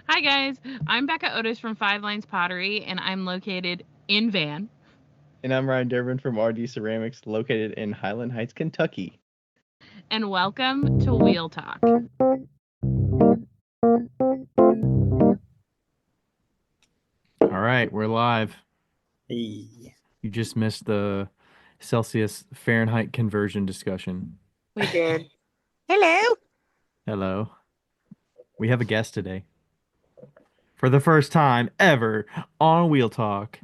Hi guys, I'm Becca Otis from Five Lines Pottery, and I'm located in Van. And I'm Ryan Durbin from RD Ceramics, located in Highland Heights, Kentucky. And welcome to Wheel Talk. All right, we're live. Hey. You just missed the Celsius Fahrenheit conversion discussion. We did. Hello. Hello. We have a guest today. For the first time ever on Wheel Talk.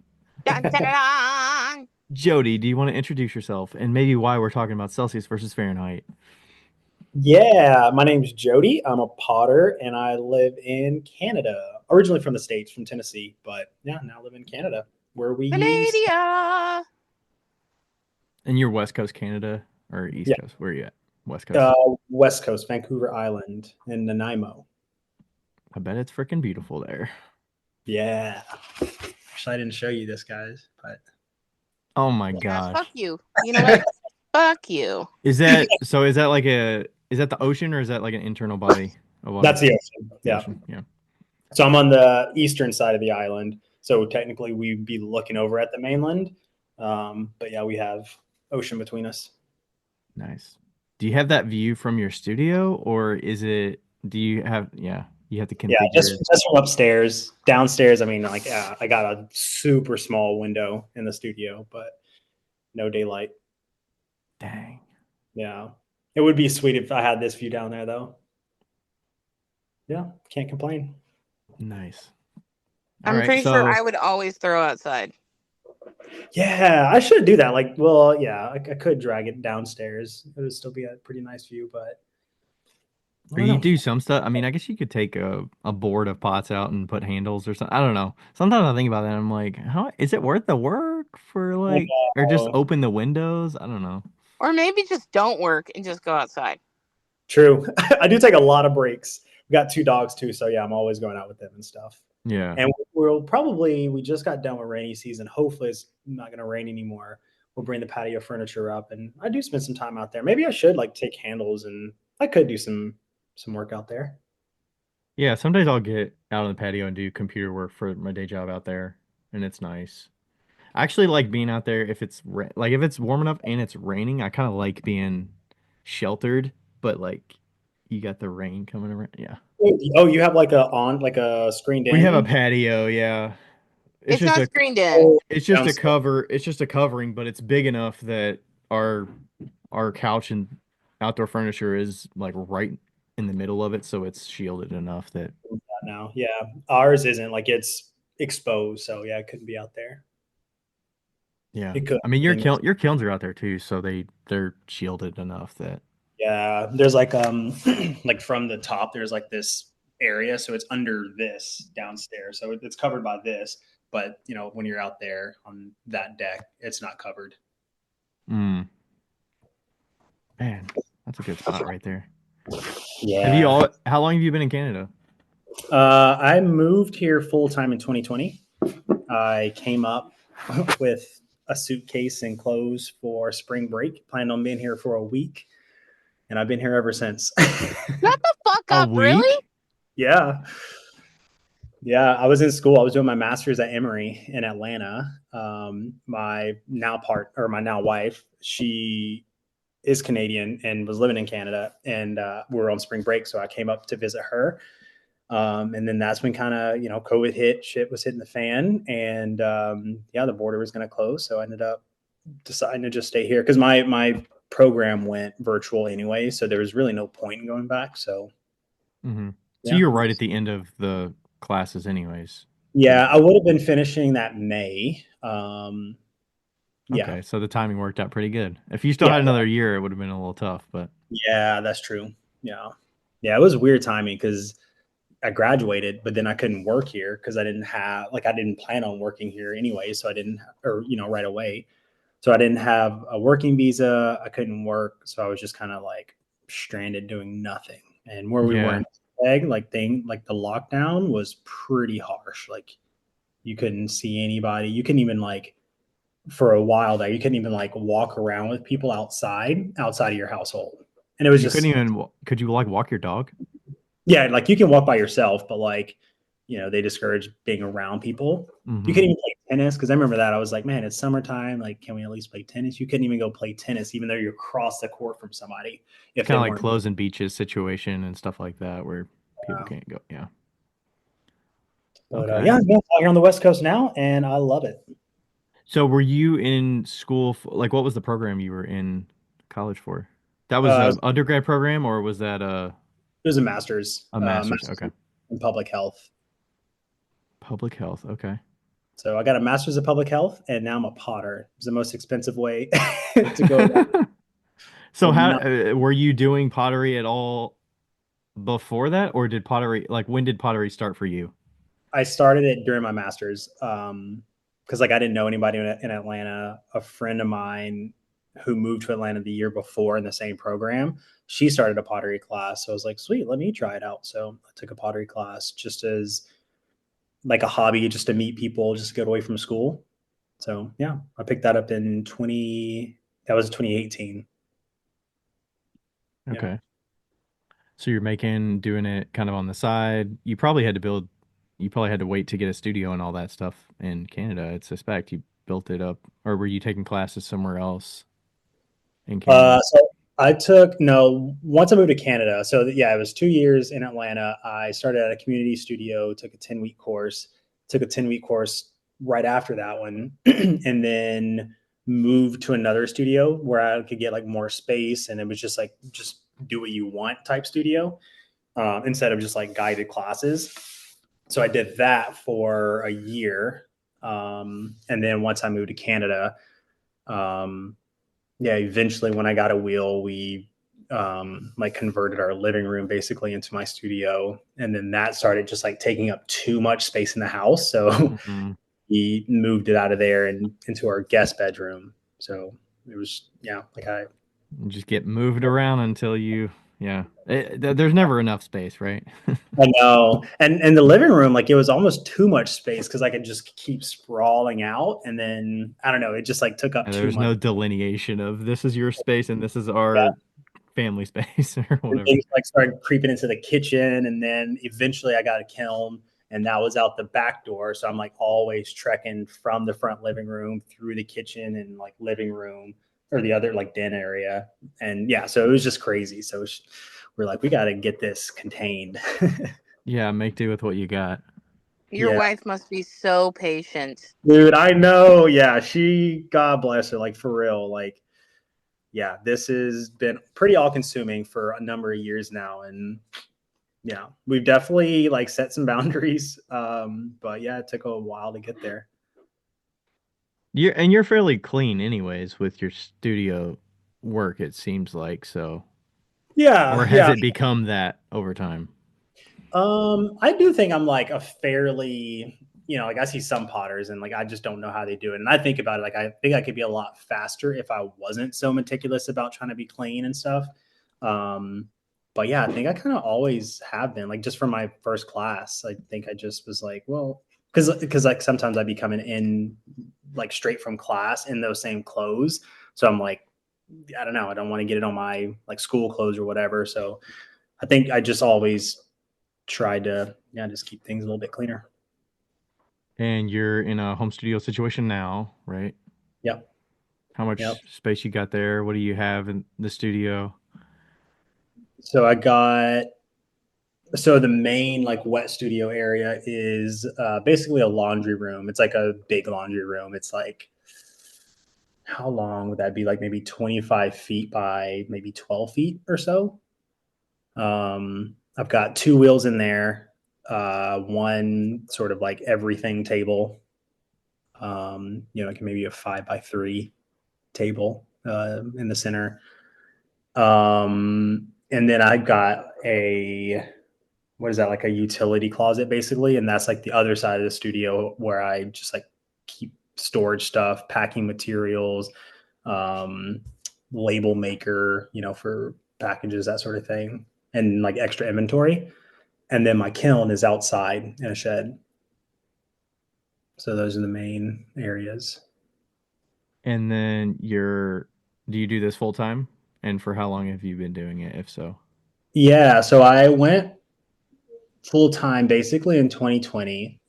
Dun, dun, dun, dun. Jody, do you want to introduce yourself and maybe why we're talking about Celsius versus Fahrenheit? Yeah, my name's Jody. I'm a potter and I live in Canada. Originally from the States, from Tennessee, but yeah, now live in Canada where we use. Canada. And you're West Coast Canada or East Yeah, Coast? Where are you at? West Coast. West Coast, Vancouver Island, in Nanaimo. I bet it's freaking beautiful there. Yeah. Actually, I didn't show you this, guys, but Oh my Yeah, gosh. fuck you. You know what? Fuck you. Is that the ocean or is that like an internal body of water? that's the ocean. The Yeah. ocean, yeah. So I'm on the eastern side of the island. So technically, we'd be looking over at the mainland. But yeah, we have ocean between us. Nice. Do you have that view from your studio or you have to Yeah, configure just from upstairs. Downstairs, I mean, like I got a super small window in the studio, but no daylight. Dang. Yeah, it would be sweet if I had this view down there, though. Yeah, can't complain. Nice. I'm pretty sure I would always throw outside. Yeah, I should do that. Like, well, yeah, I could drag it downstairs. It would still be a pretty nice view, but Or you do some stuff. I mean, I guess you could take a board of pots out and put handles or something. I don't know. Sometimes I think about that and I'm like, how is it worth the work for or just open the windows? I don't know. Or maybe just don't work and just go outside. True. I do take a lot of breaks. We got 2 dogs too, so yeah, I'm always going out with them and stuff. Yeah. And we just got done with rainy season. Hopefully it's not going to rain anymore. We'll bring the patio furniture up, and I do spend some time out there. Maybe I should like take handles, and I could do some work out there. Yeah, some days I'll get out on the patio and do computer work for my day job out there, and it's nice. I actually like being out there if it's if it's warm enough and it's raining. I kind of like being sheltered, but like you got the rain coming around. Yeah. Oh, you have like a screened in. We have a patio, yeah. It's not screened in. It's just a cover. It's just a covering, but it's big enough that our couch and outdoor furniture is like right in the middle of it, so it's shielded enough that. Now, yeah, ours isn't, like it's exposed, so yeah, it couldn't be out there. Yeah, It could. I mean your kilns are out there too, so they're shielded enough that. Yeah, there's like like from the top, there's like this area, so it's under this downstairs, so it's covered by this. But you know, when you're out there on that deck, it's not covered. Man, that's a good spot right there. Yeah. How long have you been in Canada? I moved here full time in 2020. I came up with a suitcase and clothes for spring break. Planned on being here for a week, and I've been here ever since. Shut the fuck up, really? Yeah. Yeah, I was in school. I was doing my master's at Emory in Atlanta. My now wife, she is Canadian and was living in Canada, and we were on spring break, so I came up to visit her. And then that's when kind of, COVID hit, shit was hitting the fan, and the border was going to close. So I ended up deciding to just stay here because my program went virtual anyway, so there was really no point in going back. So, So you're right at the end of the classes anyways. Yeah, I would have been finishing that May. Okay, so the timing worked out pretty good. If you still had another year, it would have been a little tough, but yeah, that's true. Yeah, it was weird timing because I graduated, but then I couldn't work here because I didn't plan on working here anyway. So I didn't, right away. So I didn't have a working visa. I couldn't work, so I was just kind of like stranded doing nothing. And where we were in like the lockdown was pretty harsh. Like you couldn't see anybody. You couldn't even for a while there, you couldn't even walk around with people outside of your household. And it was could you walk your dog? Yeah, you can walk by yourself, but they discourage being around people. Mm-hmm. You can even play tennis, because I remember that. I was like, man, it's summertime. Like, can we at least play tennis? You couldn't even go play tennis, even though you're across the court from somebody. If Kind they of like weren't. closing beaches situation and stuff like that, where people can't go. Yeah. But Okay. yeah, I'm out here on the West Coast now, and I love it. So were you in school like what was the program you were in college for? That was a undergrad program or was that it was a master's. a master's? Okay. In public health. Public health. Okay. So I got a master's of public health, and now I'm a potter. It's the most expensive way to go. So how were you doing pottery at all before that, or did pottery like when did pottery start for you? I started it during my master's, because like I didn't know anybody in Atlanta. A friend of mine who moved to Atlanta the year before in the same program, she started a pottery class. So I was like, sweet, let me try it out. So I took a pottery class just as like a hobby, just to meet people, just to get away from school. So yeah, I picked that up in 2018. Okay. Yeah. So you're doing it kind of on the side. You probably had to wait to get a studio and all that stuff in Canada. I suspect you built it up, or were you taking classes somewhere else in Canada? So once I moved to Canada. So yeah, it was 2 years in Atlanta. I started at a community studio, took a 10-week course, right after that one, and then moved to another studio where I could get like more space. And it was just do what you want type studio, instead of just like guided classes. So I did that for a year. And then once I moved to Canada, eventually when I got a wheel, we like converted our living room basically into my studio. And then that started just like taking up too much space in the house. So Mm-hmm. we moved it out of there and into our guest bedroom. So it was, You just get moved around until there's never enough space, right? I know. And the living room, like it was almost too much space because I could just keep sprawling out. And then I don't know, it just like took up too There's much. no delineation of this is your space and this is Yeah. our family space or And whatever. things like started creeping into the kitchen. And then eventually I got a kiln, and that was out the back door. So I'm like always trekking from the front living room through the kitchen and like living room or the other like den area. And yeah, so it was just crazy. So we're like, we got to get this contained. Yeah, make do with what you got. Your wife must be so patient. Dude, I know. Yeah, God bless her, like for real. Like, yeah, this has been pretty all consuming for a number of years now. And yeah, we've definitely like set some boundaries. But yeah, it took a while to get there. You're fairly clean anyways with your studio work, it seems like, so. Yeah. Or has it become that over time? I do think I'm like a fairly, like I see some potters and like I just don't know how they do it. And I think about it, like I think I could be a lot faster if I wasn't so meticulous about trying to be clean and stuff. But yeah, I think I kind of always have been, like just from my first class. I think I just was like, well, because like sometimes I'd be coming in like straight from class in those same clothes. So I'm like, I don't know, I don't want to get it on my like school clothes or whatever. So I think I just always tried to just keep things a little bit cleaner. And you're in a home studio situation now, right? Yep. How much space you got there? What do you have in the studio? So the main like wet studio area is basically a laundry room. It's like a big laundry room. It's like, how long would that be? Like maybe 25 feet by maybe 12 feet or so. I've got 2 wheels in there. One sort of like everything table. Like maybe a 5x3 table in the center. And then I've got what is that, like a utility closet basically. And that's like the other side of the studio where I just like keep storage stuff, packing materials, label maker, for packages, that sort of thing, and like extra inventory. And then my kiln is outside in a shed. So those are the main areas. And then do you do this full time? And for how long have you been doing it, if so? Yeah. So I went full time basically in 2020.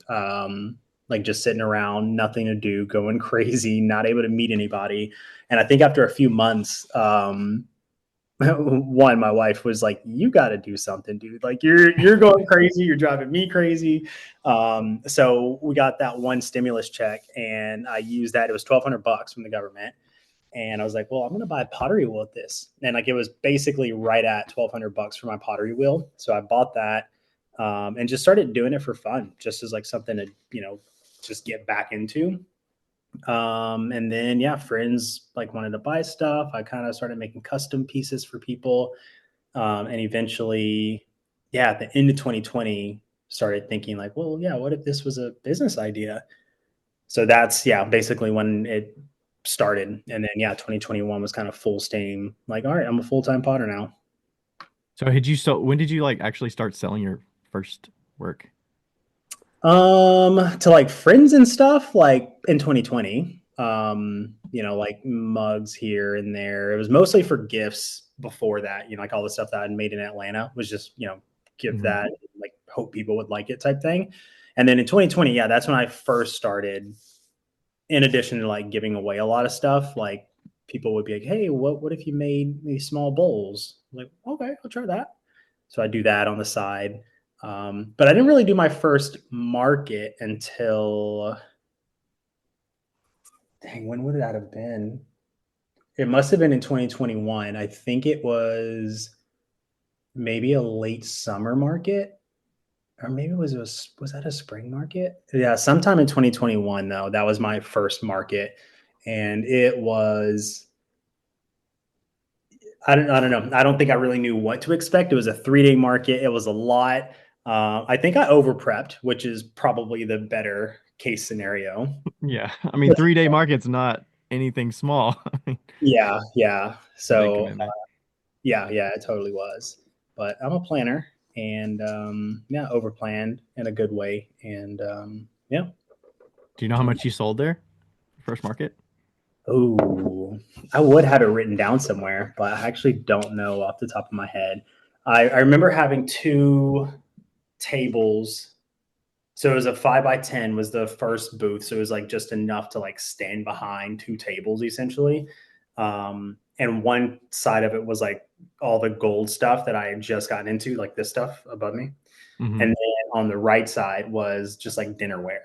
Like just sitting around, nothing to do, going crazy, not able to meet anybody. And I think after a few months, one, my wife was like, "You got to do something, dude. Like you're going crazy. You're driving me crazy." So we got that one stimulus check, and I used that. It was $1,200 from the government, and I was like, "Well, I'm going to buy a pottery wheel with this." And like it was basically right at $1,200 for my pottery wheel. So I bought that and just started doing it for fun, just as like something to just get back into. And then yeah, friends like wanted to buy stuff. I kind of started making custom pieces for people. And eventually, yeah, at the end of 2020, started thinking like, well, yeah, what if this was a business idea? So that's yeah, basically when it started. And then yeah, 2021 was kind of full steam. Like, all right, I'm a full-time potter now. So when did you like actually start selling your first work? To like friends and stuff, like in 2020, like mugs here and there. It was mostly for gifts before that, like all the stuff that I'd made in Atlanta was just, give that, like hope people would like it type thing. And then in 2020, yeah, that's when I first started, in addition to like giving away a lot of stuff, like people would be like, hey, what if you made these small bowls? I'm like, okay, I'll try that. So I do that on the side. But I didn't really do my first market until, dang, when would that have been? It must have been in 2021. I think it was maybe a late summer market, or maybe was that a spring market? Yeah, sometime in 2021 though. That was my first market, and it was. I don't know. I don't think I really knew what to expect. It was a 3-day market. It was a lot. I think I over prepped, which is probably the better case scenario. Yeah, I mean 3-day market's not anything small. I mean, Yeah. it's a big So commitment. yeah, it totally was. But I'm a planner, and yeah, over planned in a good way, and yeah. Do you know how much you sold there? First market? Oh, I would have it written down somewhere, but I actually don't know off the top of my head. I remember having 2 tables. So it was a 5x10 was the first booth. So it was like just enough to like stand behind 2 tables essentially. And one side of it was like all the gold stuff that I had just gotten into, like this stuff above me. Mm-hmm. And then on the right side was just like dinnerware,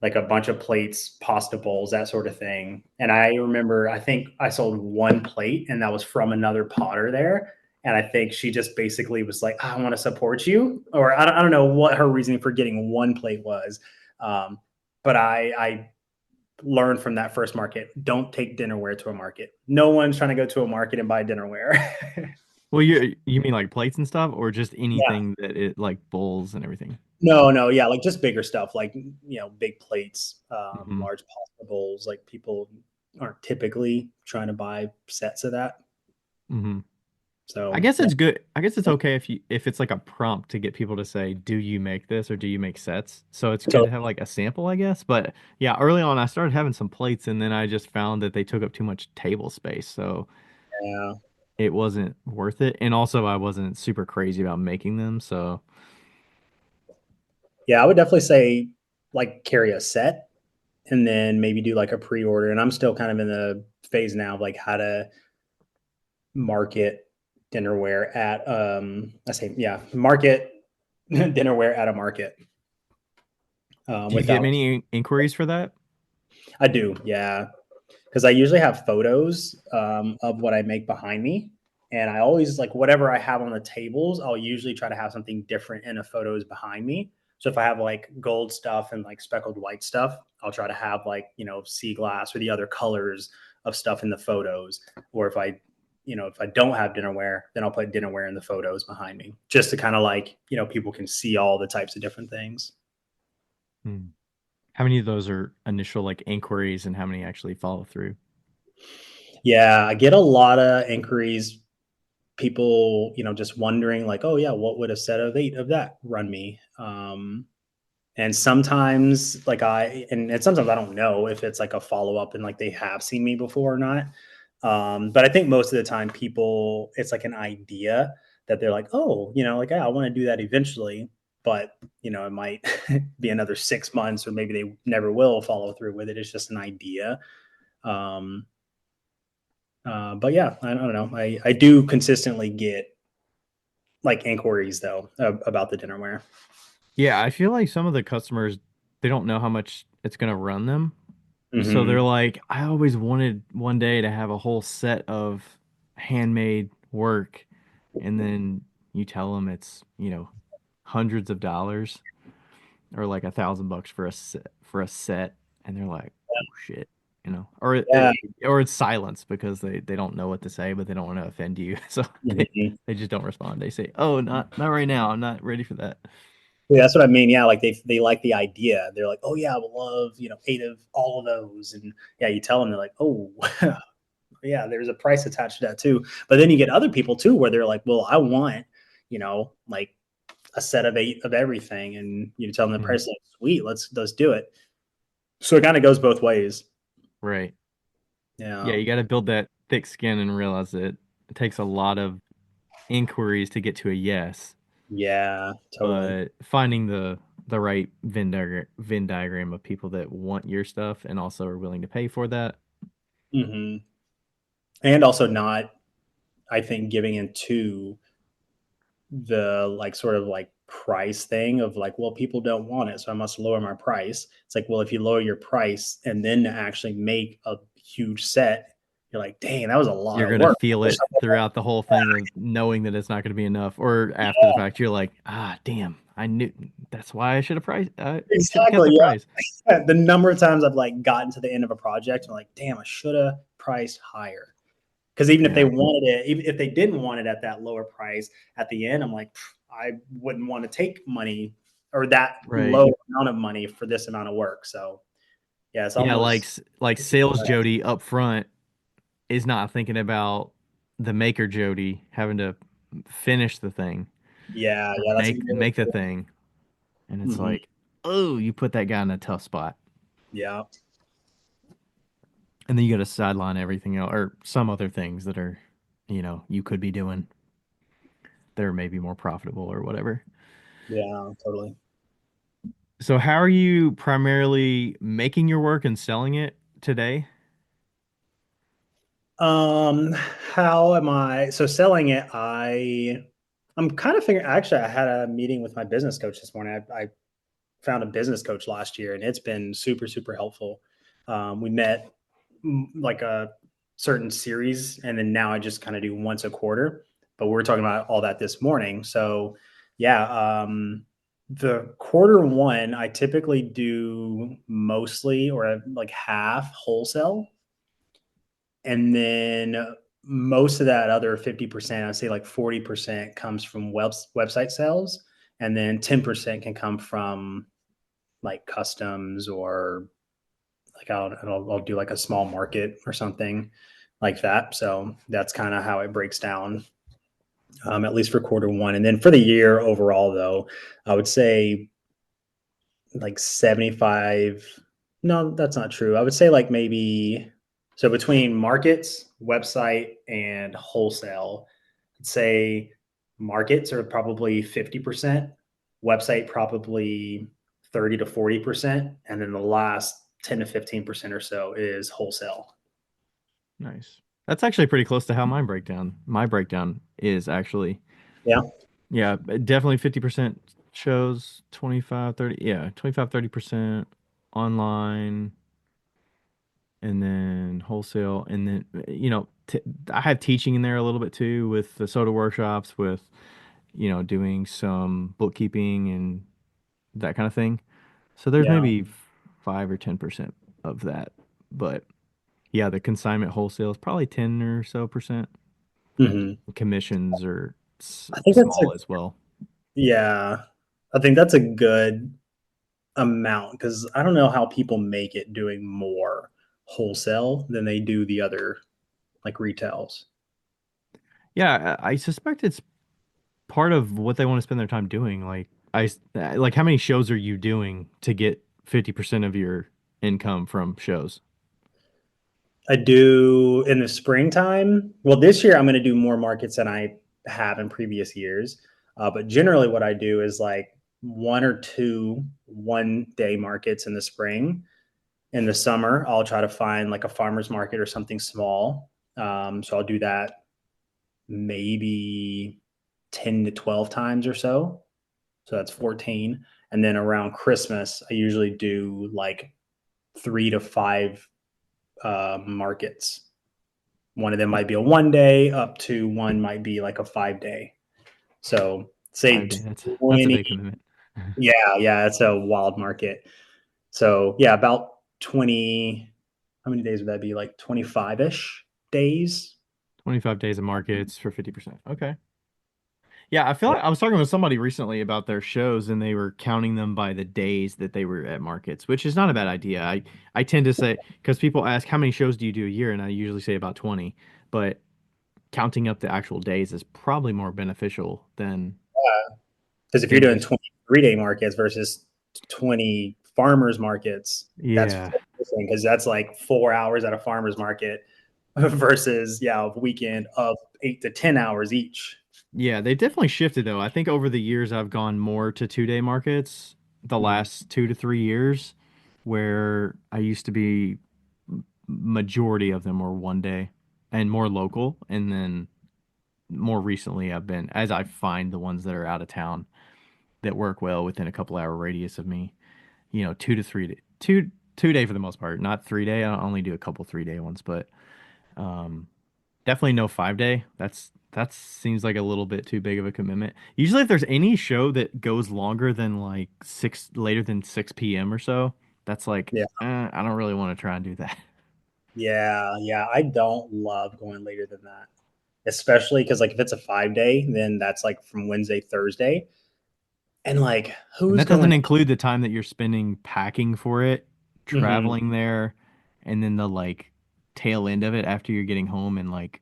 like a bunch of plates, pasta bowls, that sort of thing. And I remember, I think I sold 1 plate, and that was from another potter there. And I think she just basically was like, I want to support you. Or I don't know what her reasoning for getting 1 plate was. But I learned from that first market, don't take dinnerware to a market. No one's trying to go to a market and buy dinnerware. Well, you mean like plates and stuff, or just Yeah. anything that it like bowls and everything? No, yeah, like just bigger stuff, like big plates, large pasta bowls. Like people aren't typically trying to buy sets of that. Mm-hmm. So I guess it's good. I guess it's okay if it's like a prompt to get people to say, "Do you make this or do you make sets?" So it's good to have like a sample, I guess. But yeah, early on I started having some plates, and then I just found that they took up too much table space, so yeah, it wasn't worth it. And also I wasn't super crazy about making them, so I would definitely say like carry a set, and then maybe do like a pre-order. And I'm still kind of in the phase now of like how to market dinnerware at market dinnerware at a market. do you get many inquiries for that? I do, yeah. Because I usually have photos of what I make behind me. And I always like whatever I have on the tables, I'll usually try to have something different in the photos behind me. So if I have like gold stuff and like speckled white stuff, I'll try to have like, sea glass or the other colors of stuff in the photos. Or if I don't have dinnerware, then I'll put dinnerware in the photos behind me just to kind of like, people can see all the types of different things. How many of those are initial like inquiries and how many actually follow through? Yeah, I get a lot of inquiries. People, just wondering like, oh yeah, what would a set of 8 of that run me? And sometimes like and sometimes I don't know if it's like a follow-up and like they have seen me before or not. But I think most of the time people, it's like an idea. that they're like, oh, like, yeah, I want to do that eventually, but it might be another 6 months, or maybe they never will follow through with it. It's just an idea. But yeah, I don't know. I do consistently get like inquiries though about the dinnerware. Yeah, I feel like some of the customers, they don't know how much it's gonna run them. So Mm-hmm. they're like, I always wanted one day to have a whole set of handmade work, and then you tell them it's, hundreds of dollars or like $1,000 for a set, and they're like, oh shit, Yeah. or it's silence because they don't know what to say, but they don't want to offend you, so Mm-hmm. they just don't respond. They say, oh, not right now. I'm not ready for that. Yeah, that's what I mean. Yeah, like they like the idea. They're like, oh yeah, I would love 8 of all of those, and yeah, you tell them, they're like, oh yeah, there's a price attached to that too. But then you get other people too where they're like, well, I want like a set of 8 of everything, and you tell them the price, like, sweet, let's do it. So it kind of goes both ways. Right. Yeah, Yeah. you got to build that thick skin and realize that it takes a lot of inquiries to get to a yes. Yeah, totally. But finding the right Venn diagram of people that want your stuff and also are willing to pay for that. Mm-hmm. And also not, I think, giving into the like sort of like price thing of like, well, people don't want it, so I must lower my price. It's like, well, if you lower your price and then actually make a huge set, you're like, dang, that was a lot You're of gonna work. feel it throughout the whole thing of knowing that it's not gonna be enough. Or after the fact, you're like, ah, damn, I knew that's why I should have priced. Should have kept Exactly. the price. Yeah. The number of times I've like gotten to the end of a project, I'm like, damn, I should have priced higher. Because even if they Yeah. wanted it, even if they didn't want it at that lower price at the end, I'm like, I wouldn't want to take money or that Right. low amount of money for this amount of work. So yeah, it's Yeah, almost like sales Jody up front is not thinking about the maker Jody having to finish the thing or yeah, that's a good make the thing. And it's hmm like, oh, you put that guy in a tough spot. yeah. And then you got to sideline everything else or some other things that are, you could be doing. They're maybe more profitable or whatever. Yeah, totally. So how are you primarily making your work and selling it today? How am I so selling it? I'm kind of figuring, actually, I had a meeting with my business coach this morning. I found a business coach last year, and it's been super, super helpful. We met like a certain series, and then now I just kind of do once a quarter. But we were talking about all that this morning. So yeah, the quarter one, I typically do mostly or like half wholesale. And then most of that other 50%, I'd say like 40% comes from website sales. And then 10% can come from like customs, or like I'll do like a small market or something like that. So that's kind of how it breaks down, at least for quarter one. And then for the year overall, though, I would say like 75. No, that's not true. I would say like maybe, so between markets, website, and wholesale, I'd say markets are probably 50%, website probably 30 to 40%, and then the last 10 to 15% or so is wholesale. Nice. That's actually pretty close to how my breakdown is actually. Yeah. Yeah, definitely 50% shows, 25, 30, yeah, 25, 30% online, and then wholesale. And then, I have teaching in there a little bit too with the soda workshops, with, doing some bookkeeping and that kind of thing. So there's Yeah. maybe 5 or 10% of that. But yeah, the consignment wholesale is probably 10 or so percent. hmm Commissions are I think that's small as well. yeah, I think that's a good amount, because I don't know how people make it doing more wholesale than they do the other like retails. Yeah, I suspect it's part of what they want to spend their time doing. Like how many shows are you doing to get 50% of your income from shows? I do in the springtime. Well, this year I'm going to do more markets than I have in previous years. But generally, what I do is like 1 or 2 one-day markets in the spring. In the summer, I'll try to find like a farmer's market or something small. So I'll do that maybe 10 to 12 times or so. So that's 14. And then around Christmas, I usually do like 3 to 5 markets. One of them might be a 1 day, up to one might be like a 5 day. So say 5 day, that's 20. a big commitment. Yeah, it's a wild market. So yeah, about 20. How many days would that be? Like 25-ish days. 25 days of markets for 50%. Okay. Yeah, I feel like I was talking with somebody recently about their shows and they were counting them by the days that they were at markets, which is not a bad idea. I tend to say, because people ask how many shows do you do a year, and I usually say about 20, but counting up the actual days is probably more beneficial than Because if you're doing just 23-day markets versus 20 farmers markets, that's yeah. because that's like 4 hours at a farmer's market versus a weekend of 8 to 10 hours each. Yeah, they definitely shifted though. I think over the years I've gone more to 2 day markets the last 2 to 3 years, where I used to be majority of them were 1 day and more local, and then more recently I've been, as I find the ones that are out of town that work well within a couple hour radius of me, 2 to 3 day, 2 day for the most part, not 3 day. I only do a couple 3 day ones, but um definitely no 5 day. That seems like a little bit too big of a commitment. Usually if there's any show that goes longer than like later than 6 p.m. or so, that's like Yeah. I don't really want to try and do that. Yeah. I don't love going later than that, especially because like if it's a 5 day, then that's like from Wednesday, Thursday, and like And who's that doesn't going? include the time that you're spending packing for it, Mhm. traveling there, and then the like tail end of it after you're getting home and like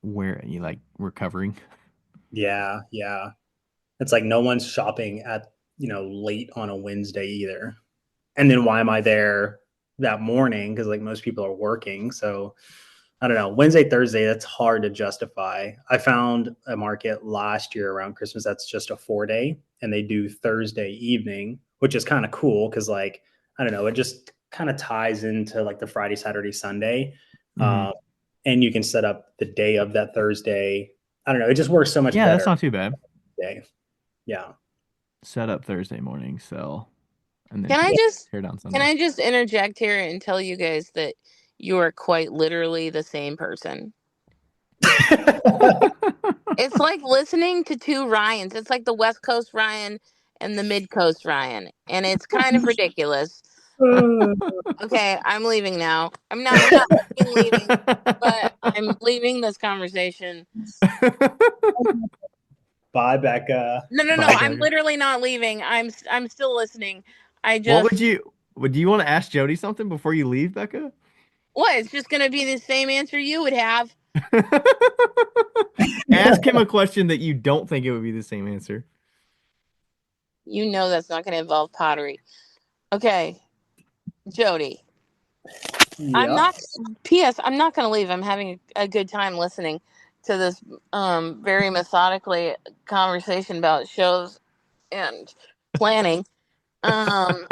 where you like recovering. Yeah. It's like no one's shopping at late on a Wednesday either. And then why am I there that morning? Because like most people are working. So I don't know. Wednesday, Thursday, that's hard to justify. I found a market last year around Christmas that's just a 4 day, and they do Thursday evening, which is kind of cool because like I don't know, it just kind of ties into like the Friday, Saturday, Sunday, Mhm. and you can set up the day of that Thursday. I don't know. It just works so much Yeah, that's better. not too bad. Day. Yeah. Set up Thursday morning, sell, and then Can I tear, just tear down can Sunday. I just interject here and tell you guys that you are quite literally the same person? It's like listening to two Ryans. It's like the West Coast Ryan and the Mid Coast Ryan, and it's kind of ridiculous. Okay, I'm leaving now. I'm not leaving, but I'm leaving this conversation. Bye, Becca. No. Bye, I'm Becca. literally not leaving. I'm still listening. I What would just you would you want to ask Jody something before you leave, Becca? what? It's just gonna be the same answer you would have. Ask him a question that you don't think it would be the same answer. You know that's not gonna involve pottery. Okay, Jody. I'm Yeah. not. P.S. I'm not gonna leave. I'm having a good time listening to this very methodically conversation about shows and planning. Um,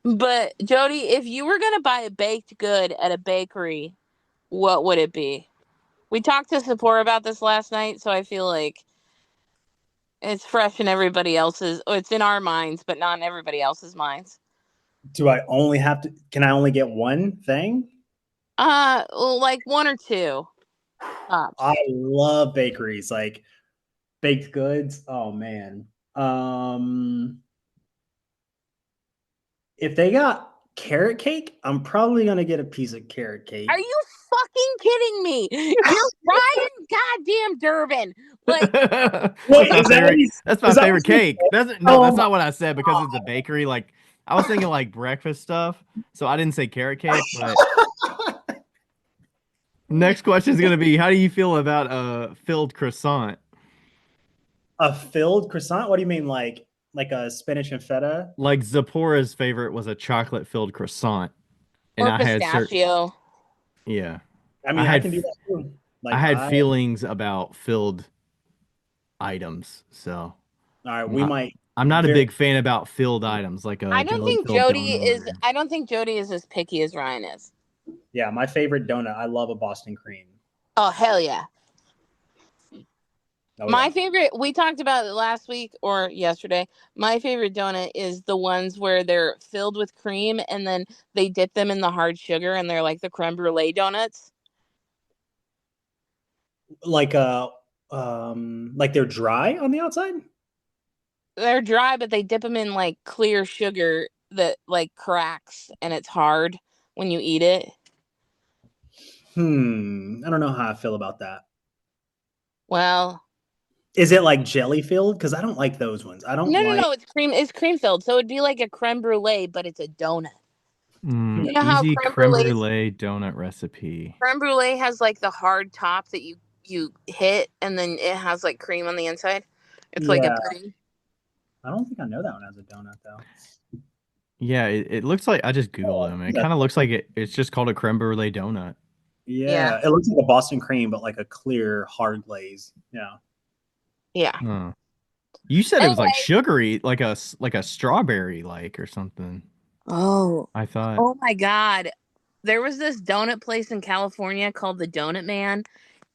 but Jody, if you were gonna buy a baked good at a bakery, what would it be? We talked to Sephora about this last night, so I feel like it's fresh in everybody else's. Oh, it's in our minds, but not in everybody else's minds. Do I only have to? Can I only get one thing? Like one or two I tops. love bakeries, like baked goods. Oh man. If they got carrot cake, I'm probably gonna get a piece of carrot Are cake. you fucking kidding me? You're Ryan goddamn Durbin. Like, Wait, My favorite. That's my is that favorite what you cake. said? That's no, Oh that's my not what I said because it's a bakery. Like I was thinking like breakfast stuff, so I didn't say carrot cake. But next question is gonna be, how do you feel about a filled croissant? a filled croissant? What do you mean, like a spinach and feta? Like Zipporah's favorite was a chocolate filled croissant, and or I had certain. pistachio. I I mean, I had can do that too. I had feelings about filled items, so all right, I'm we not, might I'm not a very big fan about filled items like I a don't jelly think filled Jody donut. is. I don't think Jody is as picky as Ryan is. yeah, my favorite donut. I love a Boston cream. Oh hell yeah! Oh My yeah. favorite. We talked about it last week or yesterday. My favorite donut is the ones where they're filled with cream and then they dip them in the hard sugar and they're like the creme brulee donuts. Like like they're dry on the outside. They're dry, but they dip them in like clear sugar that like cracks and it's hard when you eat it. I don't know how I feel about that. Well, Is it like jelly filled? Because I don't like those ones. I don't like. no. It's cream. It's cream filled, so it'd be like a creme brulee, but it's a donut. You know how Easy creme brulee donut recipe. creme brulee has like the hard top that you hit, and then it has like cream on the inside. It's like a Yeah, pudding. I don't think I know that one as a donut though. Yeah, it looks like I just Googled them. It kind of looks like it's just called a creme brulee donut. Yeah, it looks like a Boston cream, but like a clear hard glaze. Yeah. Yeah. Huh. You said it was like sugary, like a strawberry like or something. Oh. I thought. Oh my God. There was this donut place in California called the Donut Man,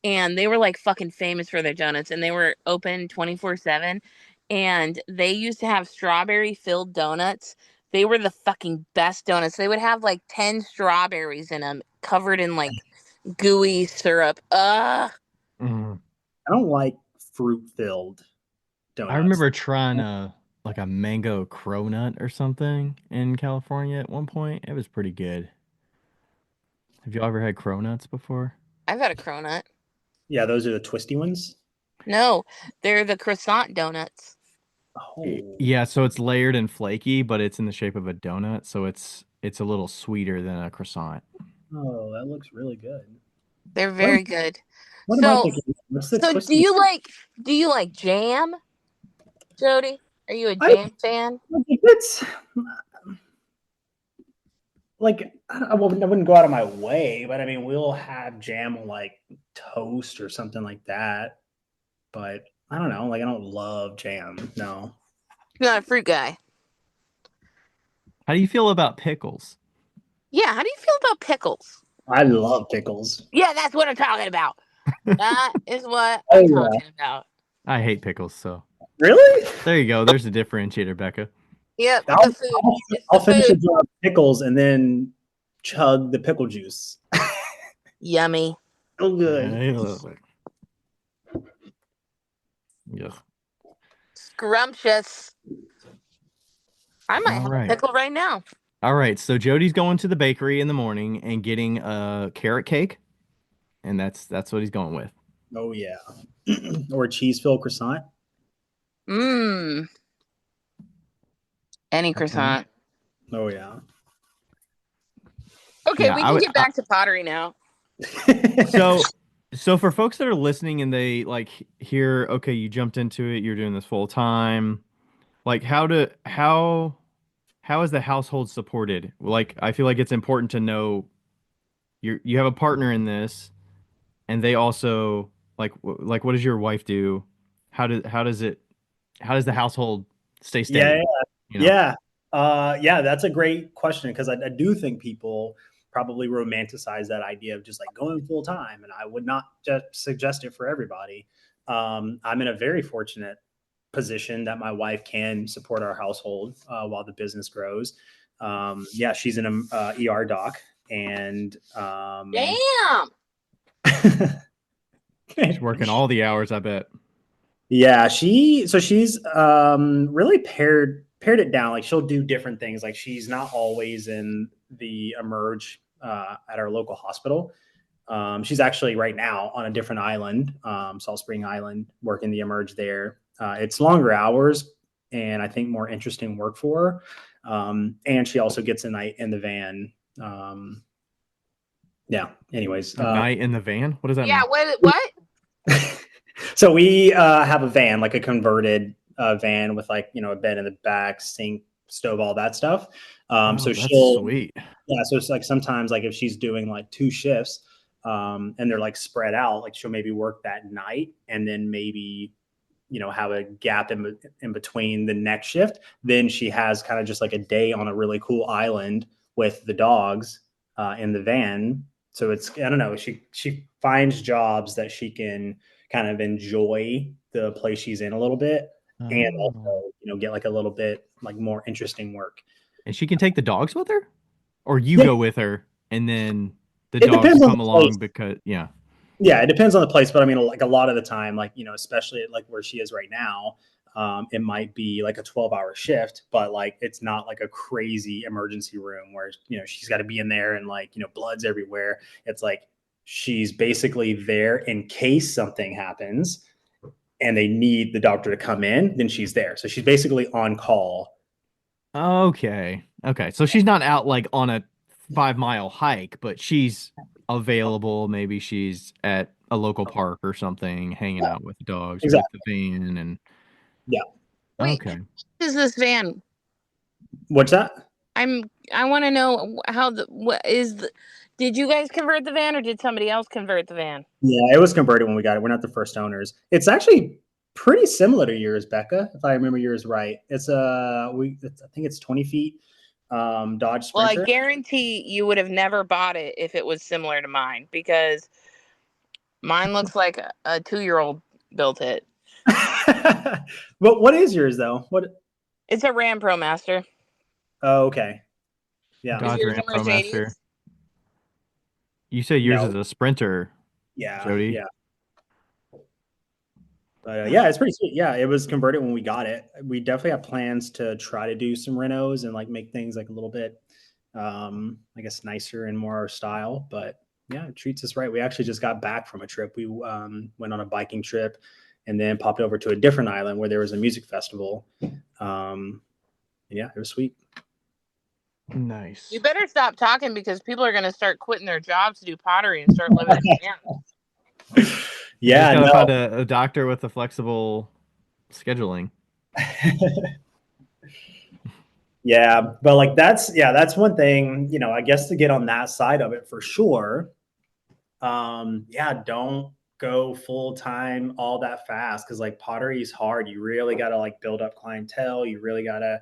and they were like fucking famous for their donuts, and they were open 24/7, and they used to have strawberry filled donuts. They were the fucking best donuts. They would have like 10 strawberries in them covered in like gooey syrup. I don't like fruit filled donuts. I remember trying like a mango cronut or something in California at one point. It was pretty good. Have you ever had cronuts before? I've had a cronut. Yeah, those are the twisty ones. No, they're the croissant donuts. Oh. Yeah, so it's layered and flaky, but it's in the shape of a donut, so it's a little sweeter than a croissant. Oh, that looks really good. They're very good. What am I thinking? What's the So twisty? do you like jam, Jody? Are you a jam fan? It's like I wouldn't go out of my way, but I mean, we'll have jam on like toast or something like that. But I don't know. Like, I don't love jam. No. You're not a fruit guy. How do you feel about pickles? Yeah, how do you feel about pickles? I love pickles. Yeah, that's what I'm talking about. That is what I'm talking about. I hate pickles, so. Really? There you go. There's a differentiator, Becca. Yep, I'll finish a jar of pickles and then chug the pickle juice. Yummy. So good. Yeah. Scrumptious. I might have a pickle right now. All right, so Jody's going to the bakery in the morning and getting a carrot cake, and that's what he's going with. Oh yeah, or a cheese-filled croissant. Any croissant. Oh yeah. Okay, we can get back to pottery now. So for folks that are listening and they like hear, okay, you jumped into it, you're doing this full time, like how is the household supported? Like, I feel like it's important to know you have a partner in this, and they also like what does your wife do? How does the household stay steady? Yeah. Yeah, that's a great question because I do think people probably romanticize that idea of just like going full time, and I would not just suggest it for everybody. I'm in a very fortunate position that my wife can support our household while the business grows. Yeah, she's an ER doc, and damn, she's working all the hours, I bet. Yeah, she's really pared it down. Like, she'll do different things. Like, she's not always in the emerge at our local hospital. She's actually right now on a different island, Salt Spring Island, working the emerge there. It's longer hours and I think more interesting work for her. And she also gets a night in the van. Yeah. Anyways, a night in the van. What does that mean? Yeah. What? So we have a van, like a converted van with like, a bed in the back, sink, stove, all that stuff. So that's she'll, sweet. yeah. So it's like sometimes like if she's doing like 2 shifts, and they're like spread out. Like she'll maybe work that night and then maybe, have a gap in between the next shift. Then she has kind of just like a day on a really cool island with the dogs in the van. So it's, I don't know, she finds jobs that she can kind of enjoy the place she's in a little bit, and also, get like a little bit like more interesting work. And she can take the dogs with her, or you Yeah. go with her, and then the It dogs depends on come the along place. because Yeah, it depends on the place, but I mean, like a lot of the time, like, especially like where she is right now, it might be like a 12-hour shift, but like it's not like a crazy emergency room where, she's got to be in there and like, blood's everywhere. It's like she's basically there in case something happens and they need the doctor to come in, then she's there. So she's basically on call. Okay. So she's not out like on a 5-mile hike, but she's available. Maybe she's at a local park or something, hanging out with dogs with Exactly. the van and Yeah. Wait, okay. what is this van? What's that? I want to know did you guys convert the van or did somebody else convert the van? Yeah, it was converted when we got it. We're not the first owners. It's actually pretty similar to yours, Becca, if I remember yours right. It's I think it's 20 feet Dodge Well, I Sprinter. guarantee you would have never bought it if it was similar to mine, because mine looks like a 2-year-old built it. But what is yours though? What? It's a Ram Pro Master. Oh, okay. Yeah. Dodge Is yours Ram a Pro Master. Mercedes? You say yours No. is a Sprinter, Yeah. Jody? Yeah. But yeah, it's pretty sweet. Yeah, it was converted when we got it. We definitely have plans to try to do some renos and like make things like a little bit, I guess, nicer and more our style. But yeah, it treats us right. We actually just got back from a trip. We went on a biking trip and then popped over to a different island where there was a music festival. Yeah, it was sweet. Nice. You better stop talking, because people are going to start quitting their jobs to do pottery and start living in camps. Yeah, you no. gotta find a doctor with a flexible scheduling. Yeah, but like that's one thing, I guess, to get on that side of it for sure. Yeah, don't go full time all that fast, because like pottery is hard. You really got to like build up clientele. You really got to,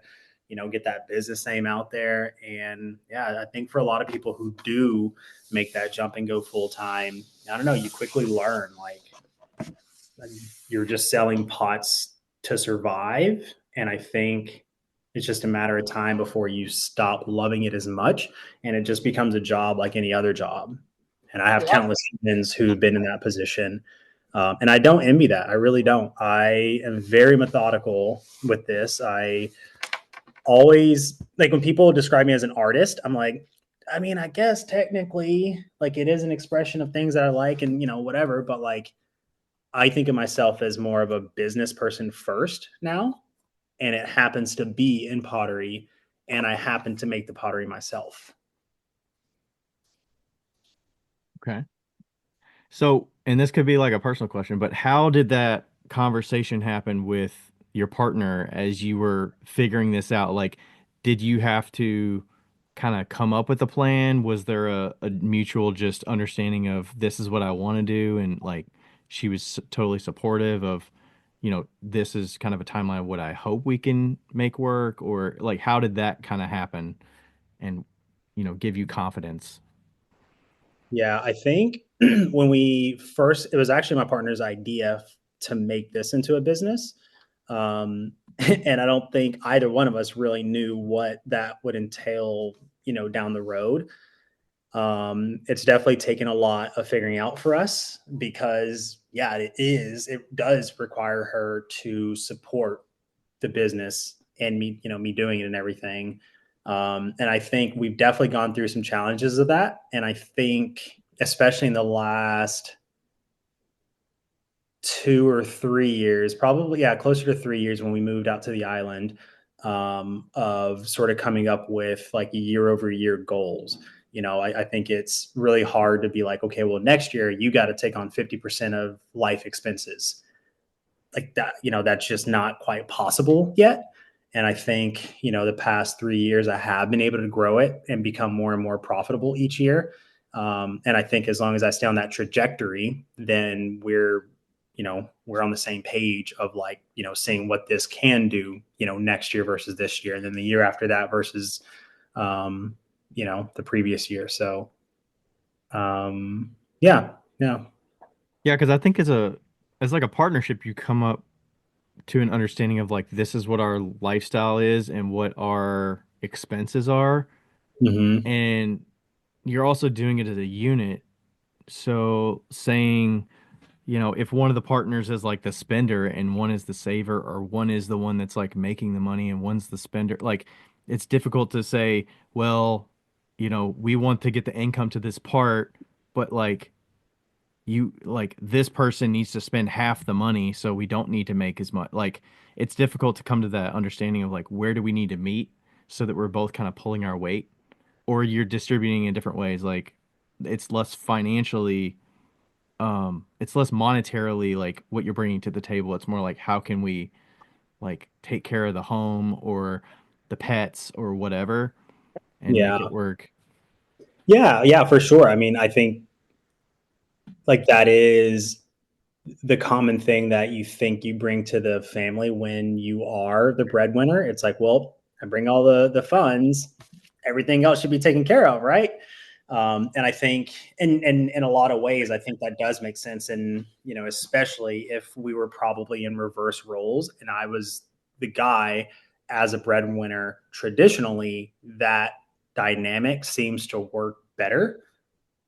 get that business name out there. And yeah, I think for a lot of people who do make that jump and go full time, I don't know, you quickly learn like you're just selling pots to survive. And I think it's just a matter of time before you stop loving it as much and it just becomes a job like any other job. And I have countless friends who've been in that position. And I don't envy that. I really don't. I am very methodical with this. I always, like, when people describe me as an artist, I'm like, I mean, I guess technically, like, it is an expression of things that I like and, whatever. But like, I think of myself as more of a business person first now. And it happens to be in pottery. And I happen to make the pottery myself. Okay. So, and this could be like a personal question, but how did that conversation happen with your partner as you were figuring this out? Like, did you have to kind of come up with a plan? Was there a mutual just understanding of this is what I want to do? And like, she was totally supportive of, this is kind of a timeline of what I hope we can make work, or like, how did that kind of happen and, give you confidence? Yeah, I think when it was actually my partner's idea to make this into a business. And I don't think either one of us really knew what that would entail, down the road. It's definitely taken a lot of figuring out for us because, yeah, it does require her to support the business and me doing it and everything. And I think we've definitely gone through some challenges of that. And I think, especially in the last 2 or 3 years, probably, yeah, closer to 3 years, when we moved out to the island, of sort of coming up with like year over year goals. I think it's really hard to be like, okay, well, next year you got to take on 50% of life expenses like that. That's just not quite possible yet. And I think, the past 3 years, I have been able to grow it and become more and more profitable each year. And I think as long as I stay on that trajectory, then we're on the same page of like, seeing what this can do, next year versus this year, and then the year after that versus, the previous year. So, yeah. Yeah, because I think as like a partnership, you come up to an understanding of like this is what our lifestyle is and what our expenses are, Mm-hmm. and you're also doing it as a unit. So saying, if one of the partners is like the spender and one is the saver, or one is the one that's like making the money and one's the spender, like it's difficult to say, well, we want to get the income to this part, but like this person needs to spend half the money, so we don't need to make as much. Like it's difficult to come to that understanding of like where do we need to meet so that we're both kind of pulling our weight, or you're distributing in different ways. Like it's less financially, it's less monetarily like what you're bringing to the table. It's more like how can we like take care of the home or the pets or whatever and Yeah. make it work. Yeah, for sure. I mean, I think like that is the common thing that you think you bring to the family when you are the breadwinner. It's like, well, I bring all the funds, everything else should be taken care of, right? And I think in a lot of ways, I think that does make sense. And, especially if we were probably in reverse roles and I was the guy as a breadwinner, traditionally that dynamic seems to work better.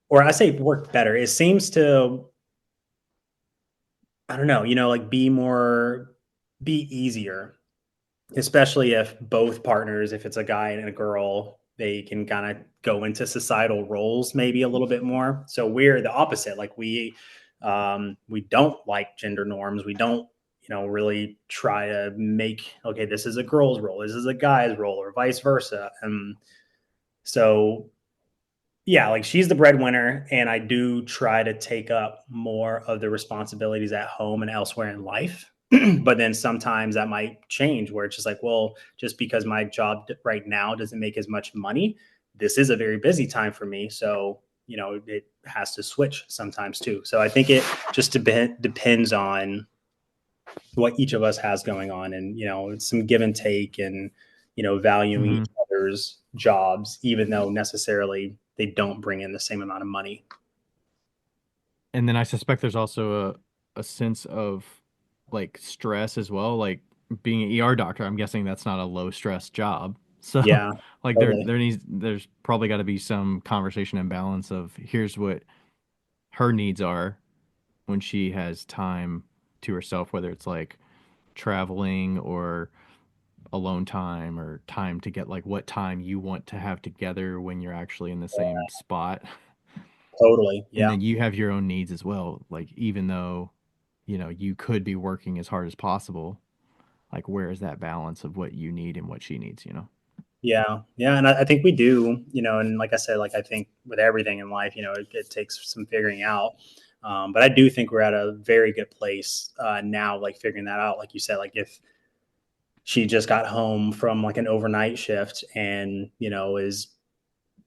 Or I say work better. It seems to, I don't know, like be easier, especially if both partners, if it's a guy and a girl, they can kind of go into societal roles maybe a little bit more. So we're the opposite. Like we don't like gender norms. We don't, really try to make, okay, this is a girl's role, this is a guy's role, or vice versa. And so yeah, like she's the breadwinner, and I do try to take up more of the responsibilities at home and elsewhere in life. But then sometimes that might change where it's just like, well, just because my job right now doesn't make as much money, this is a very busy time for me. So, it has to switch sometimes too. So I think it just depends on what each of us has going on, and, it's some give and take, and, valuing Mhm. each other's jobs, even though necessarily they don't bring in the same amount of money. And then I suspect there's also a sense of like stress as well. Like being an ER doctor, I'm guessing that's not a low stress job. So Yeah, like totally. there's probably got to be some conversation and balance of here's what her needs are when she has time to herself, whether it's like traveling or alone time or time to get like what time you want to have together when you're actually in the same spot. Totally. And Yeah. then you have your own needs as well. Like even though, you could be working as hard as possible, like where is that balance of what you need and what she needs? Yeah. Yeah. And I think we do, and like I said, like I think with everything in life, it takes some figuring out. But I do think we're at a very good place now, like figuring that out. Like you said, like if she just got home from like an overnight shift and, is,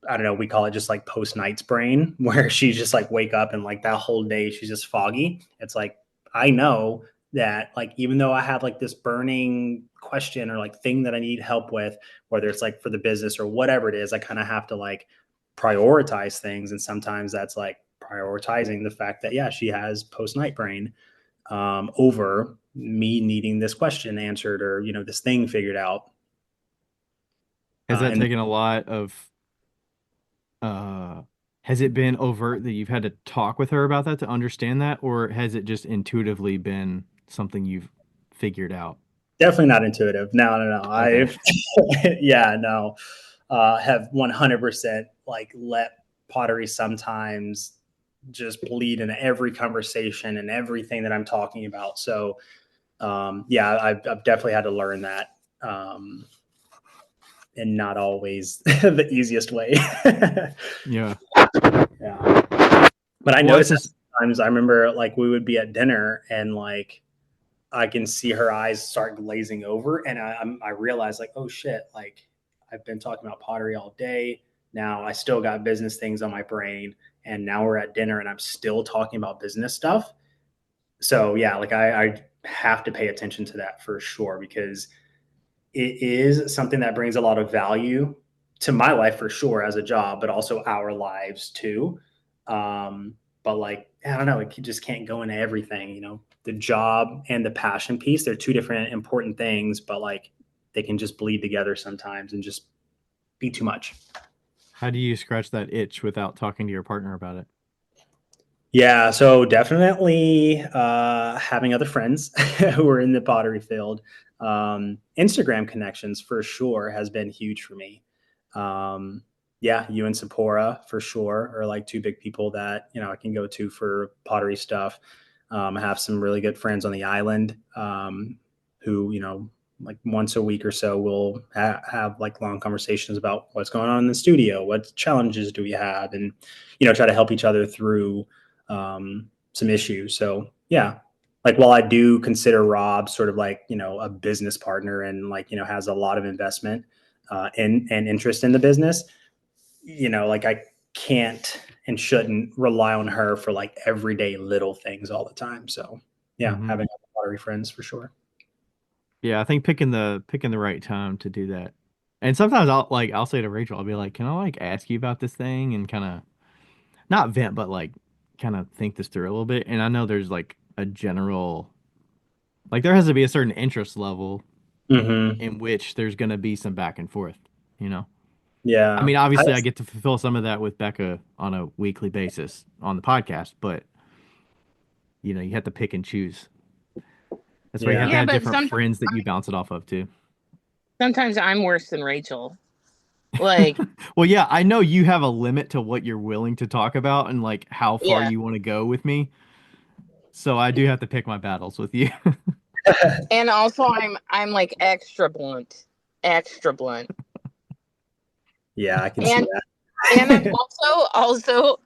I don't know, we call it just like post nights brain, where she just like wake up and like that whole day she's just foggy. It's like, I know that like, even though I have like this burning question or like thing that I need help with, whether it's like for the business or whatever it is, I kind of have to like prioritize things. And sometimes that's like prioritizing the fact that, yeah, she has post night brain over me needing this question answered, or, this thing figured out. Has that And taken a lot of uh has it been overt that you've had to talk with her about that to understand that, or has it just intuitively been something you've figured out? definitely not intuitive. No. Okay. Yeah, no, have 100% like let pottery sometimes just bleed in every conversation and everything that I'm talking about. So, yeah, I've definitely had to learn that. And not always the easiest way. Yeah. Yeah. But I Well, I noticed that just sometimes. I remember like we would be at dinner and like I can see her eyes start glazing over, and I realize like, oh shit, like I've been talking about pottery all day. Now I still got business things on my brain, and now we're at dinner and I'm still talking about business stuff. So yeah, like I have to pay attention to that for sure, because it is something that brings a lot of value to my life for sure as a job, but also our lives too. But like, I don't know, it just can't go into everything, you know, the job and the passion piece. They're two different important things, but like they can just bleed together sometimes and just be too much. How do you scratch that itch without talking to your partner about it? Yeah, so definitely having other friends who are in the pottery field. Instagram connections for sure has been huge for me. Yeah, you and Sephora for sure are like two big people that, you know, I can go to for pottery stuff. I have some really good friends on the island who, you know, like once a week or so we'll have like long conversations about what's going on in the studio, what challenges do we have, and, you know, try to help each other through some issues. So yeah, like while I do consider Rob sort of like, you know, a business partner and like, you know, has a lot of investment and interest in the business, you know, like I can't and shouldn't rely on her for like everyday little things all the time. So yeah, Mhm. having pottery friends for sure. Yeah, I think picking the right time to do that. And sometimes I'll say to Rachel, I'll be like, "Can I like ask you about this thing?" and kind of not vent, but like kind of think this through a little bit. And I know there's like a general like there has to be a certain interest level Mm-hmm. in which there's going to be some back and forth, you know. I Yeah. mean, obviously I get to fulfill some of that with Becca on a weekly basis on the podcast, but you know, you have to pick and choose. That's why you have Yeah. to Yeah, have but different friends that you bounce it off of too. Sometimes I'm worse than Rachel. Like, Well, yeah, I know you have a limit to what you're willing to talk about and like how far yeah. you want to go with me. So I do have to pick my battles with you. And also I'm like extra blunt. Extra blunt. Yeah, I can see And and I'm that. also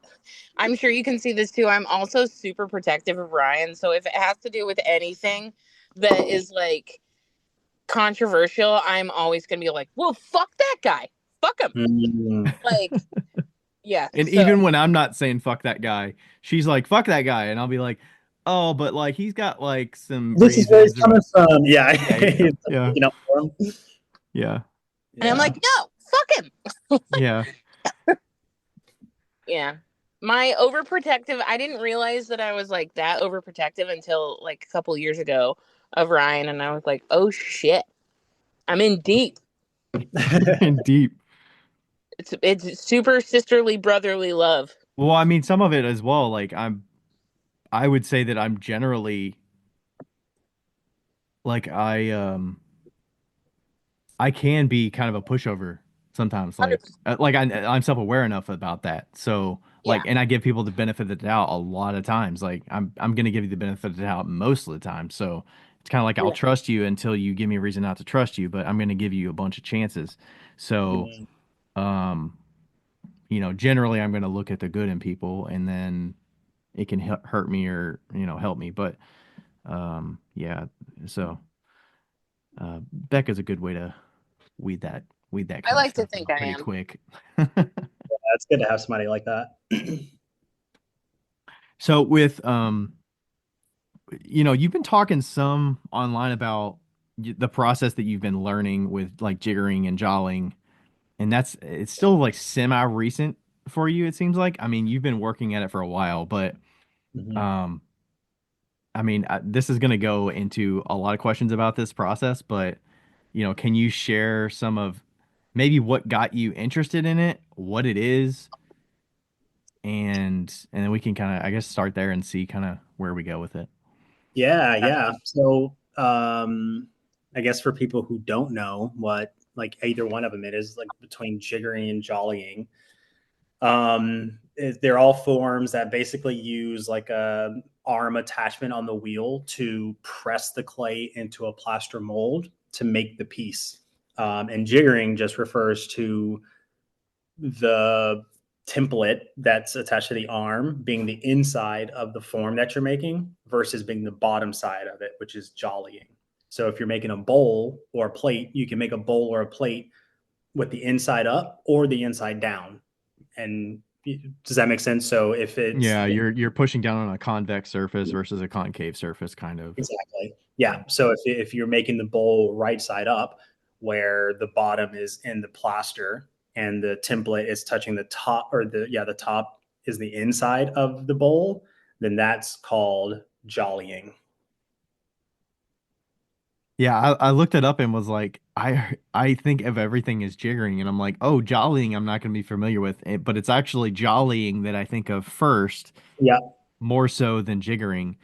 I'm sure you can see this too. I'm also super protective of Ryan. So if it has to do with anything that is like controversial, I'm always gonna be like, well, fuck that guy. Fuck him. Mm. Like, yeah. And So even when I'm not saying fuck that guy, she's like, fuck that guy. And I'll be like, oh, but like he's got like some This is where it's reasons or coming from. Yeah. yeah, yeah, He's yeah, looking out for him. yeah, and I'm Yeah. like, no, fuck him. yeah. Yeah. My overprotective, I didn't realize that I was like that overprotective until like a couple years ago of Ryan. And I was like, oh shit, I'm in deep. And deep. It's super sisterly, brotherly love. Well, I mean, some of it as well. Like I would say that I'm generally like I can be kind of a pushover sometimes. I'm self-aware enough about that. So Yeah. like, and I give people the benefit of the doubt a lot of times. Like I'm gonna give you the benefit of the doubt most of the time. So it's kind of like I'll Yeah. trust you until you give me a reason not to trust you, but I'm gonna give you a bunch of chances. So Mhm. um, you know, generally I'm gonna look at the good in people, and then it can hurt me or you know help me. But yeah. So Becca's a good way to weed that weed that I kind of like to stuff think out I pretty am. quick. It's good to have somebody like that. So with you know, you've been talking some online about the process that you've been learning with like jiggering and jawling, and it's still like semi recent for you, it seems like. I mean, you've been working at it for a while, but Mhm. um I mean, this is going to go into a lot of questions about this process, but you know, can you share some of maybe what got you interested in it, what it is, and then we can kind of I guess start there and see kind of where we go with it. Yeah, yeah. So, I guess for people who don't know what like either one of them it is, like between jiggering and jollying, they're all forms that basically use like a arm attachment on the wheel to press the clay into a plaster mold to make the piece. And jiggering just refers to the template that's attached to the arm being the inside of the form that you're making versus being the bottom side of it, which is jollying. So if you're making a bowl or a plate, you can make a bowl or a plate with the inside up or the inside down. And does that make sense? So if it's Yeah, you're pushing down on a convex surface versus a concave surface, kind of. exactly, yeah. So if you're making the bowl right side up, where the bottom is in the plaster and the template is touching the top, or the top is the inside of the bowl, then that's called jollying. Yeah, I looked it up and was like, I think of everything as jiggering, and I'm like, oh, jollying, I'm not going to be familiar with it, but it's actually jollying that I think of first, Yeah, more so than jiggering,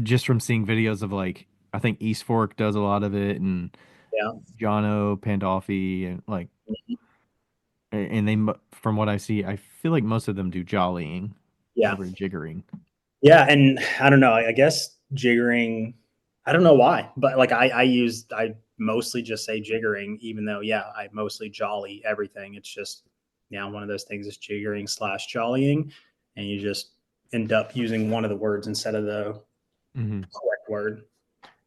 just from seeing videos of like, I think East Fork does a lot of it, and yeah, Jono Pandolfi, and like, and from what I see, I feel like most of them do jollying yeah. over jiggering. Yeah, and I don't know. I guess jiggering. I don't know why, but like I mostly just say jiggering, even though yeah, I mostly jolly everything. It's just one of those things is jiggering slash jollying, and you just end up using one of the words instead of the Hmm. correct word.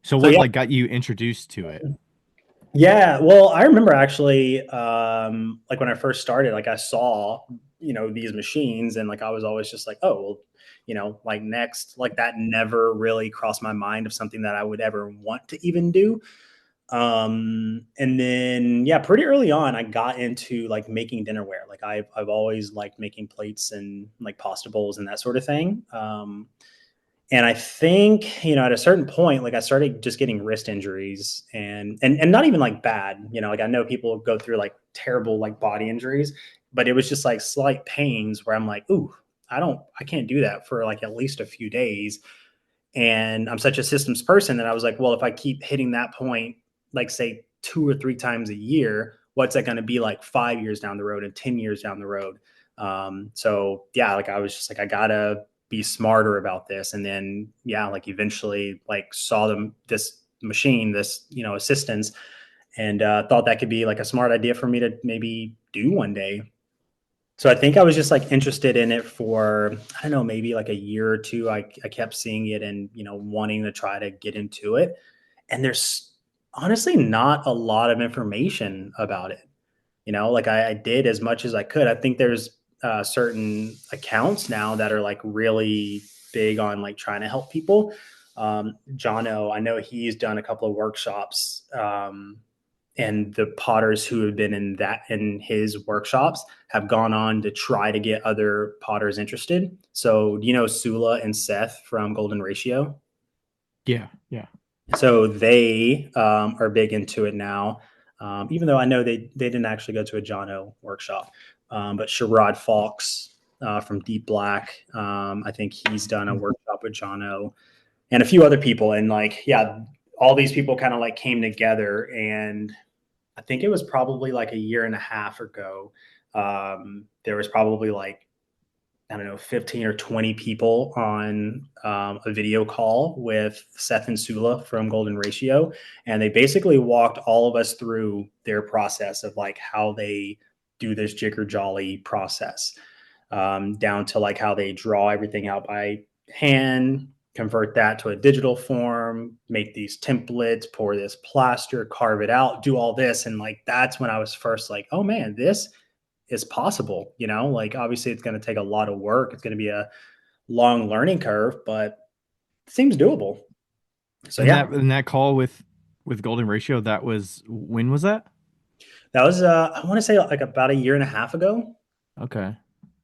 So So what yeah, like got you introduced to it? yeah. Well, I remember actually, like when I first started, like I saw, these machines and like I was always just like, oh, well, like next, like that never really crossed my mind of something that I would ever want to even do. And then, yeah, pretty early on, I got into like making dinnerware. Like I've always liked making plates and like pasta bowls and that sort of thing. And I think, at a certain point, like I started just getting wrist injuries and not even like bad, like I know people go through like terrible like body injuries, but it was just like slight pains where I'm like, ooh, I can't do that for like at least a few days. And I'm such a systems person that I was like, well, if I keep hitting that point, like say 2 or 3 times a year, what's that going to be like 5 years down the road and 10 years down the road? So yeah, like I was just like, I gotta be smarter about this. And then, yeah, like eventually like saw this machine, this, assistance, and thought that could be like a smart idea for me to maybe do one day. So I think I was just like interested in it for, I don't know, maybe like a year or two. I kept seeing it and, wanting to try to get into it. And there's honestly not a lot of information about it. Like I did as much as I could. I think there's certain accounts now that are like really big on like trying to help people. Jono, I know he's done a couple of workshops, and the potters who have been in his workshops have gone on to try to get other potters interested. So, Sula and Seth from Golden Ratio? Yeah, yeah. So they are big into it now, even though I know they didn't actually go to a Jono workshop. But Sherrod Fox from Deep Black, I think he's done a workshop with Jono and a few other people. And like, yeah, all these people kind of like came together, and I think it was probably like a year and a half ago. There was probably like, I don't know, 15 or 20 people on a video call with Seth and Sula from Golden Ratio. And they basically walked all of us through their process of like how they do this Jigger Jolly process, down to like how they draw everything out by hand, convert that to a digital form, make these templates, pour this plaster, carve it out, do all this. And like, that's when I was first like, oh man, this is possible. Like obviously it's going to take a lot of work. It's going to be a long learning curve, but it seems doable. So And yeah, that call with Golden Ratio, that was when was that? that was, I want to say like about a year and a half ago. Okay.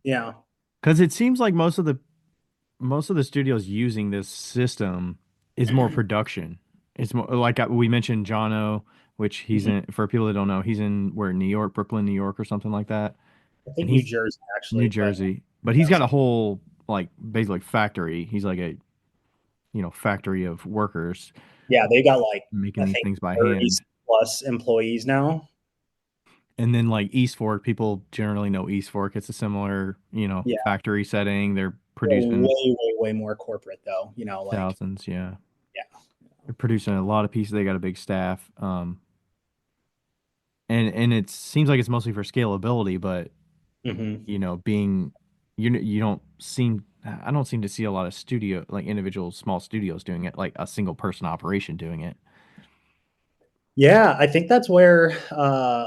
Yeah. Because it seems like most of the studios using this system is more production. It's more like we mentioned Jono, which he's Mhm. in. For people that don't know, he's in where New York, Brooklyn, New York, or something like that, I and think New he's Jersey New actually, but Jersey. But he's yeah. got a whole like basically factory. He's like a factory of workers Yeah, they got like, making I these think things by 30 hand. plus employees now. And then like East Fork, people generally know East Fork. It's a similar, Yeah. factory setting. They're They're producing way, way, way more corporate though, like, thousands. Yeah, yeah. they're producing a lot of pieces. They got a big staff. And it seems like it's mostly for scalability, but Hmm. being you don't seem I don't seem to see a lot of individual small studios doing it, like a single person operation doing it. Yeah, I think that's where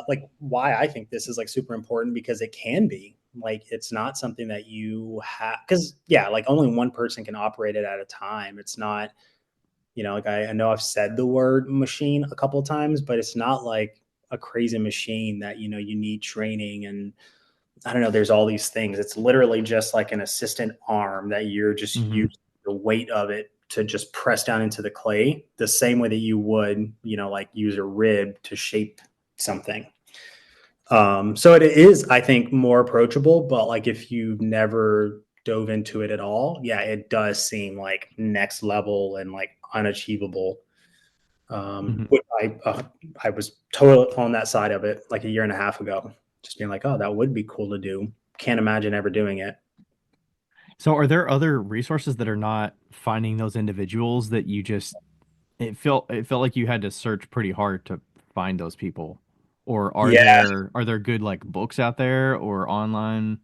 like why I think this is like super important because it can be like it's not something that you have because yeah, like only one person can operate it at a time. It's not, like I know I've said the word machine a couple of times, but it's not like a crazy machine that you need training and I don't know, there's all these things. It's literally just like an assistant arm that you're just Hmm. using the weight of it to just press down into the clay the same way that you would, like use a rib to shape something. So it is, I think, more approachable, but like if you've never dove into it at all, yeah, it does seem like next level and like unachievable. Hmm. Which I was totally on that side of it like a year and a half ago, just being like, oh, that would be cool to do. Can't imagine ever doing it. So are there other resources that are not finding those individuals that you just it felt like you had to search pretty hard to find those people? Or Yeah. are there good like books out there or online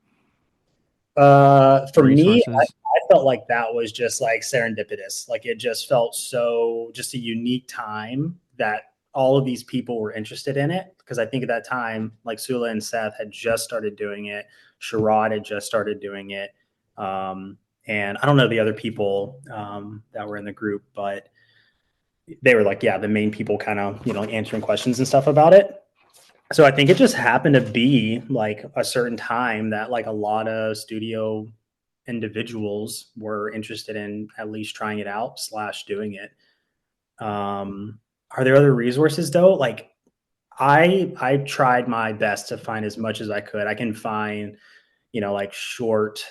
For me, resources? I felt like that was just like serendipitous. Like it just felt so just a unique time that all of these people were interested in it. Because I think at that time, like Sula and Seth had just started doing it. Sherrod had just started doing it. Um, and I don't know the other people that were in the group, but they were like, yeah, the main people kind of, answering questions and stuff about it. So I think it just happened to be like a certain time that like a lot of studio individuals were interested in at least trying it out slash doing it. Are there other resources though? Like I tried my best to find as much as I could. I can find, like short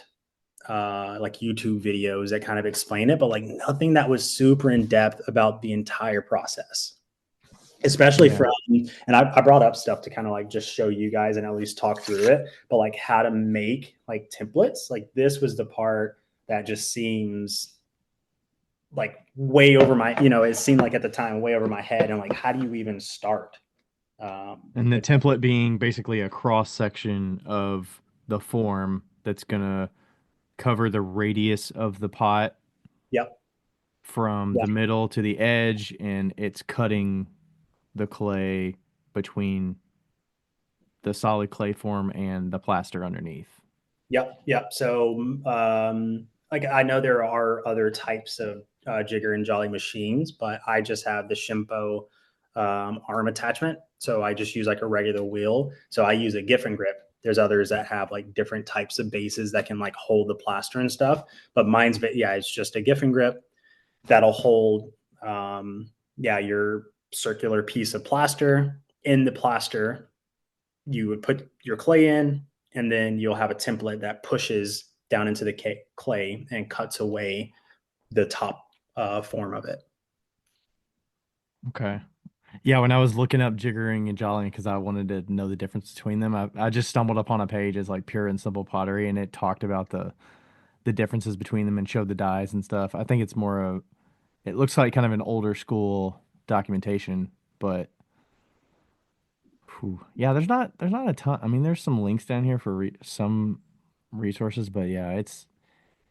like YouTube videos that kind of explain it, but like nothing that was super in depth about the entire process. Especially Yeah. from, and I brought up stuff to kind of like just show you guys and at least talk through it, but like how to make like templates. Like this was the part that just seems like way over my, it seemed like at the time way over my head. And like, how do you even start? And the With, template being basically a cross section of the form that's gonna cover the radius of the pot yep. from Yeah. the middle to the edge, and it's cutting the clay between the solid clay form and the plaster underneath. Yep, yep. So, like I know there are other types of jigger and jolly machines, but I just have the Shimpo arm attachment. So I just use like a regular wheel. So I use a Giffen grip. There's others that have like different types of bases that can like hold the plaster and stuff. But mine's, yeah, it's just a Giffen grip that'll hold, yeah, your circular piece of plaster. In the plaster, you would put your clay in, and then you'll have a template that pushes down into the clay and cuts away the top form of it. Okay. Yeah, when I was looking up jiggering and jollying because I wanted to know the difference between them, I just stumbled upon a page as like pure and simple pottery, and it talked about the differences between them and showed the dies and stuff. I think it's more of it looks like kind of an older school documentation, but whew, yeah, there's not a ton. I mean, there's some links down here for some resources, but yeah,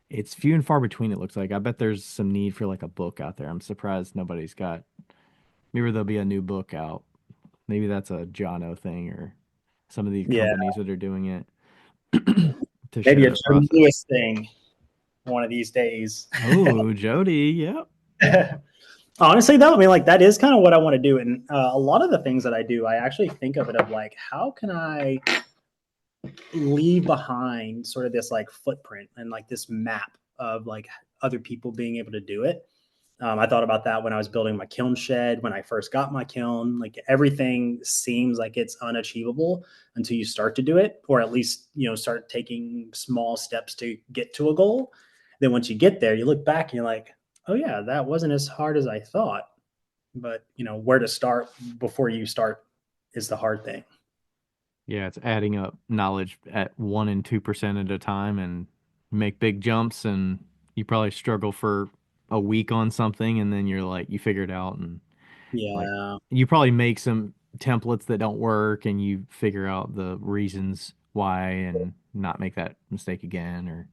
it's few and far between. It looks like. I bet there's some need for like a book out there. I'm surprised nobody's got. Maybe there'll be a new book out. Maybe that's a Jono thing or some of these Yeah, companies that are doing it to maybe share a the Jordan process. Lewis thing one of these days. Oh, Jody, yep. Honestly, though, I mean, like that is kind of what I want to do, and a lot of the things that I do, I actually think of it of like, how can I leave behind sort of this like footprint and like this map of like other people being able to do it. I thought about that when I was building my kiln shed, when I first got my kiln. Like everything seems like it's unachievable until you start to do it, or at least, start taking small steps to get to a goal. Then once you get there, you look back and you're like, oh, yeah, that wasn't as hard as I thought. But, where to start before you start is the hard thing. Yeah, it's adding up knowledge at 1% and 2% at a time and make big jumps and you probably struggle for a week on something and then you're like you figure it out and like Yeah. you probably make some templates that don't work and you figure out the reasons why and not make that mistake again or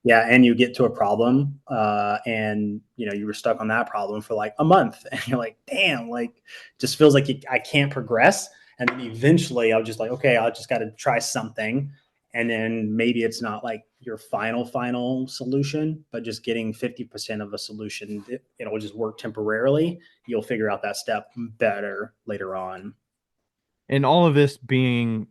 Yeah, and you get to a problem, and you were stuck on that problem for like a month, and you're like, damn, like just feels like I can't progress. And then eventually, I was just like, okay, I just got to try something, and then maybe it's not like your final solution, but just getting 50% of a solution, it'll just work temporarily. You'll figure out that step better later on. And all of this being,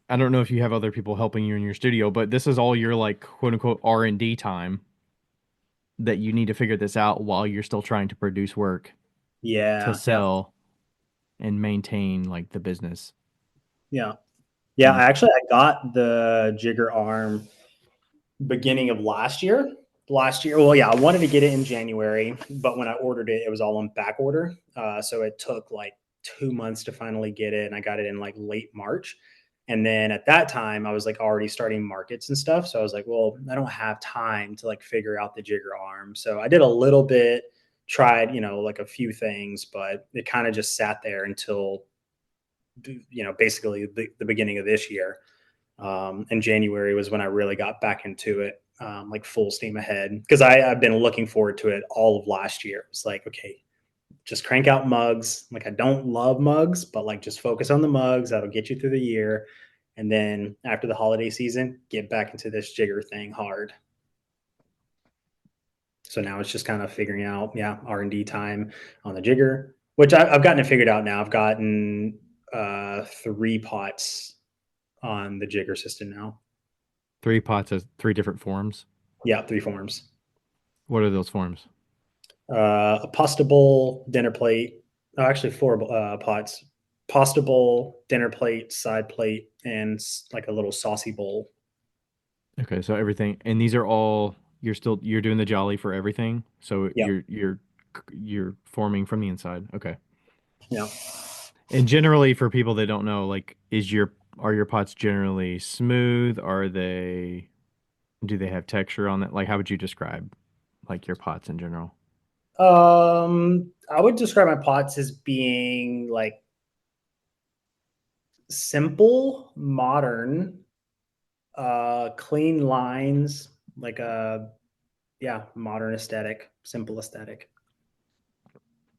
I don't know if you have other people helping you in your studio, but this is all your like quote unquote R&D time that you need to figure this out while you're still trying to produce work to Yeah, yeah, sell and maintain like the business. yeah, yeah. Mm. I got the Jigger arm beginning of last year. Well, yeah, I wanted to get it in January, but when I ordered it, it was all on back order. So it took like 2 months to finally get it, and I got it in like late March. And then at that time, I was like already starting markets and stuff. So I was like, well, I don't have time to like figure out the Jigger arm. So I did a little bit, tried, like a few things, but it kind of just sat there until, basically the beginning of this year. And January was when I really got back into it, like full steam ahead. Because I've been looking forward to it all of last year. It's like, okay, just crank out mugs. Like I don't love mugs, but like just focus on the mugs. That'll get you through the year. And then after the holiday season, get back into this Jigger thing hard. So now it's just kind of figuring out, R&D time on the Jigger, which I've gotten it figured out now. I've gotten 3 pots on the Jigger system now. 3 pots as 3 different forms. Yeah, 3 forms. What are those forms? A pasta bowl, dinner plate. Oh, actually, 4 pots. Pasta bowl, dinner plate, side plate, and like a little saucy bowl. Okay, so everything, and these are all you're doing the jolly for everything. So Yeah, you're forming from the inside. Okay. yeah. And generally for people that don't know, like are your pots generally smooth? Do they have texture on that? Like how would you describe like your pots in general? I would describe my pots as being like simple, modern, clean lines, like a modern aesthetic, simple aesthetic.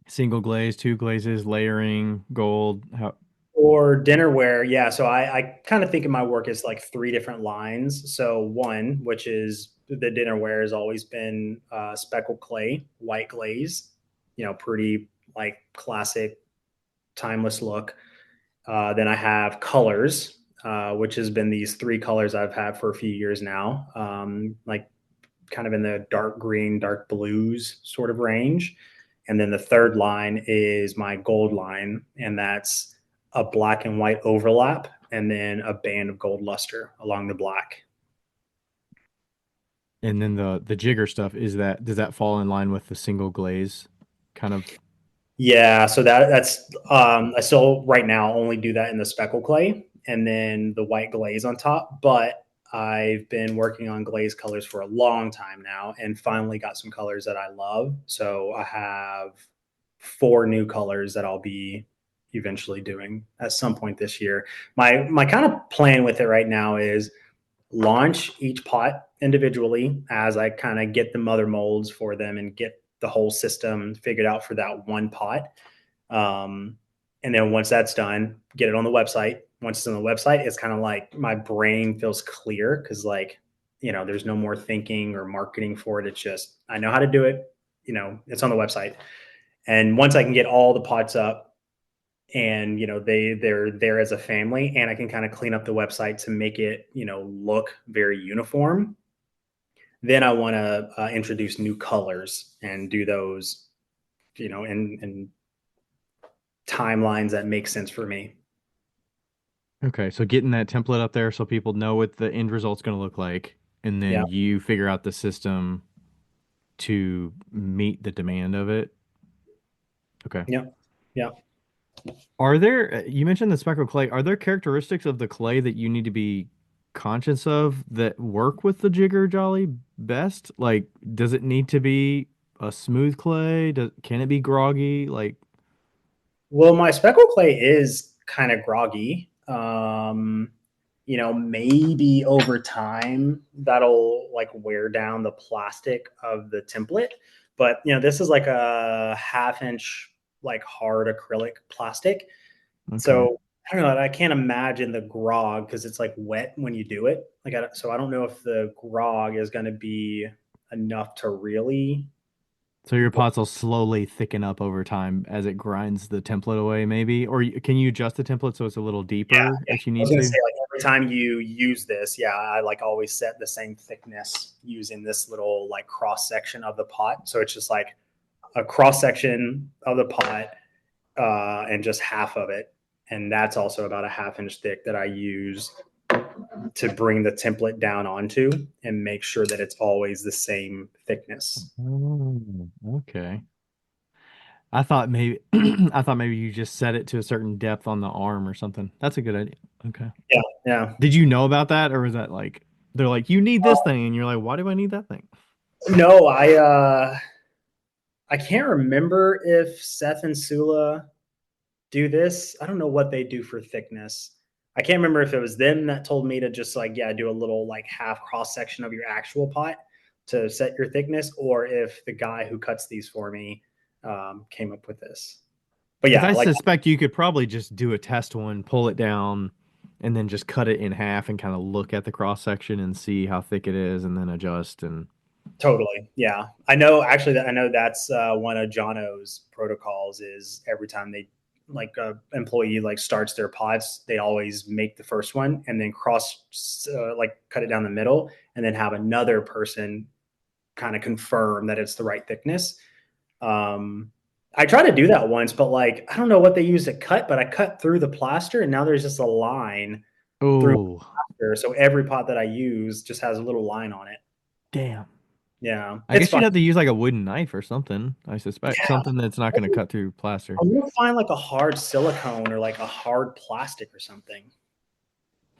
Single glaze, 2 glazes, layering, gold. How Or dinnerware, yeah. So I kind of think of my work as like 3 different lines. So one, which is the dinnerware, has always been speckled clay, white glaze, pretty like classic, timeless look. Then I have colors, which has been these 3 colors I've had for a few years now, like kind of in the dark green, dark blues sort of range. And then the third line is my gold line, and that's a black and white overlap and then a band of gold luster along the black. and then the jigger stuff does that fall in line with the single glaze kind of? Yeah, so that's I still right now only do that in the speckle clay and then the white glaze on top, but I've been working on glaze colors for a long time now and finally got some colors that I love. So I have 4 new colors that I'll be eventually doing at some point this year. My kind of plan with it right now is launch each pot individually as I kind of get the mother molds for them and get the whole system figured out for that one pot. Um, and then once that's done, get it on the website. Once it's on the website, it's kind of like my brain feels clear because like, there's no more thinking or marketing for it. It's just, I know how to do it. It's on the website. And once I can get all the pots up and, they're there as a family and I can kind of clean up the website to make it, look very uniform. Then I want to introduce new colors and do those, in timelines that make sense for me. Okay, so getting that template up there so people know what the end result's going to look like, and Yeah. then you figure out the system to meet the demand of it. Okay. Yeah. Yeah. Are there, you mentioned the speckled clay, are there characteristics of the clay that you need to be conscious of that work with the jigger jolly best? Like, does it need to be a smooth clay? Can it be groggy? Like, Well, my speckle clay is kind of groggy. maybe over time that'll like wear down the plastic of the template. But, this is like a 1/2 inch, like hard acrylic plastic. Okay. So I don't know. I can't imagine the grog because it's like wet when you do it. So I don't know if the grog is going to be enough to really. So your pots will slowly thicken up over time as it grinds the template away, maybe? Or can you adjust the template so it's a little deeper if you I was need going to to? say, like, every time you use this, I like always set the same thickness using this little like cross section of the pot. So it's just like a cross section of the pot and just half of it. And that's also about a 1/2 inch thick that I use to bring the template down onto and make sure that it's always the same thickness. Oh, okay. I thought maybe I thought maybe you just set it to a certain depth on the arm or something. That's a good idea. Okay. Yeah. Did you know about that, or was that like they're like, you need this thing, and you're like, why do I need that thing? No, I can't remember if Seth and Sula do this. I don't know what they do for thickness. I can't remember if it was them that told me to just like, do a little like half cross section of your actual pot to set your thickness, or if the guy who cuts these for me came up with this. But Because I like, suspect you could probably just do a test one, pull it down, and then just cut it in half and kind of look at the cross section and see how thick it is, and then adjust. And totally. Yeah. I know that's one of Jono's protocols is every time they like a employee like starts their pots, they always make the first one and then like cut it down the middle and then have another person kind of confirm that it's the right thickness. I tried to do that once, but like, I don't know what they use to cut, but I cut through the plaster and now there's just a line through oh, plaster. So every pot that I use just has a little line on it. damn. Yeah. I It's guess you'd fine. have to use like a wooden knife or something. I suspect something that's not going to cut through plaster. I'm gonna find like a hard silicone or like a hard plastic or something.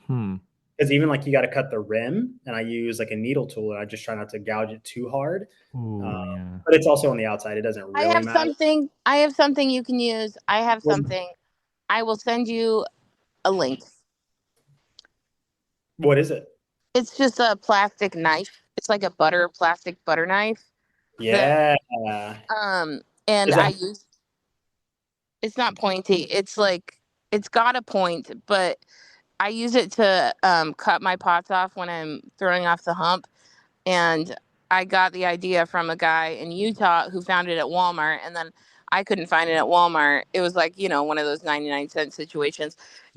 Hmm. Because even like you got to cut the rim, and I use like a needle tool, and I just try not to gouge it too hard. Oh yeah. But it's also on the outside; it doesn't I really have matter. something. I have something you can use. I have What, something. I will send you a link. what is it? It's just a plastic knife. It's like a plastic butter knife that Yeah, and is I that use it's not pointy. It's like it's got a point, but I use it to cut my pots off when I'm throwing off the hump. And I got the idea from a guy in Utah who found it at Walmart, and then I couldn't find it at Walmart. It was like, one of those 99-cent situations.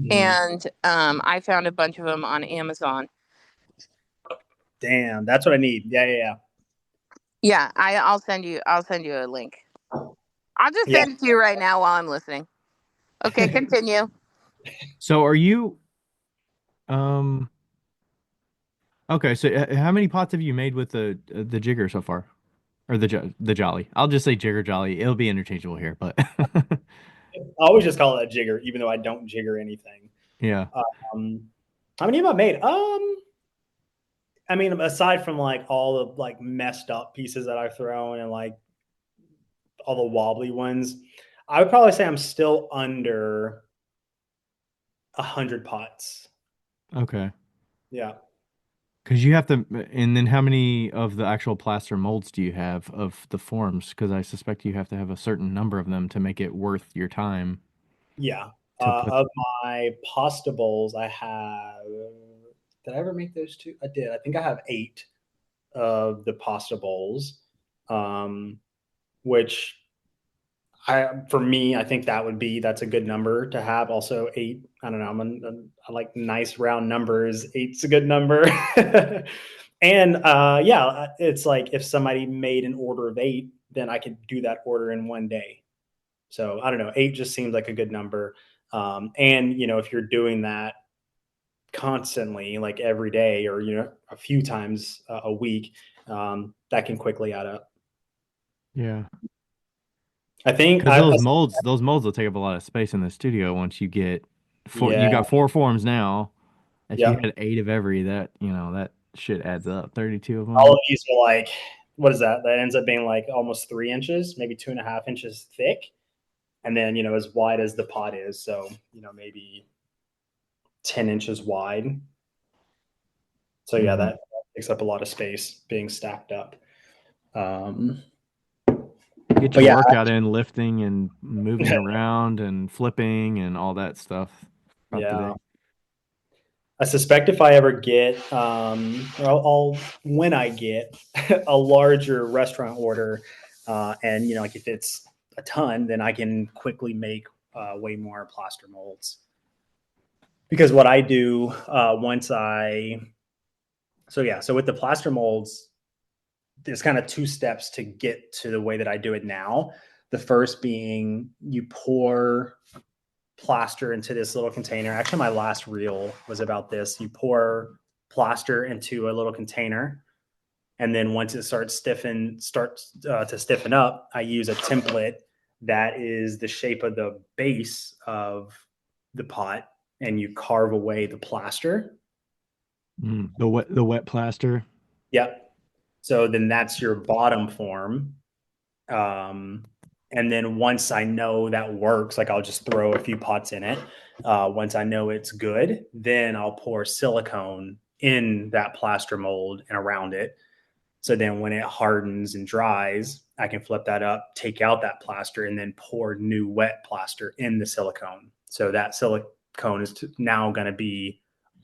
And I found a bunch of them on Amazon. damn? That's what I need. Yeah. Yeah, I'll send you a link. I'll just Yeah. send it to you right now while I'm listening. Okay, continue. So are you okay, so how many pots have you made with the jigger so far? Or the jolly? I'll just say jigger jolly. It'll be interchangeable here, but I always just call it a jigger, even though I don't jigger anything. yeah. How many have I made? I mean, aside from like all the like messed up pieces that I've thrown and like all the wobbly ones, I would probably say I'm still under 100 pots. Okay. Yeah. Because you have to, and then how many of the actual plaster molds do you have of the forms? Because I suspect you have to have a certain number of them to make it worth your time Yeah. to put. Of my pasta bowls, I have. Did I ever make those two? I did. I think I have 8 of the pasta bowls, which for me, I think that's a good number to have. Also, 8. I don't know. I like nice round numbers. 8's a good number. And it's like if somebody made an order of 8, then I could do that order in one day. So I don't know. 8 just seems like a good number. And if you're doing that constantly, like every day or a few times a week, that can quickly add up. Yeah. I think Because those molds will take up a lot of space in the studio once you get you yeah, got 4 forms now. If you yep. had 8 of every, that shit adds up. 32 of All them. of these are like, what is that? That ends up being like almost 3 inches, maybe 2.5 inches thick. And then, as wide as the pot is. So, maybe 10 inches wide. So yeah, Mhm. that takes up a lot of space being stacked up. Get But your yeah, workout in, lifting and moving around and flipping and all that stuff throughout the yeah. day. I suspect if I ever get, or when I get a larger restaurant order, and like if it's a ton, then I can quickly make way more plaster molds. Because what I do so with the plaster molds, there's kind of two steps to get to the way that I do it now. The first being you pour plaster into this little container. Actually, my last reel was about this. You pour plaster into a little container, and then once it starts to stiffen up, I use a template that is the shape of the base of the pot, and you carve away the plaster. The wet plaster. Yep. So then that's your bottom form. Um, and then once I know that works, like I'll just throw a few pots in it. Once I know it's good, then I'll pour silicone in that plaster mold and around it. So then when it hardens and dries, I can flip that up, take out that plaster, and then pour new wet plaster in the silicone. So that silicone is now going to be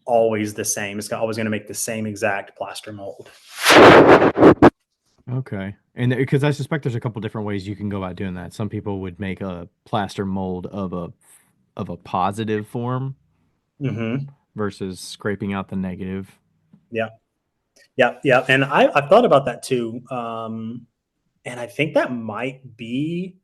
always the same. It's always going to make the same exact plaster mold. Okay. And because I suspect there's a couple different ways you can go about doing that. Some people would make a plaster mold of a positive form Mm-hmm. versus scraping out the negative. Yeah. Yeah. Yeah. And I've thought about that too. And I think that might be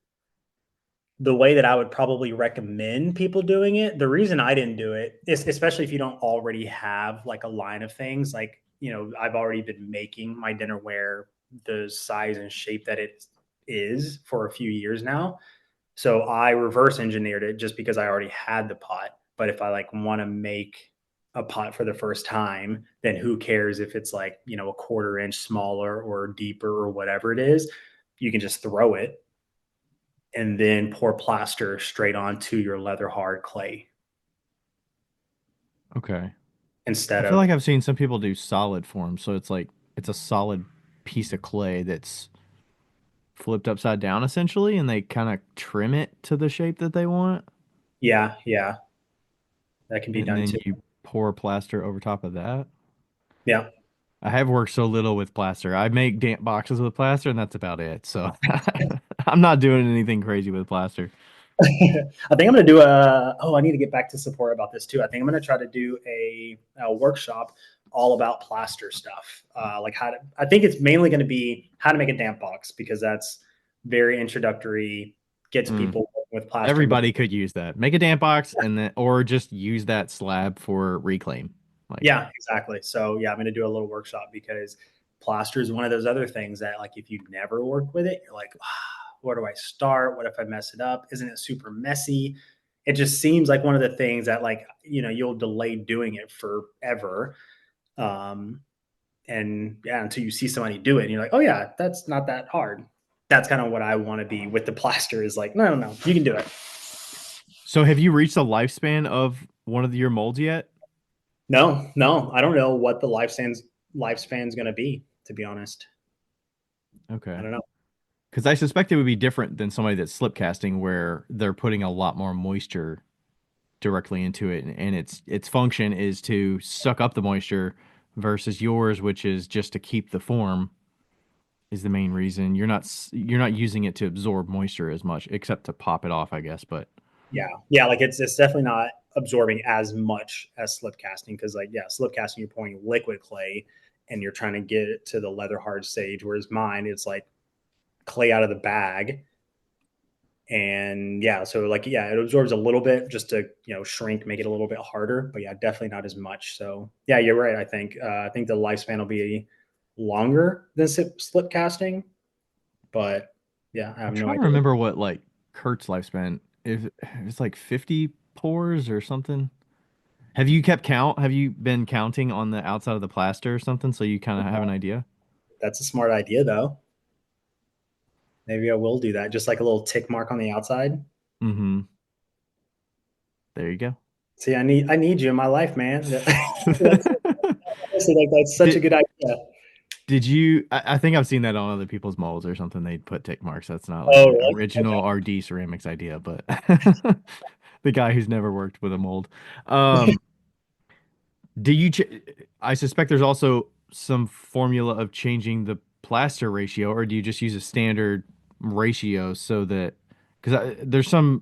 the way that I would probably recommend people doing it. The reason I didn't do it is, especially if you don't already have like a line of things, like, I've already been making my dinnerware the size and shape that it is for a few years now. So I reverse engineered it just because I already had the pot. But if I like want to make a pot for the first time, then who cares if it's like, a quarter inch smaller or deeper or whatever it is. You can just throw it and then pour plaster straight onto your leather hard clay Okay. I instead feel of, like I've seen some people do solid form, so it's like it's a solid piece of clay that's flipped upside down essentially, and they kind of trim it to the shape that they want, yeah, yeah, that can be and done then too. you pour plaster over top of that. Yeah. I have worked so little with plaster. I make damp boxes with plaster, and that's about it. So I'm not doing anything crazy with plaster. I think I'm going to I need to get back to support about this too. I think I'm going to try to do a workshop all about plaster stuff. I think it's mainly going to be how to make a damp box because that's very introductory, gets Mm. people with plaster. Everybody could use that. Make a damp box and then, or just use that slab for reclaim. Like, Yeah, exactly. So yeah, I'm going to do a little workshop because plaster is one of those other things that like, if you've never worked with it, you're like, where do I start? What if I mess it up? Isn't it super messy? It just seems like one of the things that like, you'll delay doing it forever. And yeah, until you see somebody do it and you're like, oh yeah, that's not that hard. That's kind of what I want to be with the plaster is like, no, you can do it. so have you reached the lifespan of one of your molds yet? No, I don't know what the lifespan's going to be, to be honest. Okay. I don't know. Because I suspect it would be different than somebody that's slip casting where they're putting a lot more moisture directly into it, and its function is to suck up the moisture versus yours, which is just to keep the form is the main reason. You're not using it to absorb moisture as much, except to pop it off, I guess. But Yeah, like it's definitely not absorbing as much as slip casting because like slip casting you're pouring liquid clay and you're trying to get it to the leather hard stage, whereas mine it's like clay out of the bag. And so like it absorbs a little bit just to shrink, make it a little bit harder, but definitely not as much. So yeah, you're right. I think the lifespan will be longer than slip casting, but yeah, I have I'm no trying to idea. remember what like Kurt's lifespan. If it's like 50 pours or something. Have you kept count? Have you been counting on the outside of the plaster or something so you kind of have an idea? That's a smart idea though. Maybe I will do that. Just like a little tick mark on the outside. Mm-hmm. There you go. See, I need you in my life, man. So like that's such a good idea. Did you? I think I've seen that on other people's molds or something. They put tick marks. That's not like Oh, an really? original RD ceramics idea, but the guy who's never worked with a mold. Do you? I suspect there's also some formula of changing the plaster ratio, or do you just use a standard ratio so that because there's some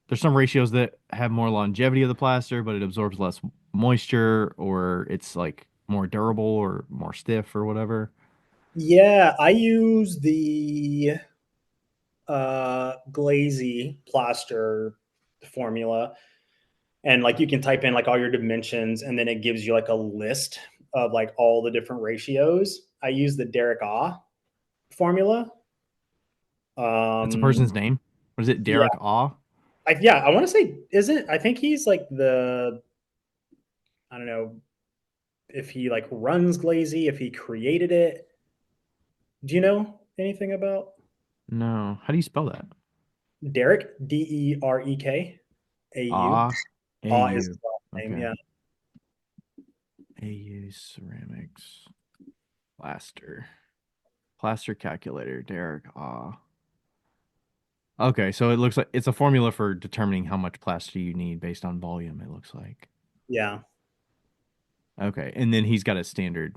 ratios that have more longevity of the plaster, but it absorbs less moisture, or it's like more durable or more stiff or whatever. Yeah, I use the glazy plaster formula, and like you can type in like all your dimensions, and then it gives you like a list of like all the different ratios. I use the Derek Ah formula. That's a person's name. What is it? Yeah, Derek Aw? I want to say, isn't, I think he's like the, I don't know if he like runs Glazy, if he created it. Do you know anything about No. How do you spell that? Derek? Derek AU. Ah, Ah is his AU. last name. Okay. Yeah. AU ceramics plaster. Plaster calculator, Derek Ah. Okay, so it looks like it's a formula for determining how much plaster you need based on volume, it looks like. Yeah. Okay, and then he's got a standard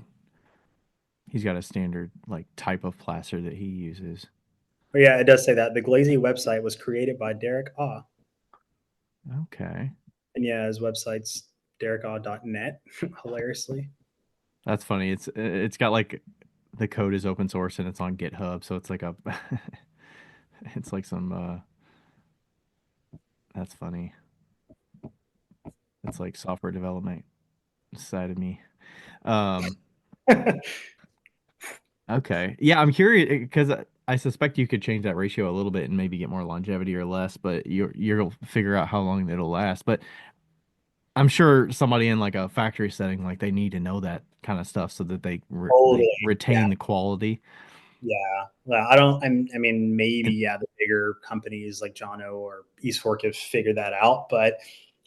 like type of plaster that he uses. But yeah, it does say that the Glazy website was created by Derek Ah. Okay. And yeah, his website's derekaa.net, hilariously. That's funny. It's got like the code is open source and it's on GitHub, so it's like a it's like some that's funny. It's like software development side of me. Um okay. Yeah, I'm curious because I suspect you could change that ratio a little bit and maybe get more longevity or less, but you'll figure out how long it'll last. But I'm sure somebody in like a factory setting, like they need to know that kind of stuff so that they Totally. retain the quality. Yeah. Well, I mean, maybe, And yeah, the bigger companies like Jono or East Fork have figured that out. But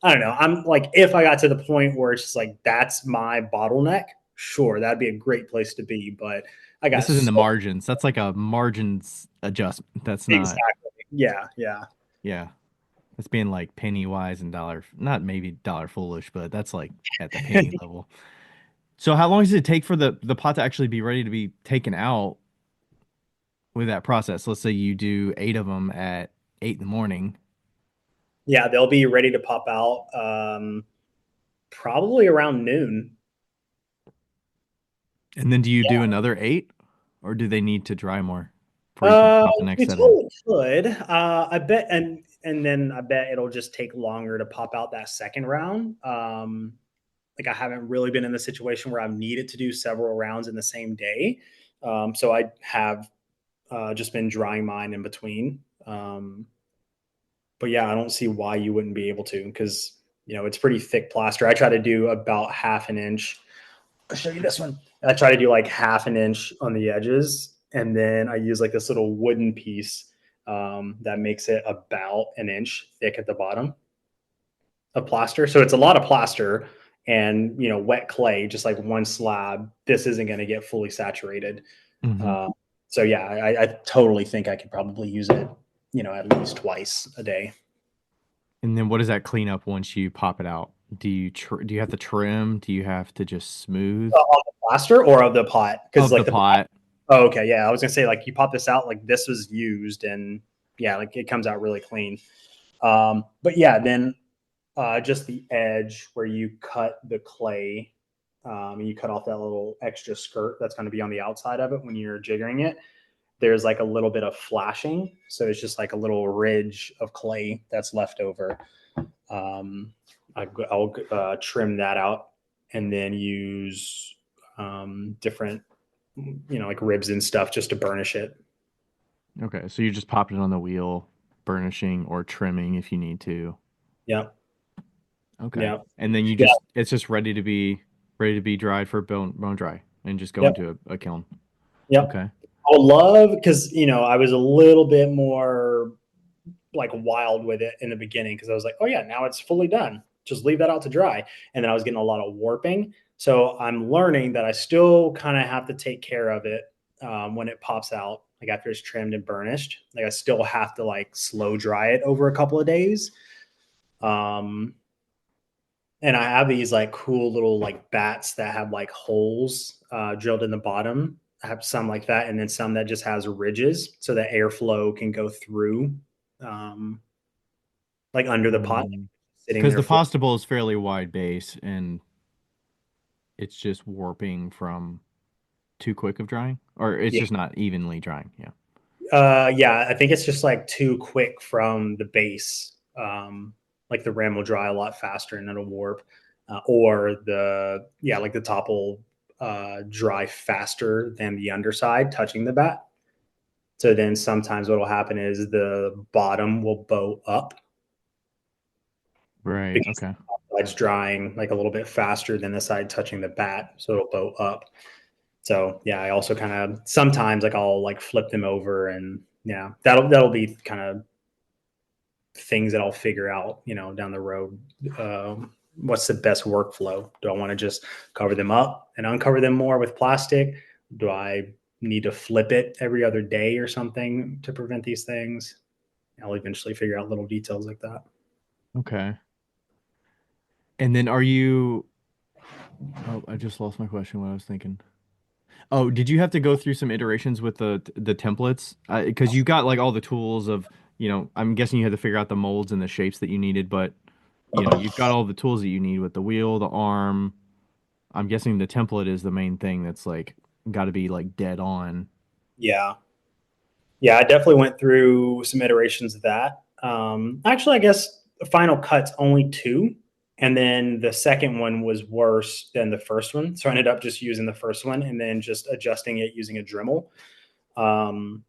I don't know. I'm like, if I got to the point where it's just like, that's my bottleneck, sure, that'd be a great place to be. But I got this is in the so margins. That's like a margins adjustment. That's not, exactly. Yeah. Yeah. yeah. That's being like penny wise and dollar, not maybe dollar foolish, but that's like at the penny level. So how long does it take for the pot to actually be ready to be taken out with that process? Let's say you do 8 of them at 8 in the morning. Yeah. They'll be ready to pop out probably around noon. And then do you do Yeah. another 8 or do they need to dry more before you can pop the next We 7? totally could. I bet, and then I bet it'll just take longer to pop out that second round. Like I haven't really been in the situation where I've needed to do several rounds in the same day, so I have just been drying mine in between. But yeah, I don't see why you wouldn't be able to because it's pretty thick plaster. I try to do about half an inch. I'll show you this one. I try to do like half an inch on the edges, and then I use like this little wooden piece that makes it about an inch thick at the bottom of plaster. So it's a lot of plaster and wet clay, just like one slab. This isn't going to get fully saturated. Mm-hmm. So yeah, I totally think I could probably use it, at least twice a day. And then what does that clean up once you pop it out? Do you have to trim? Do you have to just smooth On the plaster or of the pot? Because of the like the pot. pot? Oh, okay, yeah. I was gonna say like you pop this out, like this was used, and yeah, like it comes out really clean. But yeah, then just the edge where you cut the clay, and you cut off that little extra skirt that's going to be on the outside of it when you're jiggering it. There's like a little bit of flashing, so it's just like a little ridge of clay that's left over. I'll trim that out and then use different, like ribs and stuff just to burnish it. Okay, so you just pop it on the wheel, burnishing or trimming if you need to. Yeah. Okay. Yeah. And then Yeah. it's just ready to be dried for bone dry and just go Yep. into a kiln. Yep. Okay. I would love, because I was a little bit more like wild with it in the beginning because I was like, oh yeah, now it's fully done. Just leave that out to dry. And then I was getting a lot of warping. So I'm learning that I still kind of have to take care of it when it pops out, like after it's trimmed and burnished. Like I still have to like slow dry it over a couple of days. Um, and I have these like cool little like bats that have like holes drilled in the bottom. I have some like that, and then some that just has ridges so that airflow can go through, um, like under the pot, sitting Because there the for. Postable is fairly wide base and it's just warping from too quick of drying, or it's Yeah, just not evenly drying. Yeah. yeah, I think it's just like too quick from the base. Like the rim will dry a lot faster and it'll warp, or like the top will dry faster than the underside touching the bat. So then sometimes what will happen is the bottom will bow up Right. because Okay. the side's drying like a little bit faster than the side touching the bat, so it'll bow up. So yeah, I also kind of sometimes like I'll like flip them over, and yeah, that'll be kind of things that I'll figure out, down the road. What's the best workflow? Do I want to just cover them up and uncover them more with plastic? Do I need to flip it every other day or something to prevent these things? I'll eventually figure out little details like that. Okay. And then are you? Oh, I just lost my question. What I was thinking. Oh, did you have to go through some iterations with the templates? Because you got like all the tools of, I'm guessing you had to figure out the molds and the shapes that you needed, but you've got all the tools that you need with the wheel, the arm. I'm guessing the template is the main thing that's like got to be like dead on. Yeah. Yeah, I definitely went through some iterations of that. Actually, I guess the Final Cut's only two. And then the second one was worse than the first one. So I ended up just using the first one and then just adjusting it using a Dremel. Um,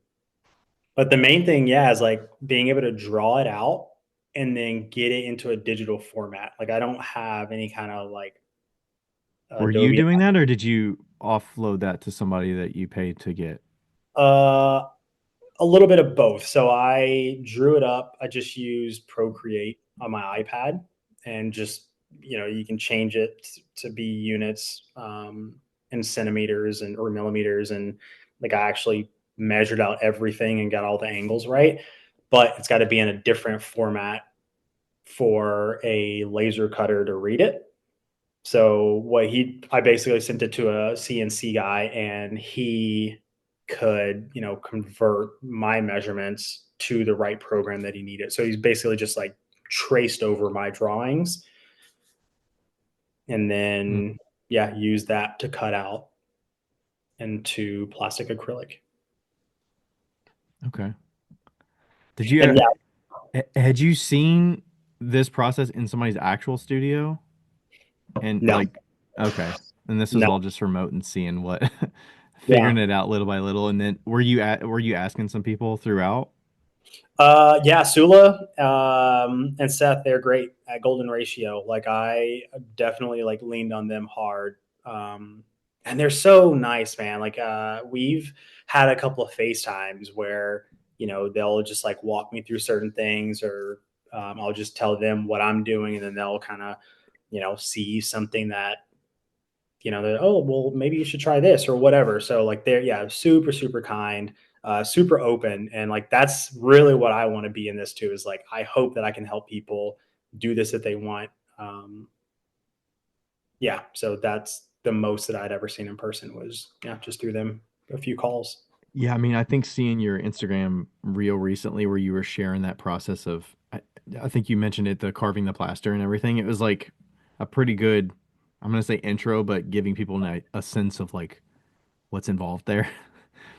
but the main thing, yeah, is like being able to draw it out and then get it into a digital format. Like I don't have any kind of like Were you Adobe. doing that, or did you offload that to somebody that you paid to get? Uh, a little bit of both. So I drew it up. I just used Procreate on my iPad, and just, you can change it to be units, in centimeters and or millimeters. And like I actually measured out everything and got all the angles right, but it's got to be in a different format for a laser cutter to read it. So I basically sent it to a CNC guy, and he could, convert my measurements to the right program that he needed. So he's basically just like traced over my drawings and Hmm. then, yeah, use that to cut out into plastic acrylic. Okay. Did you And yeah, had you seen this process in somebody's actual studio? And no, like, okay. And this was no, all just remote and seeing what, yeah. figuring it out little by little. And then were you asking some people throughout? Yeah, Sula, and Seth, they're great at Golden Ratio. Like I definitely like leaned on them hard. And they're so nice, man. Like we've had a couple of FaceTimes where, they'll just like walk me through certain things, or I'll just tell them what I'm doing, and then they'll kind of, see something that, oh, well, maybe you should try this or whatever. So like they're, yeah, super, super kind, super open. And like, that's really what I want to be in this too, is like, I hope that I can help people do this if they want. Yeah. So that's the most that I'd ever seen in person was, yeah, just through them, a few calls. Yeah, I mean, I think seeing your Instagram reel recently where you were sharing that process of, I think you mentioned it, the carving the plaster and everything. It was like a pretty good, I'm gonna say intro, but giving people a sense of like what's involved there.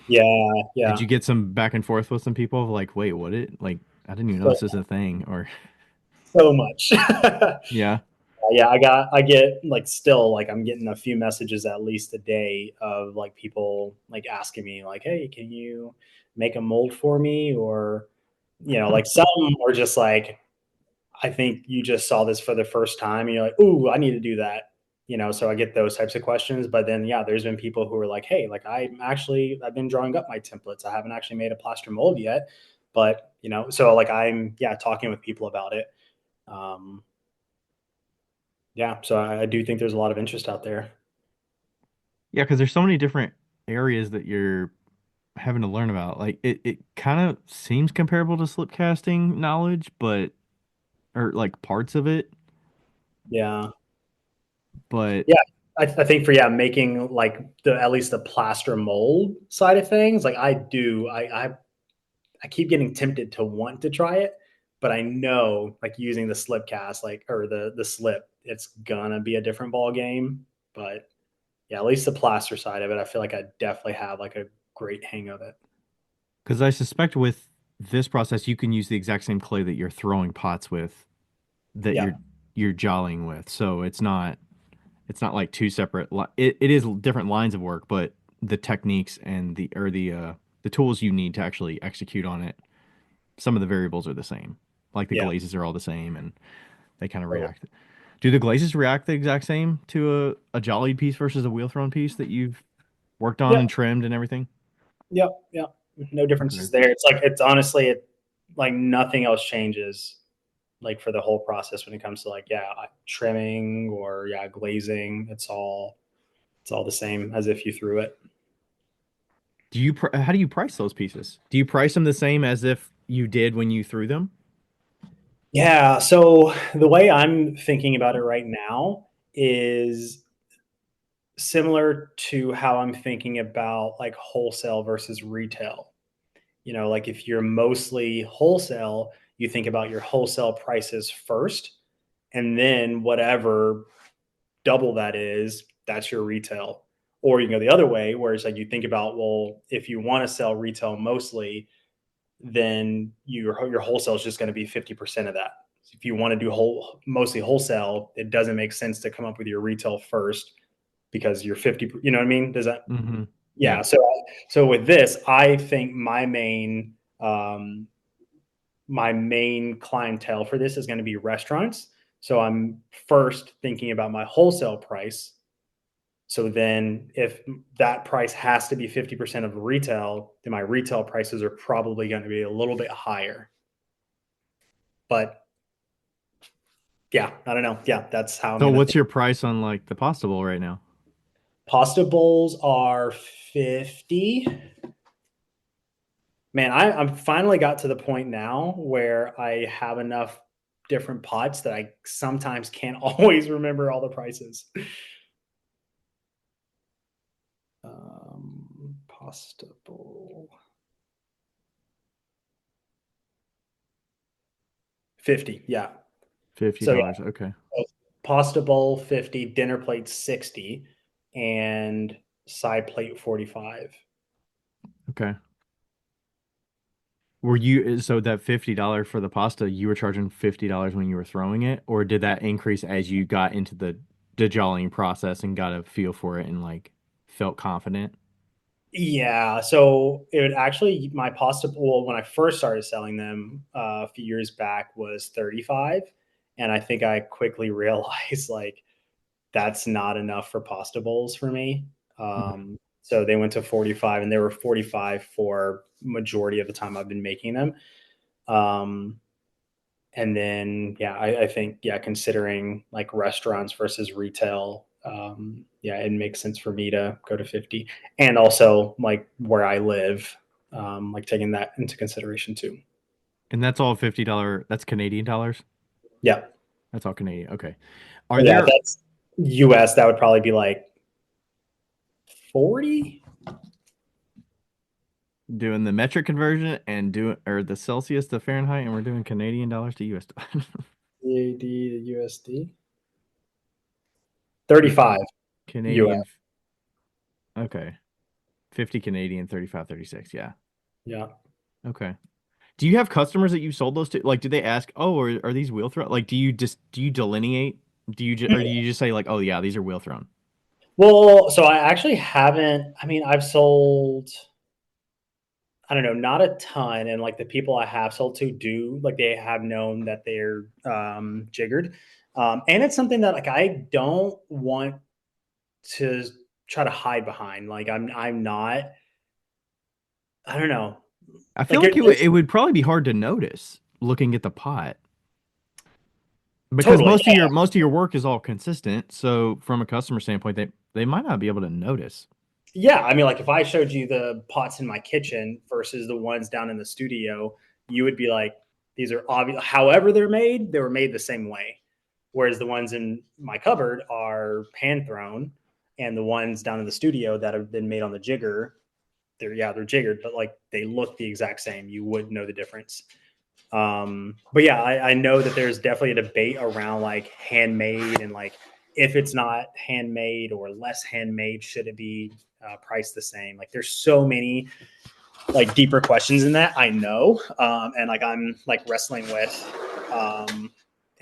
Yeah. Did Yeah. you get some back and forth with some people of like, wait, what it like? I didn't even know So, this is a thing. Or so much. yeah, Yeah, I get like still like I'm getting a few messages at least a day of like people like asking me like, hey, can you make a mold for me? Or, like some are just like, I think you just saw this for the first time and you're like, ooh, I need to do that. So I get those types of questions. But then yeah, there's been people who are like, hey, like I've been drawing up my templates. I haven't actually made a plaster mold yet. But so like I'm, yeah, talking with people about it. Um, yeah, so I do think there's a lot of interest out there. Yeah, because there's so many different areas that you're having to learn about. Like it kind of seems comparable to slip casting knowledge, but or like parts of it, Yeah. but Yeah. I think for, making like at least the plaster mold side of things, like I keep getting tempted to want to try it, but I know like using the slip cast, like, or the slip, it's gonna be a different ball game. But yeah, at least the plaster side of it, I feel like I definitely have like a great hang of it. because I suspect with this process you can use the exact same clay that you're throwing pots with that Yeah. you're jollying with. So it's not like two separate it is different lines of work, but the techniques and the tools you need to actually execute on it, some of the variables are the same. Like the Yeah. glazes are all the same and they kind of Totally. react. Do the glazes react the exact same to a jollied piece versus a wheel thrown piece that you've worked on and Yep. trimmed and everything? Yep. Yep. No Okay. differences there. It's honestly, like nothing else changes like for the whole process when it comes to like, trimming or glazing. It's all the same as if you threw it. How do you price those pieces? Do you price them the same as if you did when you threw them? Yeah. So the way I'm thinking about it right now is similar to how I'm thinking about like wholesale versus retail. Like if you're mostly wholesale, you think about your wholesale prices first, and then whatever double that is, that's your retail. Or you can go the other way, where it's like you think about, well, if you want to sell retail mostly, then your wholesale is just going to be 50% of that. If you want to do mostly wholesale, it doesn't make sense to come up with your retail first because you're 50, you know what I mean? Does that? Mm-hmm. Yeah. Yeah. So with this, I think my main clientele for this is going to be restaurants. So I'm first thinking about my wholesale price. So then if that price has to be 50% of retail, then my retail prices are probably going to be a little bit higher. But yeah, I don't know. Yeah, that's how I'm So going to what's think. your price on like the pasta bowl right now? Pasta bowls are 50. Man, I'm finally got to the point now where I have enough different pots that I sometimes can't always remember all the prices. Pasta bowl 50, yeah. So $50. yeah, Okay. pasta bowl 50, dinner plate 60, and side plate 45. Okay. Were you so that $50 for the pasta, you were charging $50 when you were throwing it, or did that increase as you got into the jollying process and got a feel for it and like felt confident? Yeah, so it would actually my pasta bowl when I first started selling them a few years back was 35, and I think I quickly realized like that's not enough for pasta bowls for me. Mhm. So they went to 45, and they were 45 for majority of the time I've been making them. Um, and then I think considering like restaurants versus retail, it makes sense for me to go to 50, and also like where I live, like taking that into consideration too. And that's all $50. That's Canadian dollars. Yeah. That's all Canadian. Okay. Are Yeah, if there that's US, that would probably be like 40. doing the metric conversion and doing or the Celsius to Fahrenheit, and we're doing Canadian dollars to US dollars. CAD to USD. 35 Canadian. US. Okay. 50 Canadian, 35, 36. Yeah. Yeah. Okay. Do you have customers that you sold those to? Like, do they ask, "Oh, are these wheel thrown?" Like, do you delineate? Or do you just say like, "Oh yeah, these are wheel thrown"? Well, so I actually haven't. I mean, I've sold, I don't know, not a ton. And like the people I have sold to do, like they have known that they're jiggered. And it's something that like I don't want to try to hide behind. Like I'm not, I don't know. I feel Like like there's, it would probably be hard to notice looking at the pot. Because Totally. most of your work is all consistent, so from a customer standpoint, they might not be able to notice. Yeah, I mean, like if I showed you the pots in my kitchen versus the ones down in the studio, you would be like, these are obvious. However, they were made the same way. Whereas the ones in my cupboard are hand thrown, and the ones down in the studio that have been made on the jigger, they're jiggered, but like they look the exact same. You wouldn't know the difference. But yeah, I know that there's definitely a debate around like handmade and like if it's not handmade or less handmade, should it be priced the same? Like there's so many like deeper questions in that, I know. And like I'm like wrestling with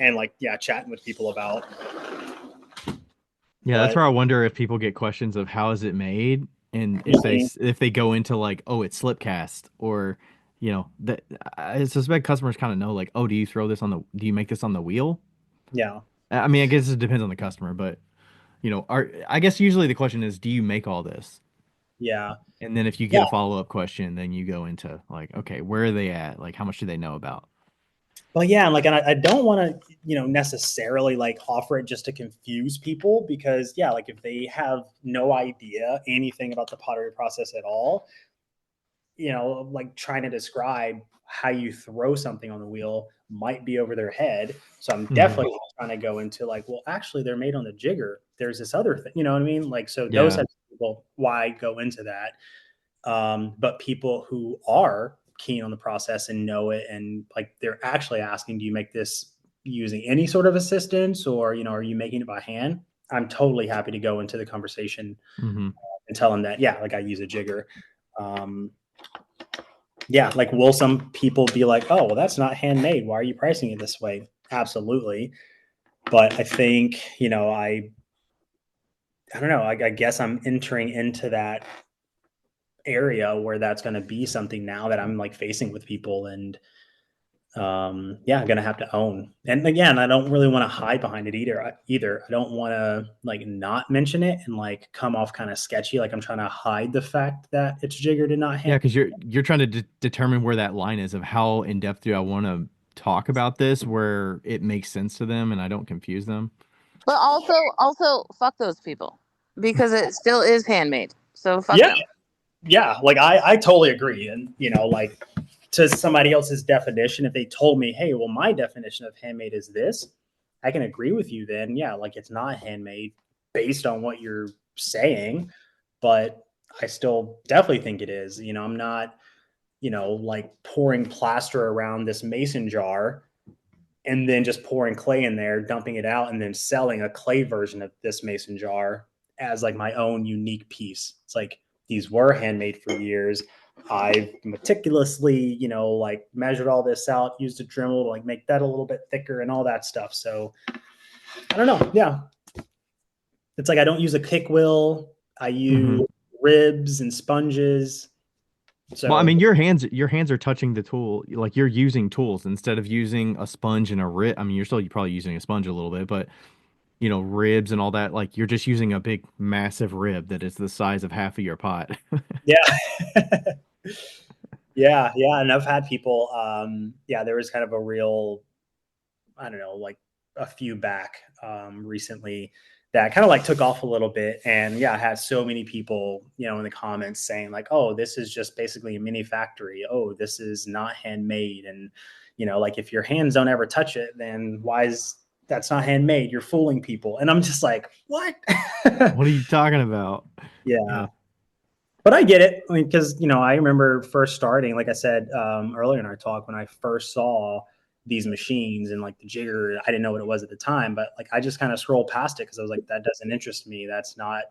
and like yeah, chatting with people about. Yeah, that's But where I wonder if people get questions of how is it made, and if they go into like, oh, it's slip cast, or that I suspect customers kind of know like, oh, do you make this on the wheel? yeah, I mean, I guess it depends on the customer, but I guess usually the question is, do you make all this? yeah. And then if you get Yeah, a follow-up question, then you go into like, okay, where are they at? Like, how much do they know about? well, yeah, and like, and I don't want to, necessarily like offer it just to confuse people because, yeah, like if they have no idea anything about the pottery process at all, like trying to describe how you throw something on the wheel might be over their head. So I'm Hmm. definitely trying to go into like, well, actually, they're made on the jigger. There's this other thing, you know what I mean? Like, so those Yeah. types of people, why go into that? But people who are keen on the process and know it, and like they're actually asking, do you make this using any sort of assistance, or are you making it by hand? I'm totally happy to go into the conversation Hmm. and tell them that, yeah, like I use a jigger. Um, yeah, like will some people be like, oh, well, that's not handmade. Why are you pricing it this way? Absolutely. But I think, I don't know. I guess I'm entering into that area where that's going to be something now that I'm like facing with people and yeah, I'm gonna have to own. And again, I don't really want to hide behind it either. I don't want to like not mention it and like come off kind of sketchy, like I'm trying to hide the fact that it's jiggered and not Yeah, hand. because you're trying to determine where that line is of how in depth do I want to talk about this, where it makes sense to them and I don't confuse them. But also fuck those people because it still is handmade. So fuck Yeah, them. yeah. Like I totally agree. And like to somebody else's definition, if they told me, hey, well, my definition of handmade is this, I can agree with you then. Yeah, like it's not handmade based on what you're saying, but I still definitely think it is. I'm not, like pouring plaster around this mason jar and then just pouring clay in there, dumping it out, and then selling a clay version of this mason jar as like my own unique piece. It's like these were handmade for years. I've meticulously, like measured all this out, used a Dremel to like make that a little bit thicker and all that stuff. So I don't know. Yeah. It's like I don't use a kick wheel. I Hmm. use ribs and sponges. Well, I So mean, your hands are touching the tool, like you're using tools instead of using a sponge and a rib. I mean, you're probably using a sponge a little bit, but ribs and all that, like you're just using a big, massive rib that is the size of half of your pot. yeah. Yeah, yeah, and I've had people. Yeah, there was kind of a real, I don't know, like a few back recently that kind of like took off a little bit, and yeah, I had so many people, in the comments saying like, "Oh, this is just basically a mini factory. Oh, this is not handmade." And like if your hands don't ever touch it, then why is that's not handmade? You're fooling people. And I'm just like, what? What are you talking about? Yeah. Yeah. But I get it. I mean, because I remember first starting, like I said earlier in our talk, when I first saw these machines and like the jigger, I didn't know what it was at the time, but like I just kind of scrolled past it because I was like, that doesn't interest me. That's not.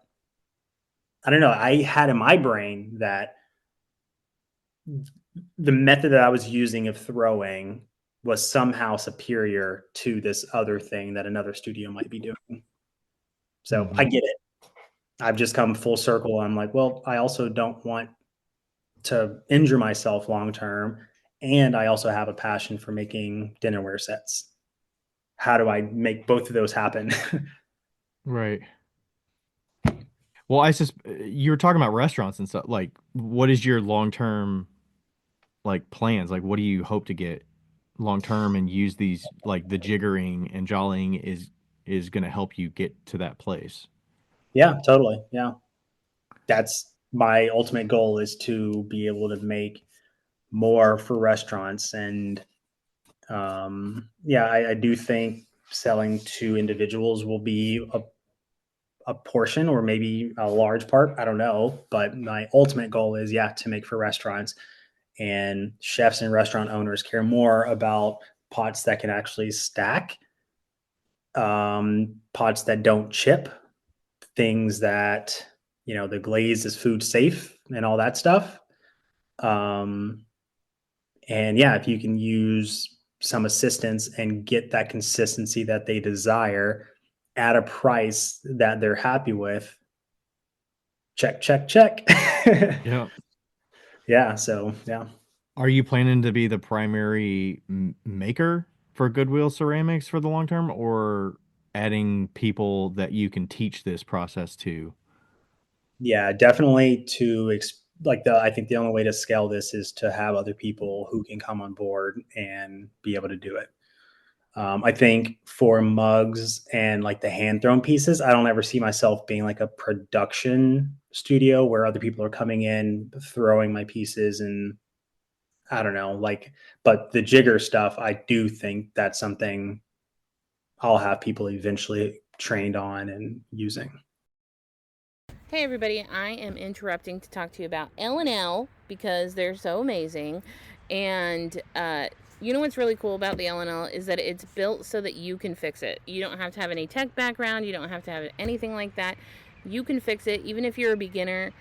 I don't know. I had in my brain that the method that I was using of throwing was somehow superior to this other thing that another studio might be doing. So I Hmm. get it. I've just come full circle. I'm like, well, I also don't want to injure myself long term. And I also have a passion for making dinnerware sets. How do I make both of those happen? Right. Well, you were talking about restaurants and stuff. Like, what is your long-term like plans? Like, what do you hope to get? long term and use these, like the jiggering and jollying is going to help you get to that place. Yeah, totally. Yeah. That's my ultimate goal, is to be able to make more for restaurants. And I do think selling to individuals will be a portion, or maybe a large part. I don't know. But my ultimate goal is, to make for restaurants. And chefs and restaurant owners care more about pots that can actually stack, pots that don't chip, things that, the glaze is food safe and all that stuff. Um, and if you can use some assistance and get that consistency that they desire at a price that they're happy with, check, check, check. Yeah. Yeah. So, yeah. Are you planning to be the primary maker for Goodwill Ceramics for the long term, or adding people that you can teach this process to? Yeah, definitely I think the only way to scale this is to have other people who can come on board and be able to do it. I think for mugs and like the hand thrown pieces, I don't ever see myself being like a production studio where other people are coming in, throwing my pieces, and I don't know, but the jigger stuff, I do think that's something I'll have people eventually trained on and using. Hey everybody, I am interrupting to talk to you about L&L because they're so amazing. And you know what's really cool about the L&L is that it's built so that you can fix it. You don't have to have any tech background. You don't have to have anything like that. You can fix it even if you're a beginner.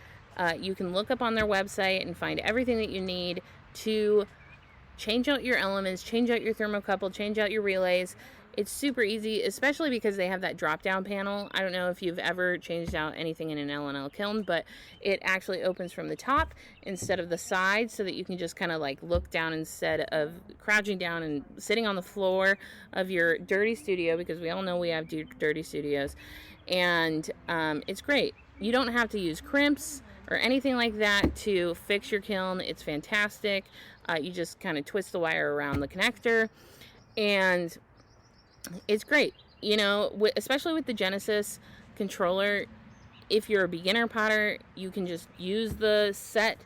You can look up on their website and find everything that you need to change out your elements, change out your thermocouple, change out your relays. It's super easy, especially because they have that drop down panel. I don't know if you've ever changed out anything in an L&L kiln, but it actually opens from the top instead of the side, so that you can just kind of like look down instead of crouching down and sitting on the floor of your dirty studio, because we all know we have dirty studios. And it's great. You don't have to use crimps or anything like that to fix your kiln. It's fantastic. You just kind of twist the wire around the connector, and it's great. Especially with the Genesis controller, if you're a beginner potter, you can just use the set,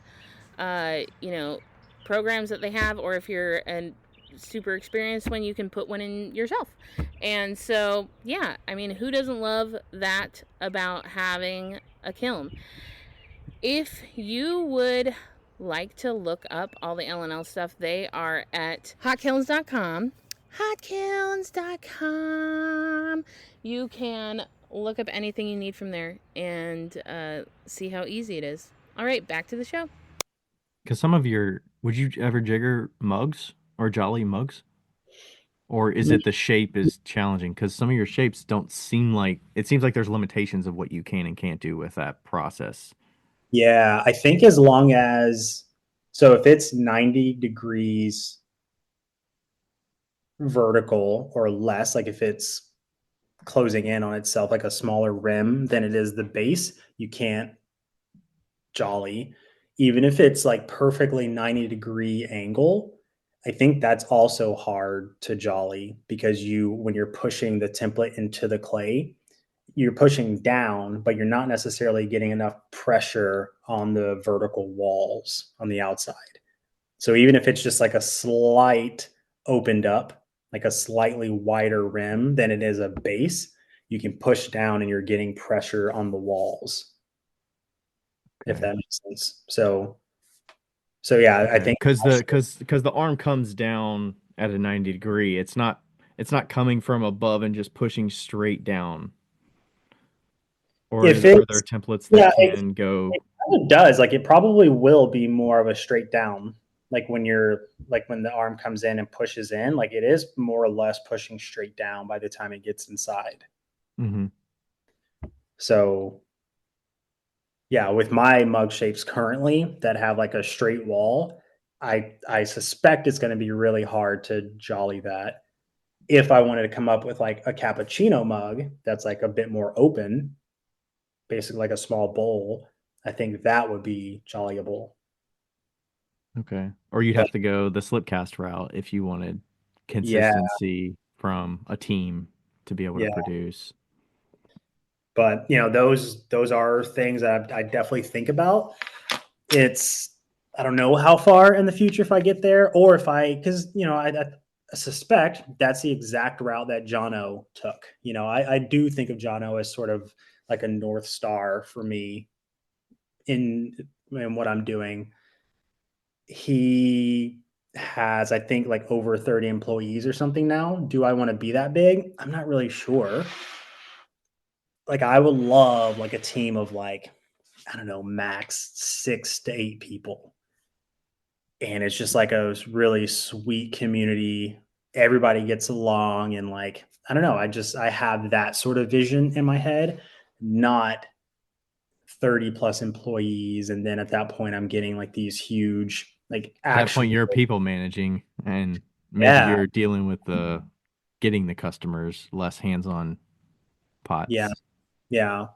programs that they have, or if you're a super experienced one, you can put one in yourself. And so, who doesn't love that about having a kiln? If you would like to look up all the L&L stuff, they are at hotkilns.com. Hotkilns.com. You can look up anything you need from there and see how easy it is. All right, back to the show. Because would you ever jigger mugs or jolly mugs? Or is it the shape is challenging? Because some of your shapes don't seem like, it seems like there's limitations of what you can and can't do with that process. Yeah, I think if it's 90 degrees vertical or less, like if it's closing in on itself, like a smaller rim than it is the base, you can't jolly. Even if it's like perfectly 90-degree angle, I think that's also hard to jolly, because when you're pushing the template into the clay, you're pushing down, but you're not necessarily getting enough pressure on the vertical walls on the outside. So even if it's just like a slight opened up, like a slightly wider rim than it is a base, you can push down and you're getting pressure on the walls. Okay. If that makes sense. So yeah, okay. I think because the arm comes down at a 90 degree. It's not coming from above and just pushing straight down. Or are there templates that can go? It does. Like, it probably will be more of a straight down. Like when the arm comes in and pushes in, like it is more or less pushing straight down by the time it gets inside. Mm-hmm. So yeah, with my mug shapes currently that have like a straight wall, I suspect it's going to be really hard to jolly that. If I wanted to come up with like a cappuccino mug that's like a bit more open, basically like a small bowl, I think that would be jollyable. Okay. Or you'd have to go the slip cast route if you wanted Yeah, consistency from a team to be able to yeah. produce. But those are things that I definitely think about. It's I don't know how far in the future if I get there or if because I suspect that's the exact route that Jono took. I do think of Jono as sort of like a North Star for me in what I'm doing. He has, I think, like over 30 employees or something now. Do I want to be that big? I'm not really sure. Like I would love like a team of like, I don't know, max 6 to 8 people. And it's just like a really sweet community. Everybody gets along and like, I don't know, I have that sort of vision in my head, not 30 plus employees. And then at that point I'm getting like these huge, like At that point, actual, you're people managing, and maybe yeah, you're dealing with the getting the customers, less hands-on yeah, pots. yeah.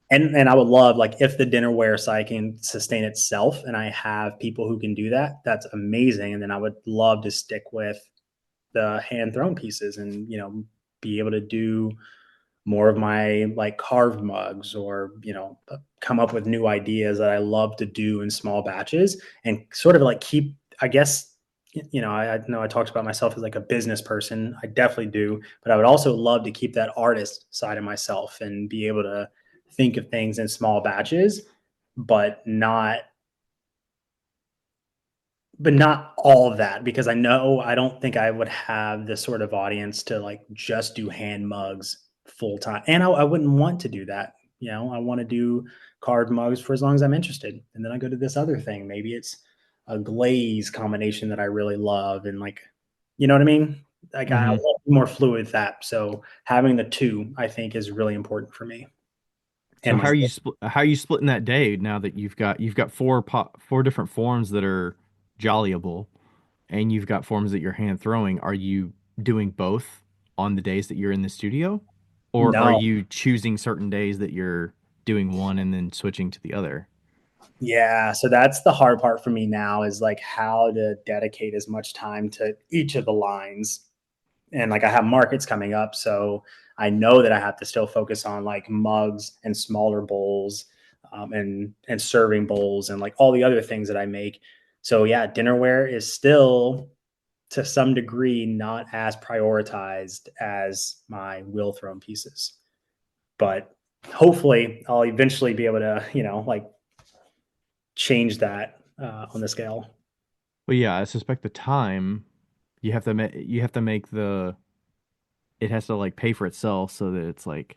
And I would love like if the dinnerware site can sustain itself and I have people who can do that, that's amazing. And then I would love to stick with the hand thrown pieces and be able to do more of my like carved mugs or come up with new ideas that I love to do in small batches and sort of like keep, I guess, I know I talked about myself as like a business person. I definitely do, but I would also love to keep that artist side of myself and be able to think of things in small batches, but not all of that because I don't think I would have this sort of audience to like just do hand mugs full time. And I wouldn't want to do that. I want to do card mugs for as long as I'm interested. And then I go to this other thing. Maybe it's a glaze combination that I really love. And like, you know what I mean? Like I Hmm. want more fluid with that. So having the two, I think is really important for me. So And my, how are you splitting that day now that you've got four different forms that are jollyable, and you've got forms that you're hand throwing? Are you doing both on the days that you're in the studio, or are no, you choosing certain days that you're doing one and then switching to the other? yeah, so that's the hard part for me now is like how to dedicate as much time to each of the lines. And like I have markets coming up, so I know that I have to still focus on like mugs and smaller bowls, and serving bowls and like all the other things that I make. So yeah, dinnerware is still to some degree not as prioritized as my wheel thrown pieces. But hopefully I'll eventually be able to, like change that on the scale. Well, yeah, I suspect the time you have to make it has to like pay for itself so that it's like,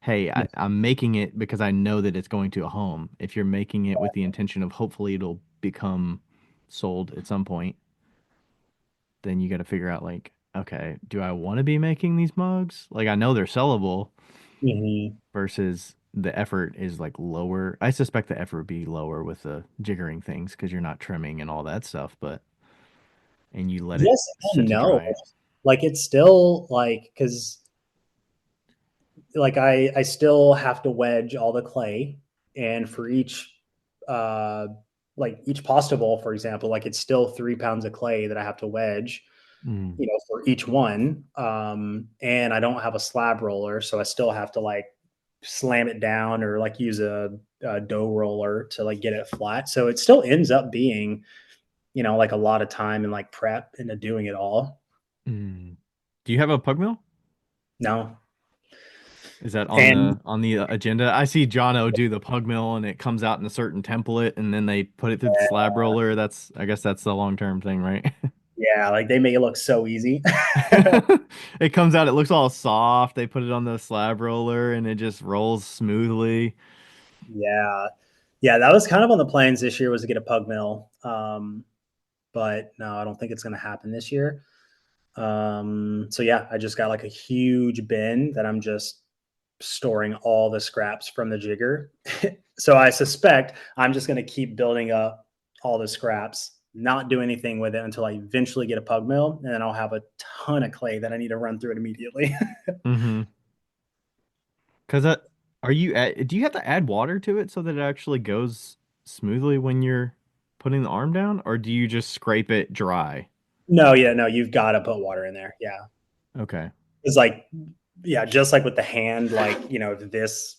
hey, I'm making it because I know that it's going to a home. If you're making it with the intention of hopefully it'll become sold at some point, then you got to figure out like, okay, do I want to be making these mugs? Like I know they're sellable Mm-hmm. versus the effort is like lower. I suspect the effort would be lower with the jiggering things because you're not trimming and all that stuff, but and you let it Yes sit and to no. dry. Like it's still like because like I still have to wedge all the clay, and for each uh like each pasta bowl, for example, like it's still 3 pounds of clay that I have to wedge, Mm. for each one. And I don't have a slab roller, so I still have to like slam it down or like use a dough roller to like get it flat. So it still ends up being, like a lot of time and like prep into doing it all. Mm. Do you have a pug mill? No. Is that And on the agenda? I see Jono do the pug mill and it comes out in a certain template and then they put it through the slab roller. I guess that's the long-term thing, right? yeah, like they make it look so easy. It comes out, it looks all soft. They put it on the slab roller and it just rolls smoothly. Yeah. Yeah, that was kind of on the plans this year was to get a pug mill. But no, I don't think it's going to happen this year. So yeah, I just got like a huge bin that I'm just storing all the scraps from the jigger. So I suspect I'm just going to keep building up all the scraps, not do anything with it until I eventually get a pug mill, and then I'll have a ton of clay that I need to run through it immediately. Mm-hmm. Because do you have to add water to it so that it actually goes smoothly when you're putting the arm down, or do you just scrape it dry? No, yeah, no, you've got to put water in there. Yeah. Okay. It's like, yeah, just like with the hand, like, if this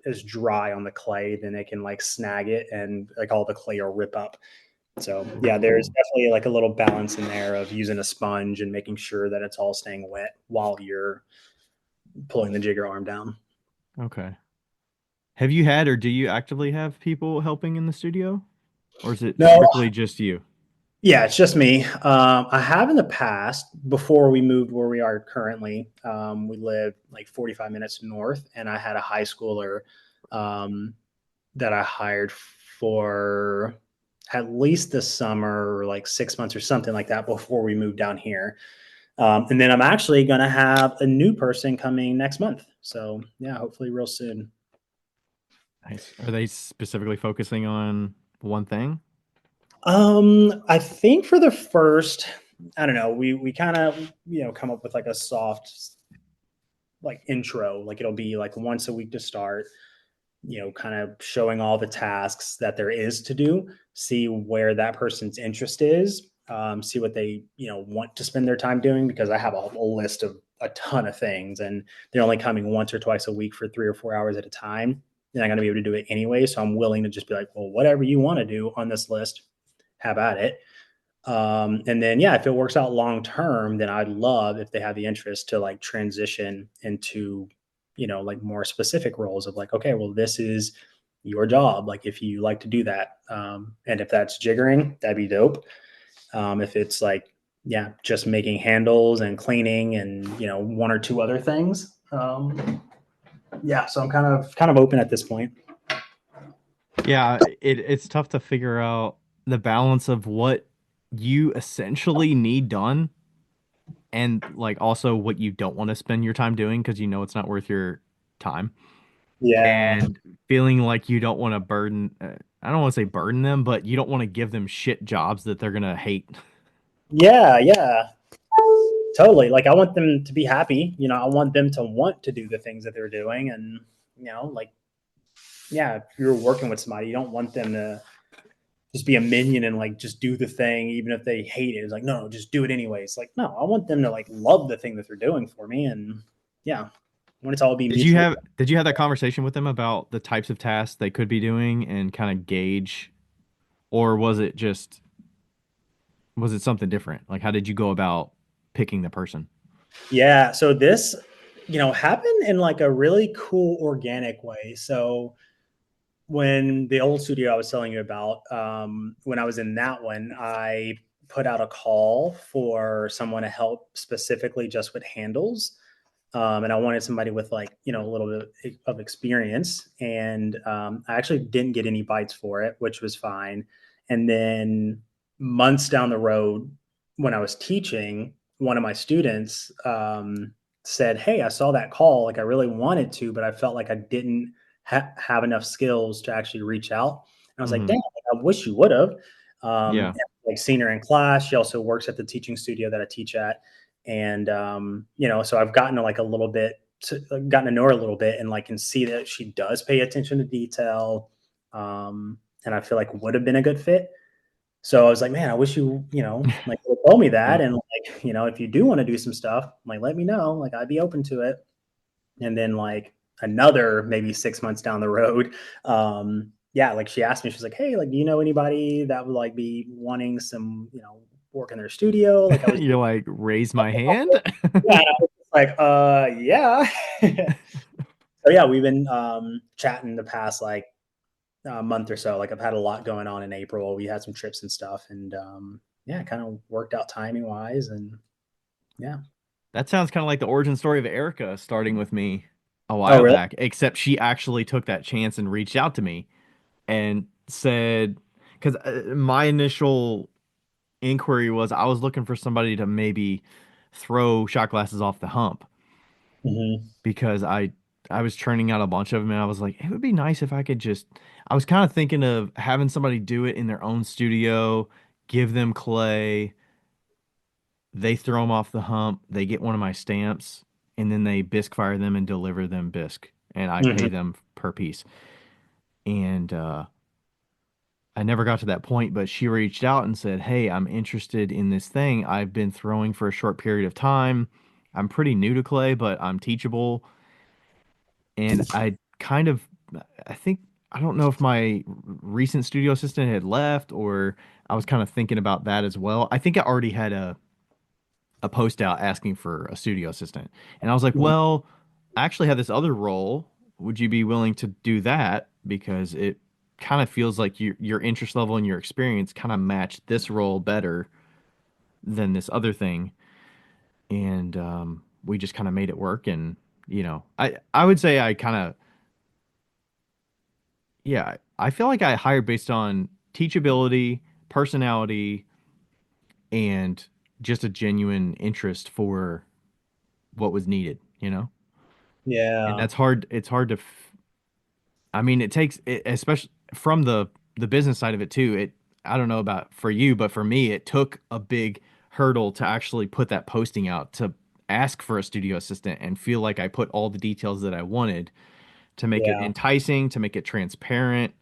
is dry on the clay, then it can like snag it and like all the clay will rip up. So yeah, there's definitely like a little balance in there of using a sponge and making sure that it's all staying wet while you're pulling the jigger arm down. Okay. Have you had or do you actively have people helping in the studio? Or is it No, strictly just you? yeah, it's just me. I have in the past, before we moved where we are currently, we lived like 45 minutes north, and I had a high schooler um, that I hired for at least the summer, or like 6 months or something like that before we moved down here. And then I'm actually going to have a new person coming next month. So yeah, hopefully real soon. Nice. Are they specifically focusing on one thing? I think for the first, I don't know, we kind of, come up with like a soft like intro, like it'll be like once a week to start, kind of showing all the tasks that there is to do, see where that person's interest is, see what they, want to spend their time doing, because I have a list of a ton of things and they're only coming once or twice a week for 3 or 4 hours at a time. They're not going to be able to do it anyway. So I'm willing to just be like, well, whatever you want to do on this list, have at it. And then, yeah, if it works out long term, then I'd love if they have the interest to like transition into, like more specific roles of like, okay, well, this is your job. Like, if you like to do that, and if that's jiggering, that'd be dope. If it's like, yeah, just making handles and cleaning and one or two other things. Yeah, so I'm kind of open at this point. Yeah, it's tough to figure out the balance of what you essentially need done and like also what you don't want to spend your time doing because you know it's not worth your time. Yeah, And feeling like you don't want to burden, I don't want to say burden them, but you don't want to give them shit jobs that they're gonna hate. yeah. Totally. Like I want them to be happy. I want them to want to do the things that they're doing. And, like, yeah, if you're working with somebody, you don't want them to just be a minion and like just do the thing, even if they hate it. It's like, no, just do it anyways. Like, no, I want them to like love the thing that they're doing for me. And yeah, I want it to all be Did you mutual. have that conversation with them about the types of tasks they could be doing and kind of gauge, or was it something different? Like how did you go about picking the person? Yeah. So this, happened in like a really cool organic way. So when the old studio I was telling you about, when I was in that one, I put out a call for someone to help specifically just with handles. And I wanted somebody with like, a little bit of experience. And I actually didn't get any bites for it, which was fine. And then months down the road, when I was teaching, one of my students said, "Hey, I saw that call. Like I really wanted to, but I felt like I didn't have enough skills to actually reach out." And I was like, Hmm. "Damn, I wish you would have." Yeah. Like seen her in class. She also works at the teaching studio that I teach at. And so I've gotten to like a little bit gotten to know her a little bit and like can see that she does pay attention to detail. And I feel like would have been a good fit. So I was like, man, I wish like you told me that. Yep. And like, if you do want to do some stuff, like let me know. Like I'd be open to it. And then like another maybe 6 months down the road, yeah, like she asked me, she's like, hey, like, do you know anybody that would like be wanting some, work in their studio? Like I was, You're like, raise my hand? yeah, and I was just like, yeah. So yeah, we've been chatting the past like month or so. Like I've had a lot going on in April. We had some trips and stuff, and yeah, kind of worked out timing wise, and yeah. That sounds kind of like the origin story of Erica starting with me a Oh, while really? back, except she actually took that chance and reached out to me and said, because my initial inquiry was I was looking for somebody to maybe throw shot glasses off the hump Hmm. because I was churning out a bunch of them and I was like, it would be nice if I could just, I was kind of thinking of having somebody do it in their own studio, give them clay, they throw them off the hump, they get one of my stamps, and then they bisque fire them and deliver them bisque, and I pay Hmm. them per piece. And I never got to that point, but she reached out and said, "Hey, I'm interested in this thing. I've been throwing for a short period of time. I'm pretty new to clay, but I'm teachable." And I think, I don't know if my recent studio assistant had left or I was kind of thinking about that as well. I think I already had a post out asking for a studio assistant. And I was like, Mhm. well, I actually have this other role. Would you be willing to do that? Because it kind of feels like your interest level and your experience kind of match this role better than this other thing. And we just kind of made it work. And, I would say I kind of, yeah, I feel like I hired based on teachability, personality, and just a genuine interest for what was needed. And Yeah. that's hard. It's hard to, I mean, it takes it, especially from the business side of it too. I don't know about for you, but for me, it took a big hurdle to actually put that posting out to ask for a studio assistant and feel like I put all the details that I wanted to make it Yeah. enticing, to make it transparent,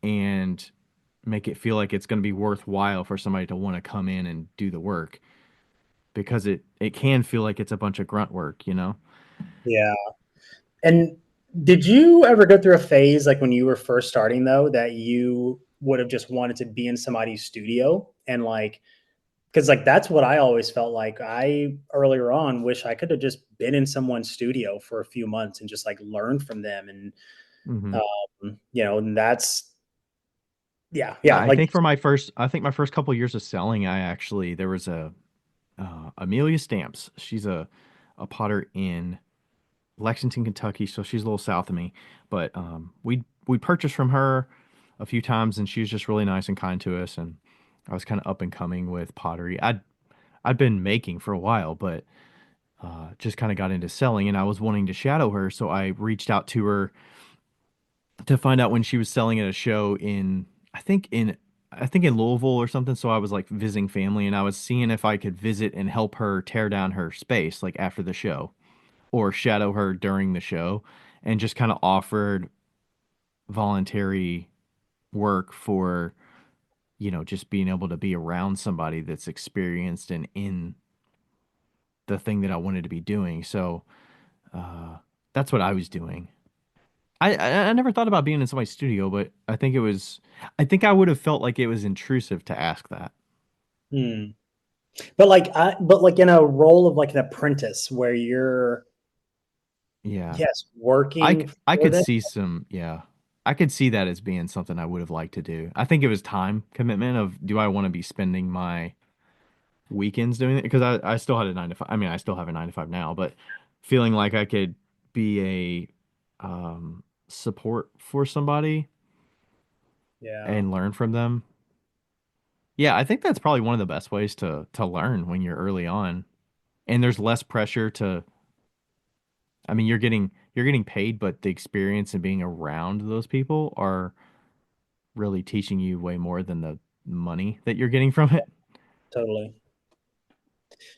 and make it feel like it's going to be worthwhile for somebody to want to come in and do the work because it can feel like it's a bunch of grunt work. Yeah. And did you ever go through a phase like when you were first starting though that you would have just wanted to be in somebody's studio and like because like that's what I always felt like I earlier on wish I could have just been in someone's studio for a few months and just like learned from them and Hmm. and that's Yeah, like I think my first couple years of selling, there was a Amelia Stamps. She's a potter in Lexington, Kentucky, so she's a little south of me. But we purchased from her a few times, and she was just really nice and kind to us. And I was kind of up and coming with pottery. I'd been making for a while, but just kind of got into selling, and I was wanting to shadow her, so I reached out to her to find out when she was selling at a show I think in I think in Louisville or something. So I was like visiting family, and I was seeing if I could visit and help her tear down her space like after the show or shadow her during the show, and just kind of offered voluntary work for just being able to be around somebody that's experienced and in the thing that I wanted to be doing. So uh, that's what I was doing. I never thought about being in somebody's studio, but I think I would have felt like it was intrusive to ask that. hmm. But like in a role of like an apprentice where you're Yeah. yes working I for could them. see some, yeah. I could see that as being something I would have liked to do. I think it was time commitment of do I want to be spending my weekends doing it? Because I still had a 9 to 5. I mean, I still have a 9 to 5 now, but feeling like I could be a support for somebody Yeah, and learn from them. Yeah, I think that's probably one of the best ways to learn when you're early on. And there's less pressure to, I mean, you're getting paid, but the experience and being around those people are really teaching you way more than the money that you're getting from it. totally.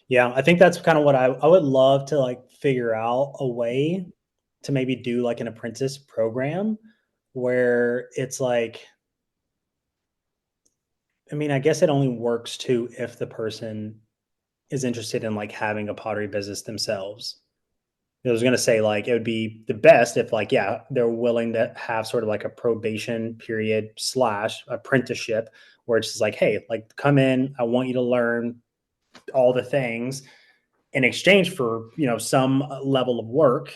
Yeah, I think that's kind of what I would love to like figure out a way to maybe do like an apprentice program where it's like, I mean, I guess it only works too if the person is interested in like having a pottery business themselves. I was going to say like it would be the best if like yeah they're willing to have sort of like a probation period slash apprenticeship where it's just like hey like come in I want you to learn all the things in exchange for some level of work,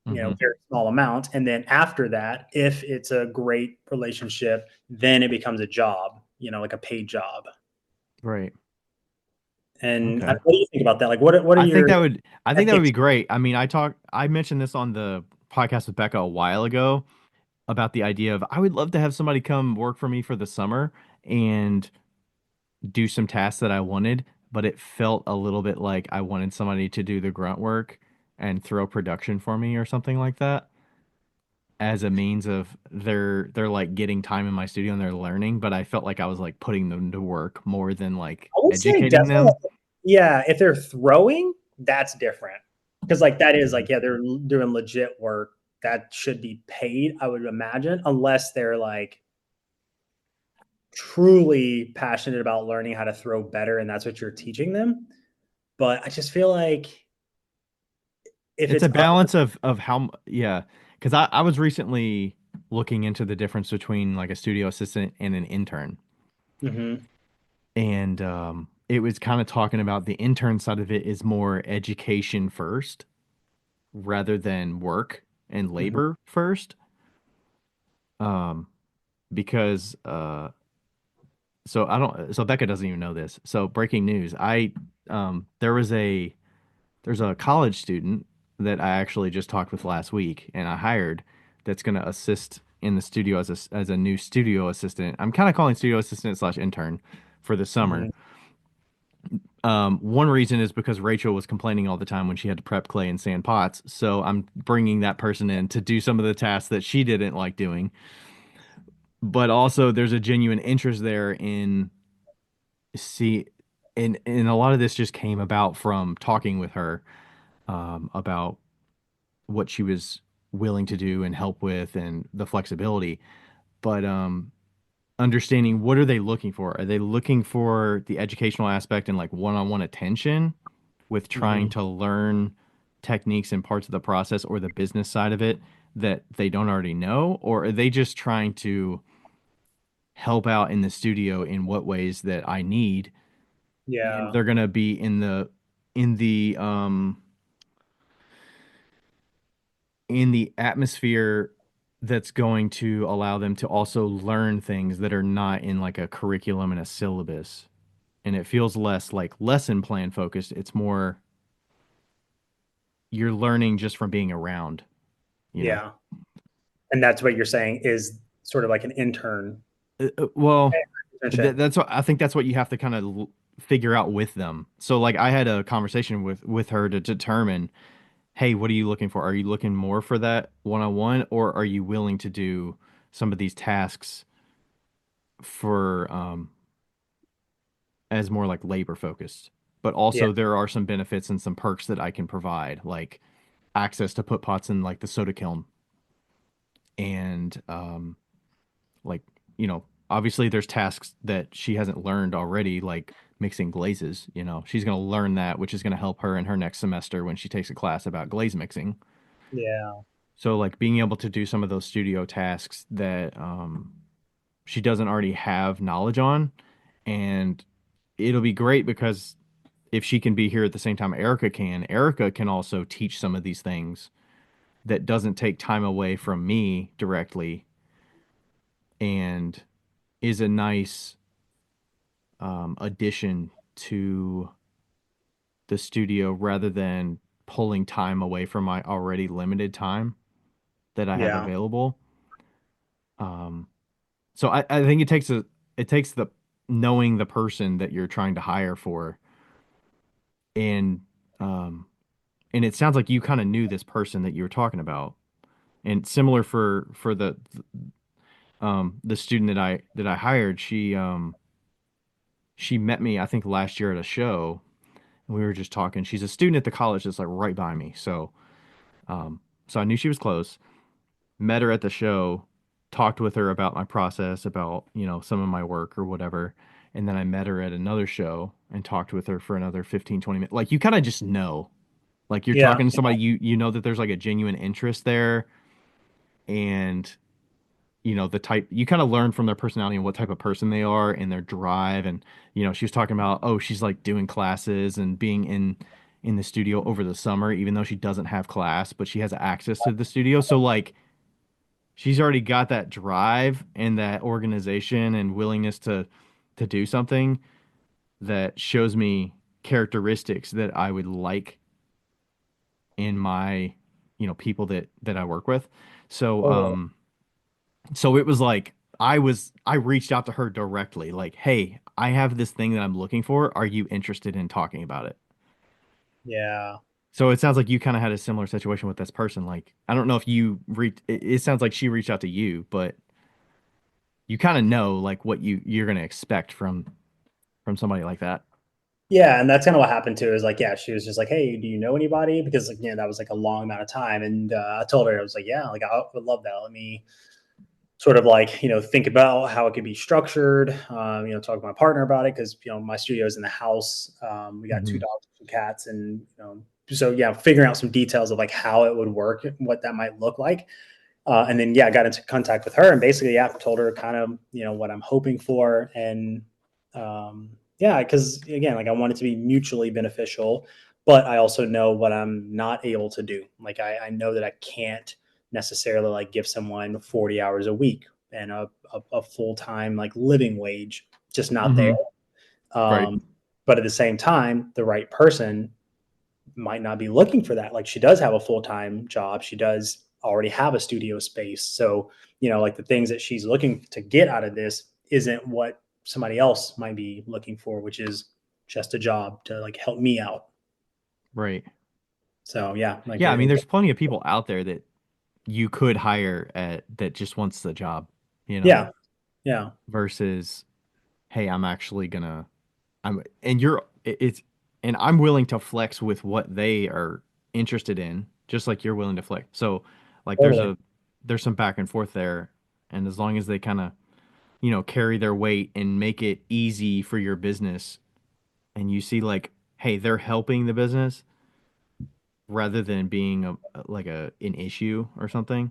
Hmm. very small amount, and then after that if it's a great relationship then it becomes a job, like a paid job. Right. And Okay. what do you think about that? Like what are I think your that would I think that would ethics? be great. I mean, I mentioned this on the podcast with Becca a while ago about the idea of I would love to have somebody come work for me for the summer and do some tasks that I wanted, but it felt a little bit like I wanted somebody to do the grunt work and throw production for me or something like that as a means of they're like getting time in my studio and they're learning, but I felt like I was like putting them to work more than like I would say educating definitely. them. Yeah, if they're throwing, that's different. Because like that is Mhm. like, yeah, they're doing legit work that should be paid, I would imagine, unless they're like truly passionate about learning how to throw better, and that's what you're teaching them. But I just feel like if It's it's a balance of how, yeah, because I was recently looking into the difference between like a studio assistant and an intern. Mhm. And it was kind of talking about the intern side of it is more education first rather than work and Mhm. labor first. Um, because so I don't, so Becca doesn't even know this. So breaking news, there was there's a college student that I actually just talked with last week and I hired that's going to assist in the studio as a new studio assistant. I'm kind of calling studio assistant slash intern for the summer. Mhm. One reason is because Rachel was complaining all the time when she had to prep clay and sand pots. So I'm bringing that person in to do some of the tasks that she didn't like doing. But also, there's a genuine interest there in see, and a lot of this just came about from talking with her about what she was willing to do and help with and the flexibility. But understanding what are they looking for? Are they looking for the educational aspect and like one-on-one attention with trying Mhm. to learn techniques and parts of the process or the business side of it that they don't already know? Or are they just trying to help out in the studio in what ways that I need? And Yeah. they're gonna be in the um in the atmosphere that's going to allow them to also learn things that are not in like a curriculum and a syllabus. And it feels less like lesson plan focused. It's more you're learning just from being around, you know. Yeah. And that's what you're saying is sort of like an intern Well, internship. that's what I think that's what you have to kind of figure out with them. So like I had a conversation with her to determine, hey, what are you looking for? Are you looking more for that one-on-one or are you willing to do some of these tasks for as more like labor focused? But Yeah. also there are some benefits and some perks that I can provide, like access to put pots in like the soda kiln and like obviously there's tasks that she hasn't learned already like mixing glazes. She's going to learn that, which is going to help her in her next semester when she takes a class about glaze mixing. Yeah. So like being able to do some of those studio tasks that she doesn't already have knowledge on, and it'll be great because if she can be here at the same time Erica can also teach some of these things that doesn't take time away from me directly and is a nice addition to the studio rather than pulling time away from my already limited time that I have Yeah. available. Um, so I think it takes the knowing the person that you're trying to hire for and um and it sounds like you kind of knew this person that you were talking about. And similar for the student that I hired, she met me I think last year at a show and we were just talking. She's a student at the college that's like right by me. So I knew she was close. Met her at the show, talked with her about my process, about, some of my work or whatever. And then I met her at another show and talked with her for another 15, 20 minutes. Like you kind of just know. Like you're Yeah. talking to somebody you know that there's like a genuine interest there and the type you kind of learn from their personality and what type of person they are and their drive. And she was talking about, oh, she's like doing classes and being in the studio over the summer even though she doesn't have class, but she has access to the studio. So like she's already got that drive and that organization and willingness to do something that shows me characteristics that I would like in my people that I work with. So Totally. so it was like I reached out to her directly like, "Hey, I have this thing that I'm looking for. Are you interested in talking about it?" Yeah. So it sounds like you kind of had a similar situation with this person. Like, I don't know if it sounds like she reached out to you, but you kind of know like what you're going to expect from somebody like that. Yeah, and that's kind of what happened too. Is like, yeah, she was just like, "Hey, do you know anybody?" Because that was like a long amount of time, and I told her I was like, "Yeah, like I would love that. Let me sort of like, think about how it could be structured, talk to my partner about it. Cause my studio is in the house. We got two Mhm. dogs, two cats. And, so yeah, figuring out some details of like how it would work, what that might look like. And then, yeah, I got into contact with her and basically, yeah, told her kind of, what I'm hoping for. And yeah, because again, like I want it to be mutually beneficial, but I also know what I'm not able to do. Like I know that I can't necessarily like give someone 40 hours a week and a full-time like living wage, just not there. Mhm. Right. Um, but at the same time, the right person might not be looking for that. Like she does have a full-time job. She does already have a studio space. So, like the things that she's looking to get out of this isn't what somebody else might be looking for, which is just a job to like help me out. Right. So yeah, like Yeah, I mean, there's plenty of people out there that you could hire at that just wants the job, yeah, yeah, versus, hey, I'm actually gonna I'm and you're it's and I'm willing to flex with what they are interested in, just like you're willing to flex. So like totally. there's some back and forth there, and as long as they kind of, carry their weight and make it easy for your business, and you see like, hey, they're helping the business rather than being like an issue or something.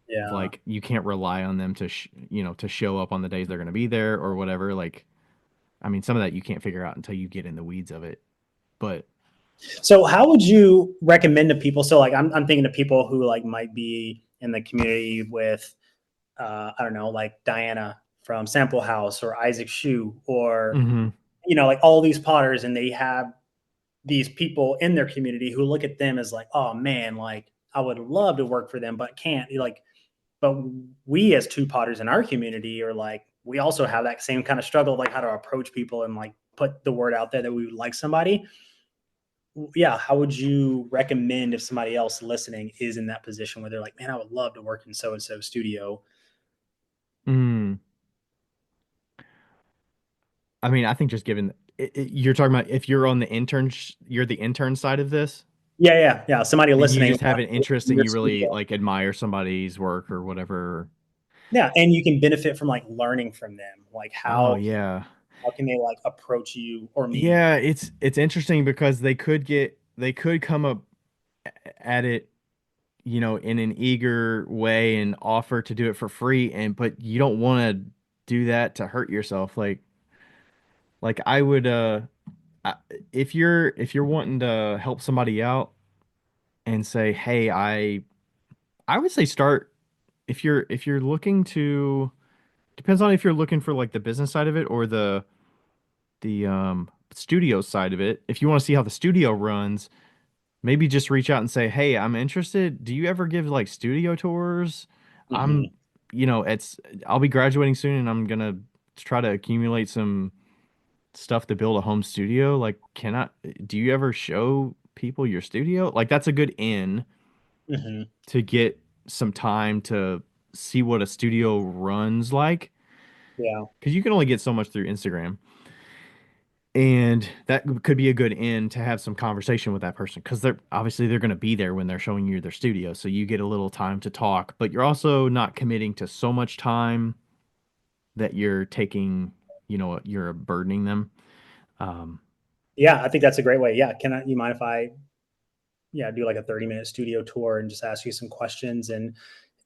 Yeah. Like you can't rely on them to to show up on the days they're going to be there or whatever. Like, I mean, some of that you can't figure out until you get in the weeds of it. But So how would you recommend to people? So like I'm thinking of people who like might be in the community with I don't know, like Diana from Sample House or Isaac Shu or mhm. like all these potters, and they have these people in their community who look at them as like, oh man, like I would love to work for them, but can't. Like, but we as two potters in our community are like, we also have that same kind of struggle, like how to approach people and like put the word out there that we would like somebody. Yeah, how would you recommend if somebody else listening is in that position where they're like, man, I would love to work in so and so studio? Mm. I mean, I think just given you're talking about if you're on the intern, you're the intern side of this, Yeah, yeah, yeah. Somebody and you listening just have an interest in and your you really studio. like admire somebody's work or whatever. Yeah, and you can benefit from like learning from them. Like Oh how yeah. how can they like approach you or me? Yeah, it's interesting because they could come up at it, in an eager way and offer to do it for free, but you don't want to do that to hurt yourself. Like I would I- if you're wanting to help somebody out and say, "Hey, I would say start if you're looking to depends on if you're looking for like the business side of it or the studio side of it. If you want to see how the studio runs, maybe just reach out and say, "Hey, I'm interested. Do you ever give like studio tours? I'm, Hmm. it's I'll be graduating soon and I'm gonna try to accumulate some stuff to build a home studio. Like, do you ever show people your studio? Like, that's a good in Hmm. to get some time to see what a studio runs like, Yeah. because you can only get so much through Instagram. And that could be a good end to have some conversation with that person because they're going to be there when they're showing you their studio. So you get a little time to talk, but you're also not committing to so much time that you're taking, you're burdening them. Um, Yeah, I think that's a great way. Yeah. You mind if I, yeah, do like a 30-minute studio tour and just ask you some questions and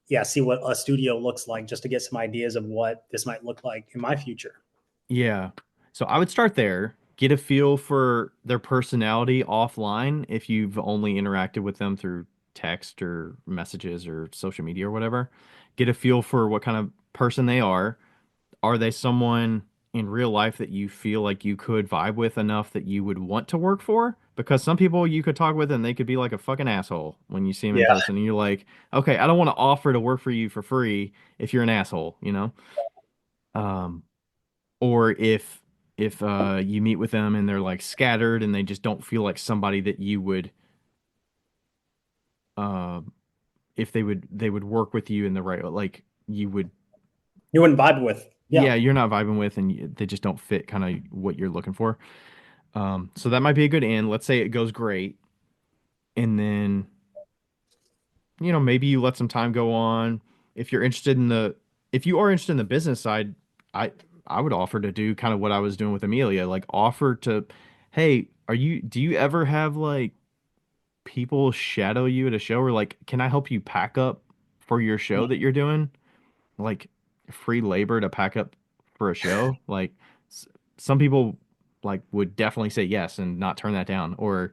yeah, see what a studio looks like just to get some ideas of what this might look like in my future. yeah. So I would start there, get a feel for their personality offline if you've only interacted with them through text or messages or social media or whatever. Get a feel for what kind of person they are. Are they someone in real life that you feel like you could vibe with enough that you would want to work for? Because some people you could talk with and they could be like a fucking asshole when you see them in Yeah. person, and you're like, okay, I don't want to offer to work for you for free if you're an asshole, Um, or if you meet with them and they're like scattered and they just don't feel like somebody that you would uh if they would work with you in the right, like you would, You wouldn't vibe with. Yeah. yeah, you're not vibing with, and they just don't fit kind of what you're looking for. So that might be a good end. Let's say it goes great, and then maybe you let some time go on. If you're interested in if you are interested in the business side, I I would offer to do kind of what I was doing with Amelia, like offer to, hey, do you ever have like people shadow you at a show, or like, can I help you pack up for your show that you're doing? Like free labor to pack up for a show. Like s- some people like would definitely say yes and not turn that down. Or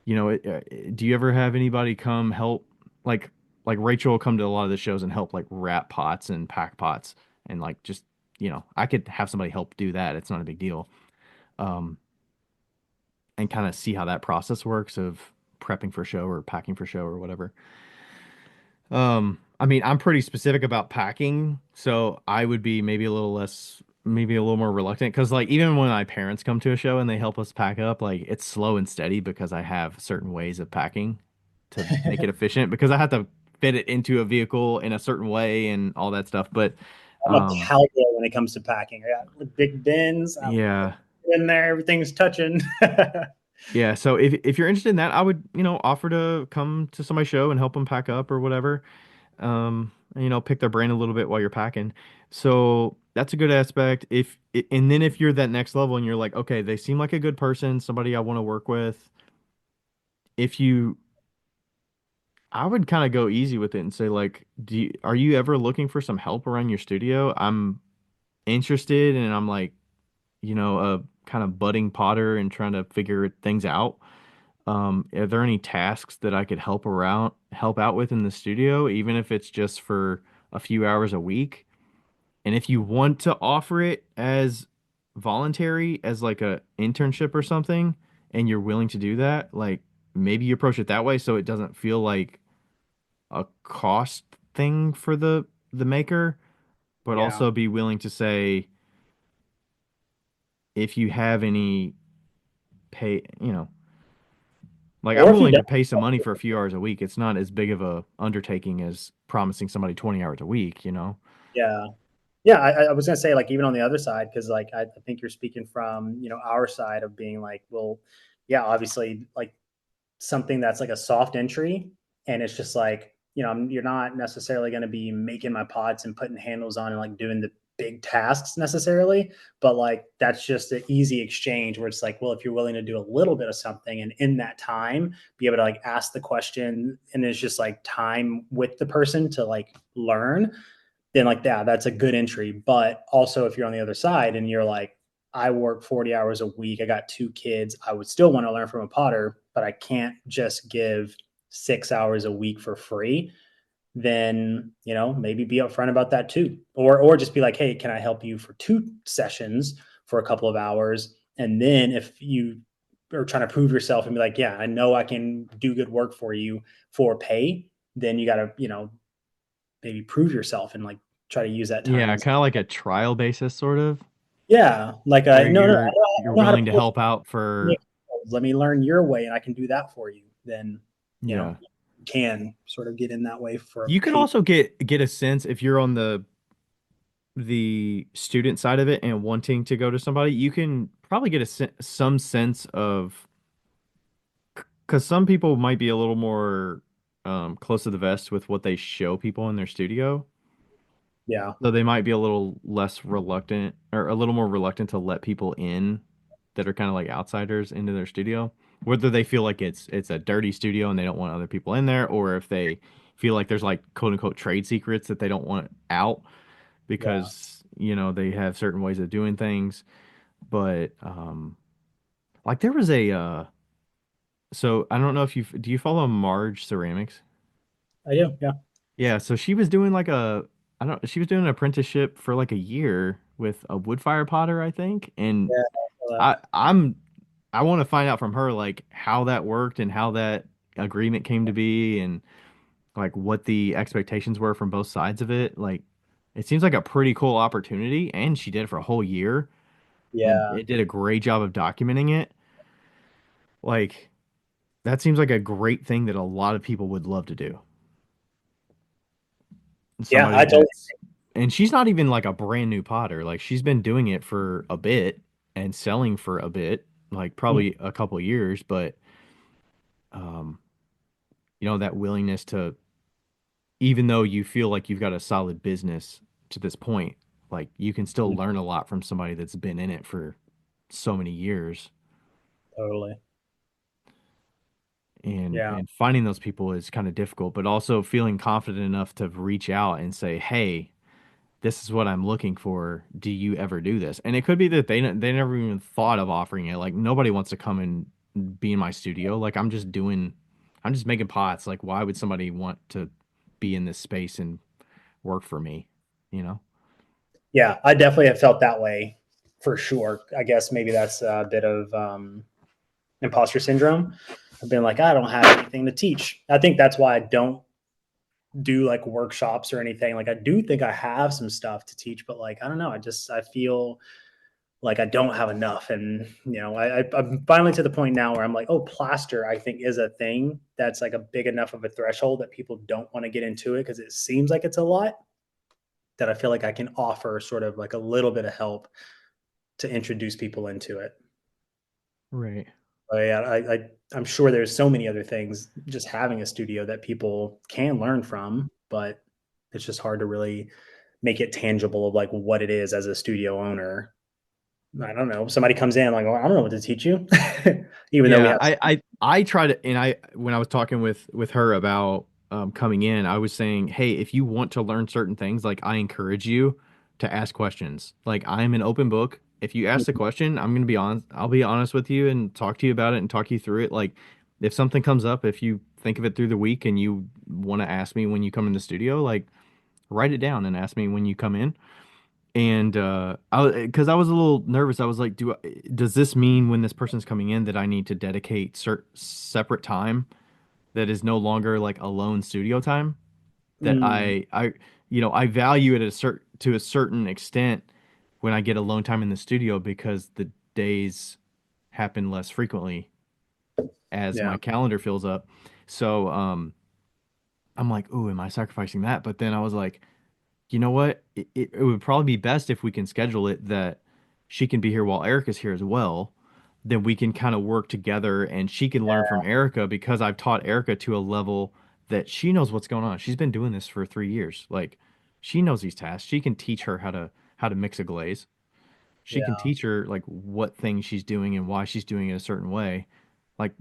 do you ever have anybody come help? Like Rachel will come to a lot of the shows and help like wrap pots and pack pots and like just I could have somebody help do that. It's not a big deal. Um, and kind of see how that process works of prepping for show or packing for show or whatever. I mean, I'm pretty specific about packing, so I would be maybe a little more reluctant because, like, even when my parents come to a show and they help us pack up, like, it's slow and steady because I have certain ways of packing to make it efficient because I have to fit it into a vehicle in a certain way and all that stuff. But, I'm a um, cowboy when it comes to packing. I got big bins. I'm yeah, in there. Everything's touching. yeah. So if you're interested in that, I would, offer to come to somebody's show and help them pack up or whatever. And, pick their brain a little bit while you're packing. So that's a good aspect. And then if you're that next level and you're like, okay, they seem like a good person, somebody I want to work with. If you, I would kind of go easy with it and say like, are you ever looking for some help around your studio? I'm interested and I'm like, a kind of budding potter and trying to figure things out. Are there any tasks that I could help out with in the studio, even if it's just for a few hours a week? And if you want to offer it as voluntary, as like a internship or something, and you're willing to do that, like maybe you approach it that way so it doesn't feel like a cost thing for the maker, but Yeah. also be willing to say if you have any pay, like I'm Or if you willing to don't, pay some money for a few hours a week. It's not as big of a undertaking as promising somebody 20 hours a week. yeah. Yeah, I was gonna say like even on the other side because like I think you're speaking from our side of being like well yeah obviously like something that's like a soft entry and it's just like you're not necessarily going to be making my pots and putting handles on and like doing the big tasks necessarily but like that's just an easy exchange where it's like well if you're willing to do a little bit of something and in that time be able to like ask the question and it's just like time with the person to like learn then like that's a good entry. But also if you're on the other side and you're like, I work 40 hours a week, I got 2 kids, I would still want to learn from a potter, but I can't just give 6 hours a week for free, then maybe be upfront about that too. Or just be like, hey, can I help you for 2 sessions for a couple of hours? And then if you are trying to prove yourself and be like, yeah, I know I can do good work for you for pay, then you gotta, maybe prove yourself and like try to use that time Yeah, as kind of like a trial basis sort of, yeah like where no no you're I know how to willing to play. help out for Let me learn your way and I can do that for you then yeah. you can sort of get in that way for a You can pay. also get a sense if you're on the student side of it and wanting to go to somebody, you can probably get some sense of because some people might be a little more close to the vest with what they show people in their studio. Yeah, So they might be a little less reluctant or a little more reluctant to let people in that are kind of like outsiders into their studio. Whether they feel like it's a dirty studio and they don't want other people in there, or if they feel like there's like quote unquote trade secrets that they don't want out yeah, because, they have certain ways of doing things. But like there was a so I don't know if do you follow Marge Ceramics? I do, yeah. Yeah, so she was doing like she was doing an apprenticeship for like a year with a wood fire potter, I think. And Yeah, I I'm I want to find out from her like how that worked and how that agreement came to be and like what the expectations were from both sides of it. Like it seems like a pretty cool opportunity and she did it for a whole year and yeah, it did a great job of documenting it. Like that seems like a great thing that a lot of people would love to do. yeah, I Somebody totally. that's and she's not even like a brand new potter. Like she's been doing it for a bit and selling for a bit, like probably a couple years, but um, that willingness to even though you feel like you've got a solid business to this point. Like you can still learn a lot from somebody that's been in it for so many years. Totally. Yeah. And finding those people is kind of difficult, but also feeling confident enough to reach out and say, "Hey, this is what I'm looking for. Do you ever do this?" And it could be that they never even thought of offering it. Like nobody wants to come and be in my studio. Like I'm just making pots. Like why would somebody want to be in this space and work for me? You know? Yeah, I definitely have felt that way for sure. I guess maybe that's a bit of imposter syndrome. I've been like, I don't have anything to teach. I think that's why I don't do like workshops or anything. Like I do think I have some stuff to teach, but like I don't know. I feel like I don't have enough. And I'm finally to the point now where I'm like, oh, plaster, I think is a thing that's like a big enough of a threshold that people don't want to get into it because it seems like it's a lot, that I feel like I can offer sort of like a little bit of help to introduce people into it. Right. But yeah, I'm sure there's so many other things just having a studio that people can learn from, but it's just hard to really make it tangible of like what it is as a studio owner. I don't know. Somebody comes in like, well, I don't know what to teach you, even though we Yeah, have. I try to, and I when I was talking with her about coming in, I was saying, hey, if you want to learn certain things, like I encourage you to ask questions. Like I'm an open book. If you ask the question, I'm gonna be honest. I'll be honest with you and talk to you about it and talk you through it. Like if something comes up, if you think of it through the week and you want to ask me when you come in the studio, like write it down and ask me when you come in. And because I was a little nervous, I was like, does this mean when this person's coming in that I need to dedicate separate time that is no longer like alone studio time? That Mm, I value it to a certain extent when I get alone time in the studio because the days happen less frequently as yeah, my calendar fills up. So I'm like, oh, am I sacrificing that? But then I was like, you know what? It would probably be best if we can schedule it that she can be here while Erica's here as well. Then we can kind of work together and she can learn from Erica because I've taught Erica to a level that she knows what's going on. She's been doing this for 3 years. Like she knows these tasks. She can teach her how to mix a glaze. She can yeah, teach her like what things she's doing and why she's doing it a certain way. Like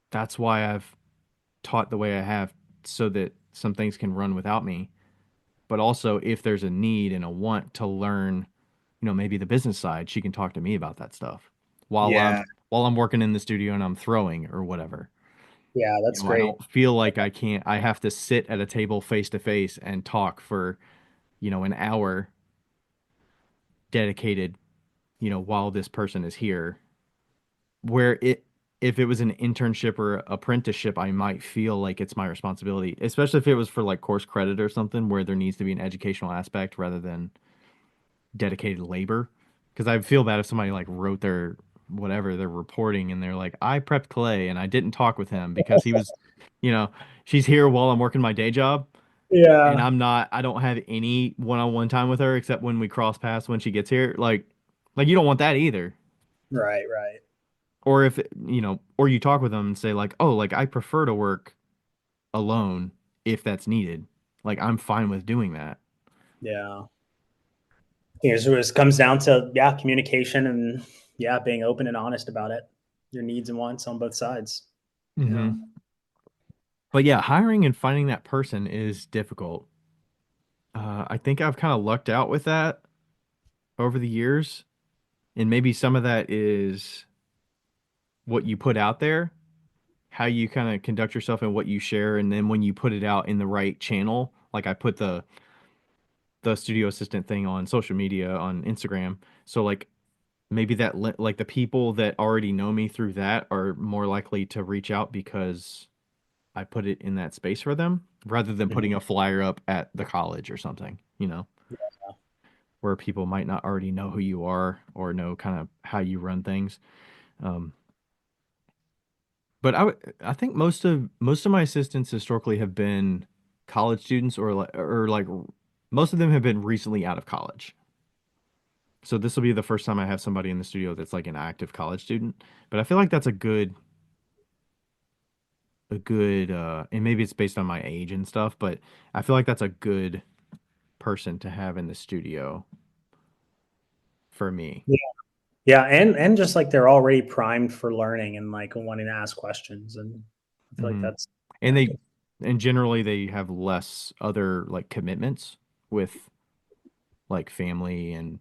that's why I've taught the way I have so that some things can run without me, but also if there's a need and a want to learn, maybe the business side, she can talk to me about that stuff while yeah, I'm working in the studio and I'm throwing or whatever. yeah. That's I great. don't feel like I have to sit at a table face to face and talk for, an hour dedicated, while this person is here. Where if it was an internship or apprenticeship, I might feel like it's my responsibility, especially if it was for like course credit or something where there needs to be an educational aspect rather than dedicated labor, because I feel bad if somebody like wrote their whatever they're reporting and they're like, I prepped Clay and I didn't talk with him because he was, you know, she's here while I'm working my day job and Yeah. I don't have any one-on-one time with her except when we cross paths when she gets here. Like you don't want that either. Right. Right. Or if, or you talk with them and say like, oh, like I prefer to work alone if that's needed. Like I'm fine with doing that. Yeah. It comes down to communication and being open and honest about it, your needs and wants on both sides. Yeah. Hmm. But yeah, hiring and finding that person is difficult. I think I've kind of lucked out with that over the years. And maybe some of that is what you put out there, how you kind of conduct yourself and what you share. And then when you put it out in the right channel, like I put the studio assistant thing on social media on Instagram. So like maybe like the people that already know me through that are more likely to reach out because I put it in that space for them rather than Mhm. putting a flyer up at the college or something, where people might not already know who you are or know kind of how you run things. Um, but I think most of my assistants historically have been college students or like most of them have been recently out of college. So this will be the first time I have somebody in the studio that's like an active college student. But I feel like that's a good and maybe it's based on my age and stuff, but I feel like that's a good person to have in the studio for me. Yeah, and just like they're already primed for learning and like wanting to ask questions, and I feel like that's And yeah, they good. and generally they have less other like commitments with like family and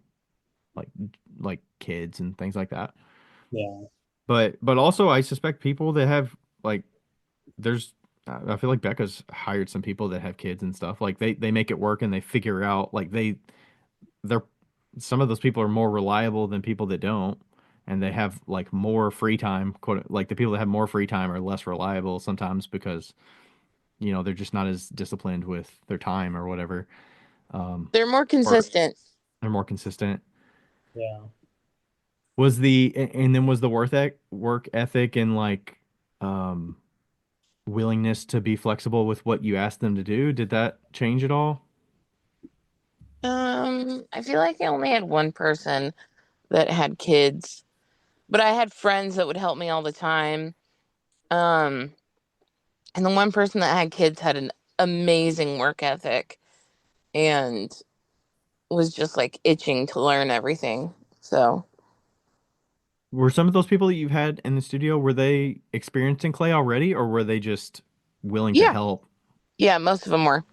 like kids and things like that. Yeah, But also I suspect people that have like there's I feel like Becca's hired some people that have kids and stuff. Like they make it work and they figure out like they're some of those people are more reliable than people that don't, and they have like more free time. Quote like the people that have more free time are less reliable sometimes because they're just not as disciplined with their time or whatever. They're more Or consistent. they're more consistent. yeah. And then was the work ethic and like um willingness to be flexible with what you asked them to do, did that change at all? I feel like I only had one person that had kids, but I had friends that would help me all the time. Um, and the one person that had kids had an amazing work ethic and was just like itching to learn everything. So, Were some of those people that you've had in the studio, were they experienced in clay already, or were they just willing to yeah, help? yeah, most of them were,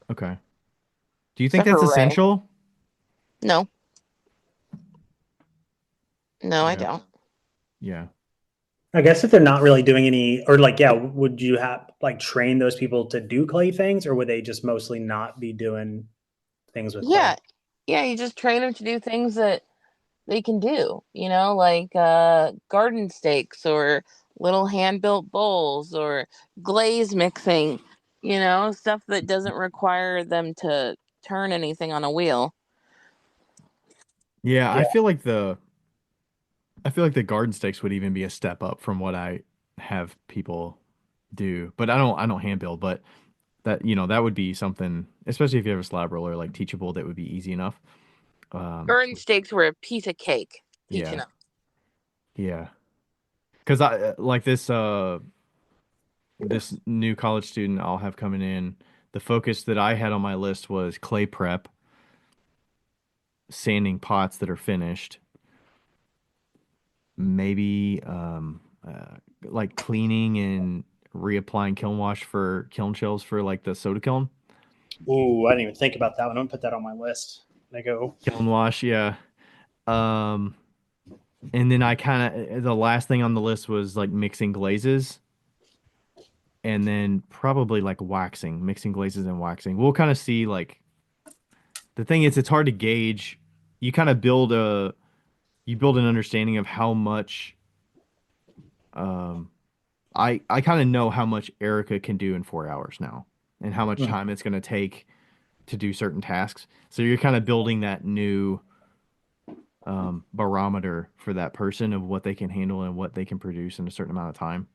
Okay. Do you think except that's for Ray. essential? No, no, I Yeah. don't. Yeah. I guess if they're not really doing any, or like, yeah, would you have like train those people to do clay things, or would they just mostly not be doing things with Yeah, clay? yeah, you just train them to do things that they can do, like garden stakes or little hand built bowls or glaze mixing, stuff that doesn't require them to turn anything on a wheel. Yeah, Yeah, I feel like the garden stakes would even be a step up from what I have people do. But I don't hand build, but that would be something, especially if you have a slab roller like teachable, that would be easy enough. Garden stakes were a piece of cake teaching Yeah. them. Yeah. Cuz I like this new college student I'll have coming in, the focus that I had on my list was clay prep, sanding pots that are finished, maybe like cleaning and reapplying kiln wash for kiln shells for like the soda kiln. ooh, I didn't even think about that one. I'm gonna put that on my list. I go, Kiln wash, yeah. Um, and then I kind of the last thing on the list was like mixing glazes, and then probably like waxing, mixing glazes and waxing. We'll kind of see like the thing is it's hard to gauge. You kind of build an understanding of how much um I kind of know how much Erica can do in 4 hours now and how much mhm. time it's going to take to do certain tasks. So you're kind of building that new barometer for that person of what they can handle and what they can produce in a certain amount of time.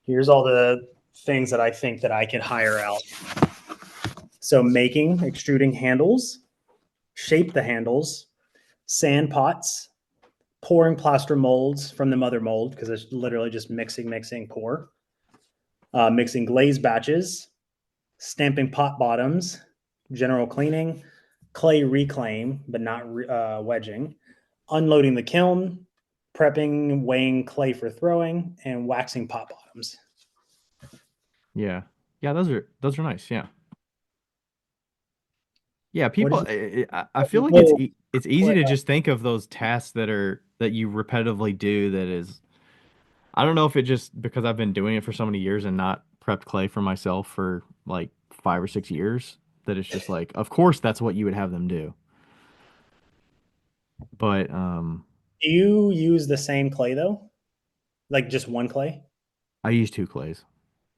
Here's all the things that I think that I could hire out. So making, extruding handles, shape the handles, sand pots, pouring plaster molds from the mother mold because it's literally just mixing, pour, mixing glaze batches, stamping pot bottoms, general cleaning, clay reclaim, but not wedging, unloading the kiln, prepping, weighing clay for throwing, and waxing pot bottoms. Yeah. Yeah, those are nice. Yeah. Yeah, What people is I feel like well, it's easy to just think of those tasks that you repetitively do that is I don't know if it just because I've been doing it for so many years and not prepped clay for myself for like 5 or 6 years that it's just like, of course that's what you would have them do. But do you use the same clay though? Like just one clay? I use two clays,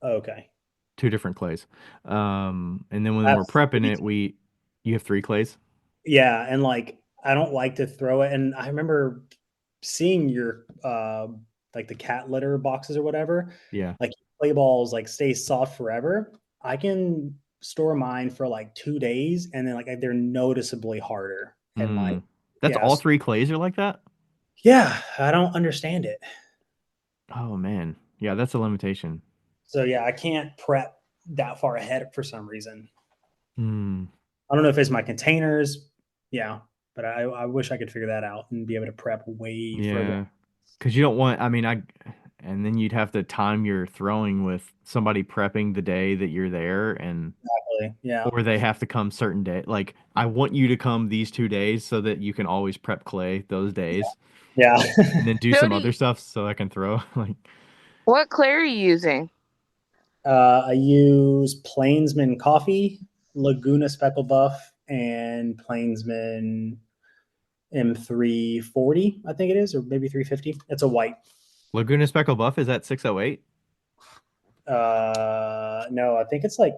Oh, okay. two different clays. And then I when have we're prepping three. it, you have three clays. Yeah, and like I don't like to throw it. And I remember seeing your like the cat litter boxes or whatever. Yeah. Like play balls like stay soft forever. I can store mine for like 2 days, and then like they're noticeably harder. And like Mm. That's yeah, all three clays are like that? yeah, I don't understand it. Oh man. Yeah, that's a limitation. So yeah, I can't prep that far ahead for some reason. Hmm. I don't know if it's my containers. Yeah, but I wish I could figure that out and be able to prep way further. Yeah, because you don't want. I mean, and then you'd have to time your throwing with somebody prepping the day that you're there, and Exactly. Yeah. or they have to come certain day. Like, I want you to come these 2 days so that you can always prep clay those days, Yeah. and then do some other Jody, stuff so I can throw. Like, what clay are you using? I use Plainsman Coffee, Laguna Speckle Buff, and Plainsman M340, I think it is, or maybe 350. It's a white. Laguna Speckle Buff is at 608. No, I think it's like,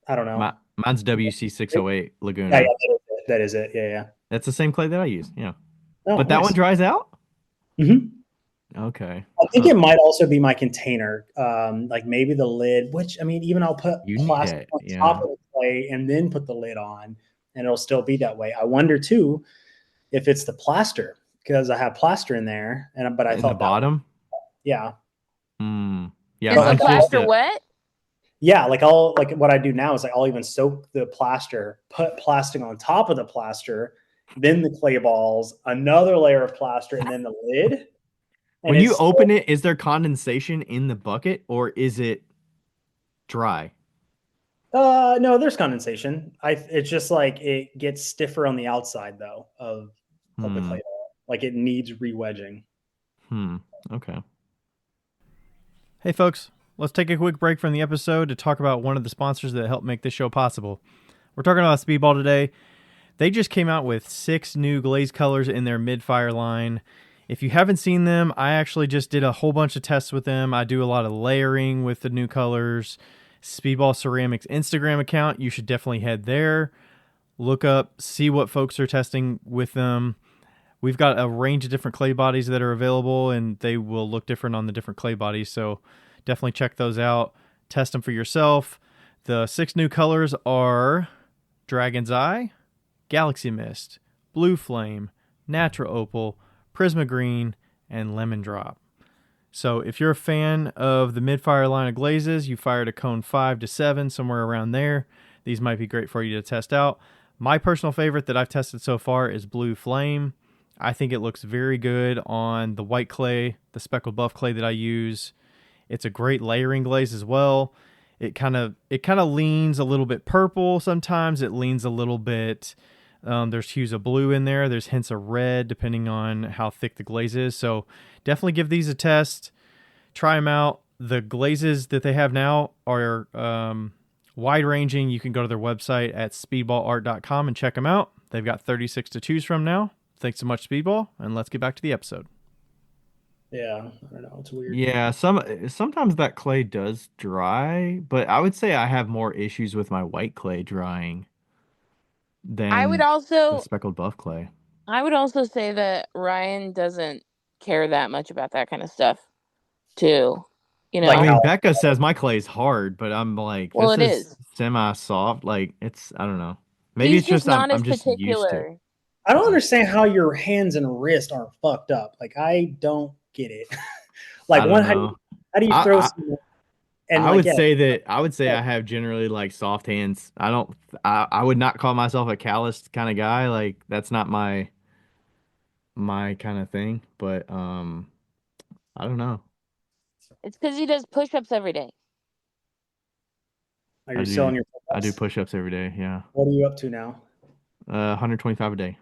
I don't know. Mine's WC 608 Yeah, Laguna. that is it. Yeah, yeah. That's the same clay that I use. Yeah, Oh, but that one nice. dries out. Mhm. Okay. I think it might also be my container, like maybe the lid. Which I mean, even I'll put You need plastic it, on yeah. top of the clay and then put the lid on, and it'll still be that way. I wonder too if it's the plaster because I have plaster in there, but I In the thought that was, bottom. yeah. Yeah, Is But the like mine's just plaster a. wet? yeah, like I'll like what I do now is like I'll even soak the plaster, put plastic on top of the plaster, then the clay balls, another layer of plaster, and then the lid. And When you it's open it, is there condensation in the bucket or is it dry? no, there's condensation. It's just like it gets stiffer on the outside though of the Hmm. clay ball. Like it needs re-wedging. Okay. Hey, folks, let's take a quick break from the episode to talk about one of the sponsors that helped make this show possible. We're talking about Speedball today. They just came out with 6 new glaze colors in their mid-fire line. If you haven't seen them, I actually just did a whole bunch of tests with them. I do a lot of layering with the new colors. Speedball Ceramics Instagram account, you should definitely head there. Look up, see what folks are testing with them. We've got a range of different clay bodies that are available, and they will look different on the different clay bodies. So definitely check those out. Test them for yourself. The 6 new colors are Dragon's Eye, Galaxy Mist, Blue Flame, Natural Opal, Prisma Green, and Lemon Drop. So if you're a fan of the mid-fire line of glazes, you fired a cone 5 to 7, somewhere around there, these might be great for you to test out. My personal favorite that I've tested so far is Blue Flame. I think it looks very good on the white clay, the speckled buff clay that I use. It's a great layering glaze as well. It kind of leans a little bit purple sometimes. It leans a little bit. There's hues of blue in there. There's hints of red depending on how thick the glaze is. So definitely give these a test. Try them out. The glazes that they have now are wide ranging. You can go to their website at speedballart.com and check them out. They've got 36 to choose from now. Thanks so much, Speedball, and let's get back to the episode. Yeah, I don't know. It's weird. Yeah, sometimes that clay does dry, but I would say I have more issues with my white clay drying I would than the also speckled buff clay. say that Ryan doesn't care that much about that kind of stuff too. You Like I know? mean, how Becca says my clay is hard, but I'm like, Well, this it is is. semi-soft. Like, I don't know. Maybe He's it's just just not I'm as just used to. particular. I don't understand how your hands and wrist aren't fucked up. Like I don't get it. Like I don't one, know. how do you throw I, some and I like would yeah, say that I have generally like soft hands. I would not call myself a calloused kind of guy. Like that's not my kind of thing, but I don't know. It's because he does push-ups every day. are I you do selling your I do push-ups? push-ups every day, yeah. What are you up to now? 125 a day.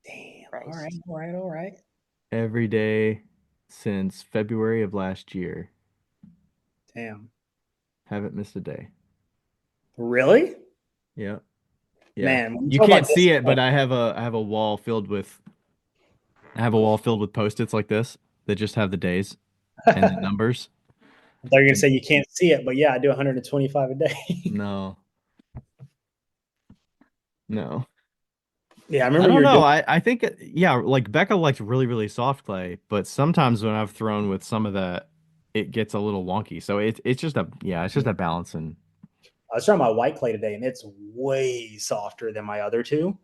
Damn. All Christ. right. All right. All right. Every day since February of last year. Damn. Haven't missed a day. Really? Yep. Yeah. Man, when you You talk can't about see this, it, but I have a wall filled with Post-its like this that just have the days and the numbers. I thought you were gonna And say you can't see it, but yeah, I do 125 a day. no. No. Yeah, I I remember you don't were know. doing. I think yeah, like Becca likes really really soft clay, but sometimes when I've thrown with some of that, it gets a little wonky. So it's just a balance and I was trying my white clay today, and it's way softer than my other two.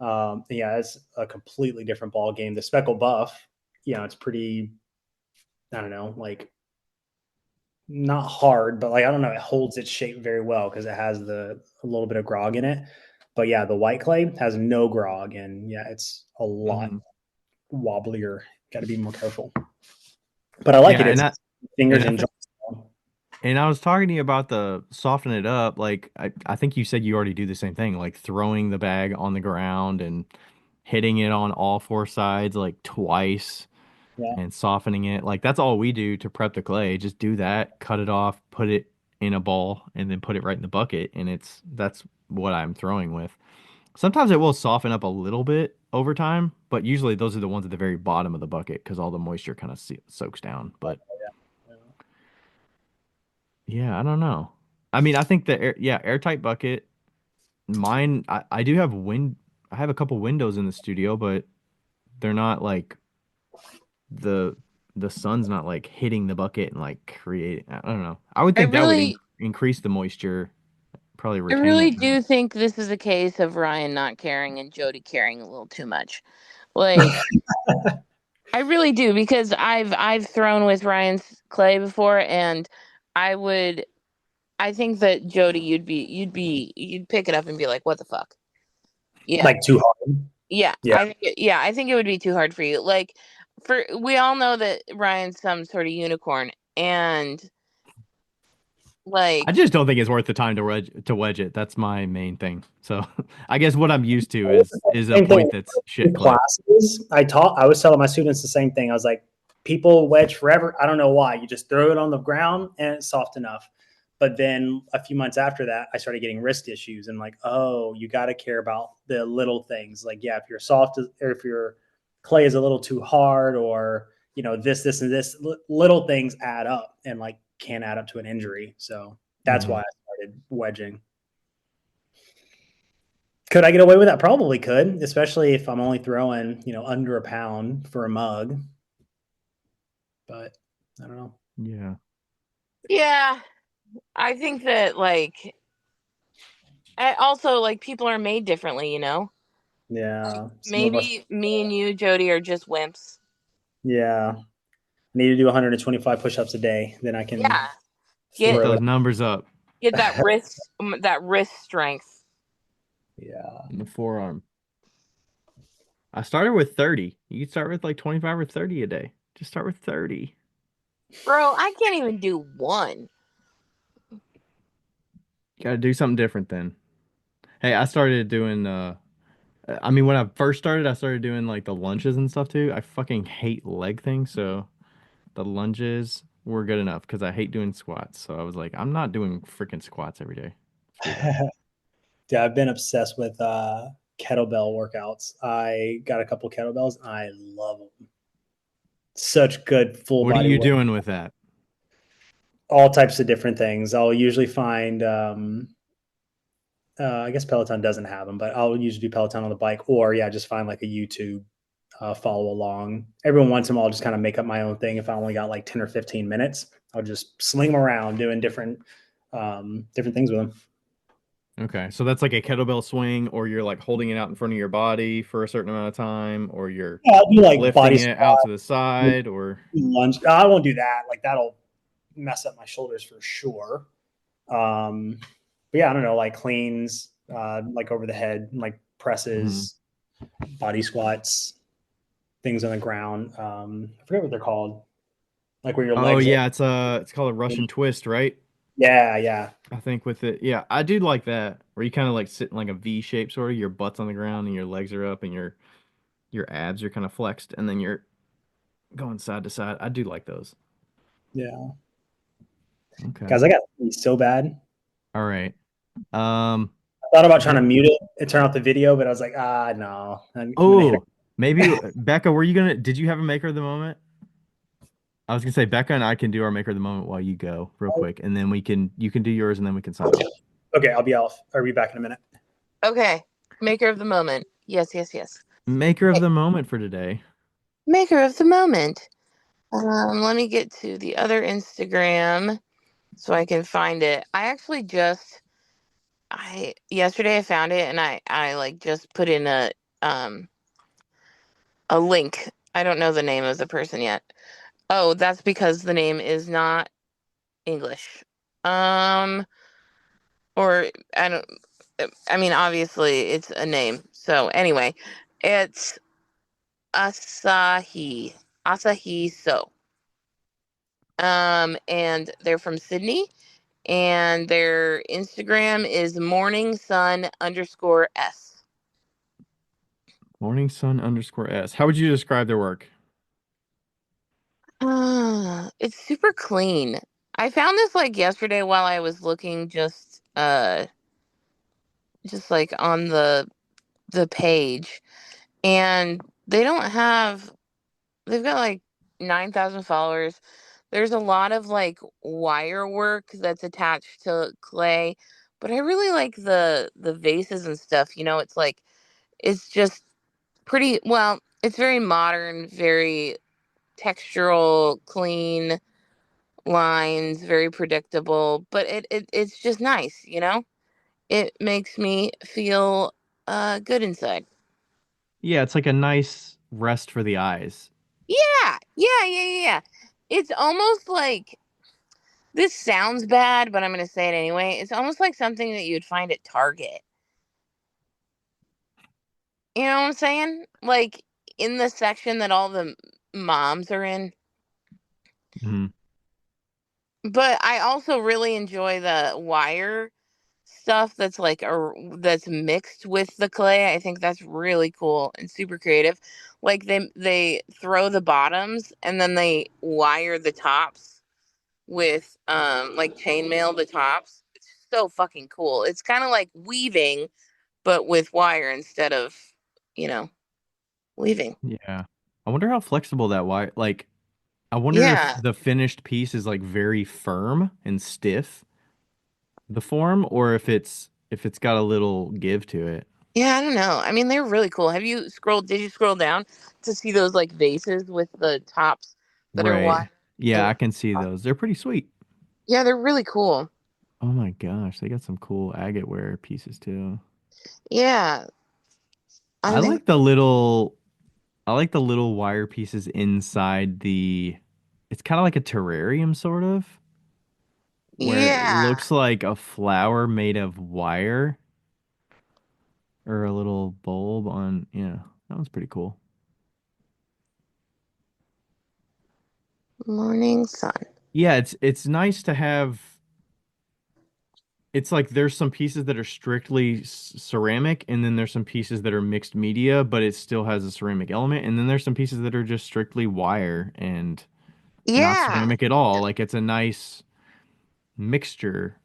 Yeah, it's a completely different ball game. The speckle buff, it's pretty. I don't know, like not hard, but like I don't know, it holds its shape very well because it has a little bit of grog in it. But yeah, the white clay has no grog, and yeah, it's a lot wobblier. Got to be more careful. But I like Yeah, it. It's fingers and I and think and I was talking to you about the soften it up. Like I think you said you already do the same thing, like throwing the bag on the ground and hitting it on all four sides like twice yeah. and softening it. Like that's all we do to prep the clay. Just do that, cut it off, put it in a ball, and then put it right in the bucket. And that's what I'm throwing with. Sometimes it will soften up a little bit over time, but usually those are the ones at the very bottom of the bucket because all the moisture kind of soaks down. But yeah, I don't know. I mean, I think the airtight bucket. Mine, I do have I have a couple windows in the studio, but they're not like the the sun's not like hitting the bucket and like creating. I don't know. I would I think that would really, increase the moisture, probably I retain really it better. do think this is a case of Ryan not caring and Jody caring a little too much. Like, I really do, because I've thrown with Ryan's clay before, and I think that Jody, you'd pick it up and be like, what the fuck? Yeah. Like too hard. Yeah. Yeah. I think it would be too hard for you. Like, we all know that Ryan's some sort of unicorn, and like, I just don't think it's worth the time to wedge it. That's my main thing. So I guess what I'm used to is a Same thing. point that's shit In clay. classes, I was telling my students the same thing. I was like, people wedge forever. I don't know why. You just throw it on the ground and it's soft enough. But then a few months after that, I started getting wrist issues, and like, oh, you got to care about the little things. Like, yeah, if you're soft or if your clay is a little too hard, or this and this, little things add up and like can add up to an injury. So that's why I started wedging. Could I get away with that? Probably could, especially if I'm only throwing, under a pound for a mug. But I don't know. Yeah. yeah, I think that, like, also, like, people are made differently, Yeah. Some of us. Maybe me and you, Jody, are just wimps. Yeah. I need to do 125 push-ups a day. Then I can Yeah. Get throw those it. numbers up Get that wrist strength. Yeah. in the forearm. I started with 30. You could start with like 25 or 30 a day. Just start with 30. Bro, I can't even do one. You got to do something different then. Hey, I started doing I mean when I first started, I started doing like the lunges and stuff too. I fucking hate leg things, so the lunges were good enough because I hate doing squats. So I was like, I'm not doing freaking squats every day. Yeah, I've been obsessed with kettlebell workouts. I got a couple kettlebells. I love them. Such good full What are body you work. doing with that? All types of different things. I'll usually find I guess Peloton doesn't have them, but I'll usually do Peloton on the bike, or just find like a YouTube follow along. Every once in a while, I'll just kind of make up my own thing. If I only got like 10 or 15 minutes, I'll just sling them around doing different things with them. Okay, so that's like a kettlebell swing, or you're like holding it out in front of your body for a certain amount of time, or you're Yeah, I'll do like body lifting it out squat, to the side, or lunge. I won't do that. Like that'll mess up my shoulders for sure. But yeah, I don't know, like cleans, like over the head, like presses, body squats, things on the ground. I forget what they're called. Like where your oh legs. yeah, it's called a Russian twist, right? Yeah. I think with it, yeah, I do like that, where you kind of like sit in like a V shape, sort of. Your butt's on the ground and your legs are up, and your abs are kind of flexed, and then you're going side to side. I do like those. Yeah. Okay. Guys, I got so bad. All right. I thought about trying to mute it and turn off the video, but I was like, no. I'm gonna hit Oh, maybe Becca, did you have a maker of the moment? I was gonna say Becca and I can do our maker of the moment while you go real quick, and then you can do yours, and then we can sign off. Okay, I'll be back in a minute. Okay. Maker of the moment. Yes. Maker of the moment for today. Maker of the moment. Let me get to the other Instagram so I can find it. Yesterday I found it, and I like just put in a link. I don't know the name of the person yet. Oh, that's because the name is not English. Or I don't I mean, obviously, it's a name. So anyway, it's Asahi. Asahi So. And they're from Sydney, and their Instagram is morningsun_s. Morning Sun _S. How would you describe their work? It's super clean. I found this like yesterday while I was looking just like on the page, and they don't have they've got like 9,000 followers. There's a lot of like wire work that's attached to clay, but I really like the vases and stuff. It's like it's just pretty well, it's very modern, very textural, clean lines, very predictable, but it's just nice. It makes me feel good inside. Yeah, it's like a nice rest for the eyes. Yeah, yeah, yeah, yeah, yeah. It's almost like this sounds bad, but I'm going to say it anyway. It's almost like something that you'd find at Target. You know what I'm saying? Like in the section that all the moms are in. Mhm. But I also really enjoy the wire stuff that's mixed with the clay. I think that's really cool and super creative. Like they throw the bottoms and then they wire the tops with like chainmail the tops. It's so fucking cool. It's kind of like weaving but with wire instead of, you know, weaving. Yeah. I wonder how flexible that wire, like, I wonder if Yeah. the finished piece is like very firm and stiff, the form, or if it's got a little give to it. Yeah, I don't know. I mean, they're really cool. Did you scroll down to see those like vases with the tops that are Right. wide? Yeah, And I can see those. They're pretty sweet. yeah, they're really cool. Oh my gosh, they got some cool agate ware pieces too. Yeah, I I think. like the little I like the little wire pieces inside the it's kind of like a terrarium sort of where it Yeah, looks like a flower made of wire or a little bulb on, yeah, that one's pretty cool. morning sun. Yeah, it's nice to have it's like there's some pieces that are strictly ceramic and then there's some pieces that are mixed media, but it still has a ceramic element, and then there's some pieces that are just strictly wire and not Yeah, ceramic at all. Like it's a nice mixture.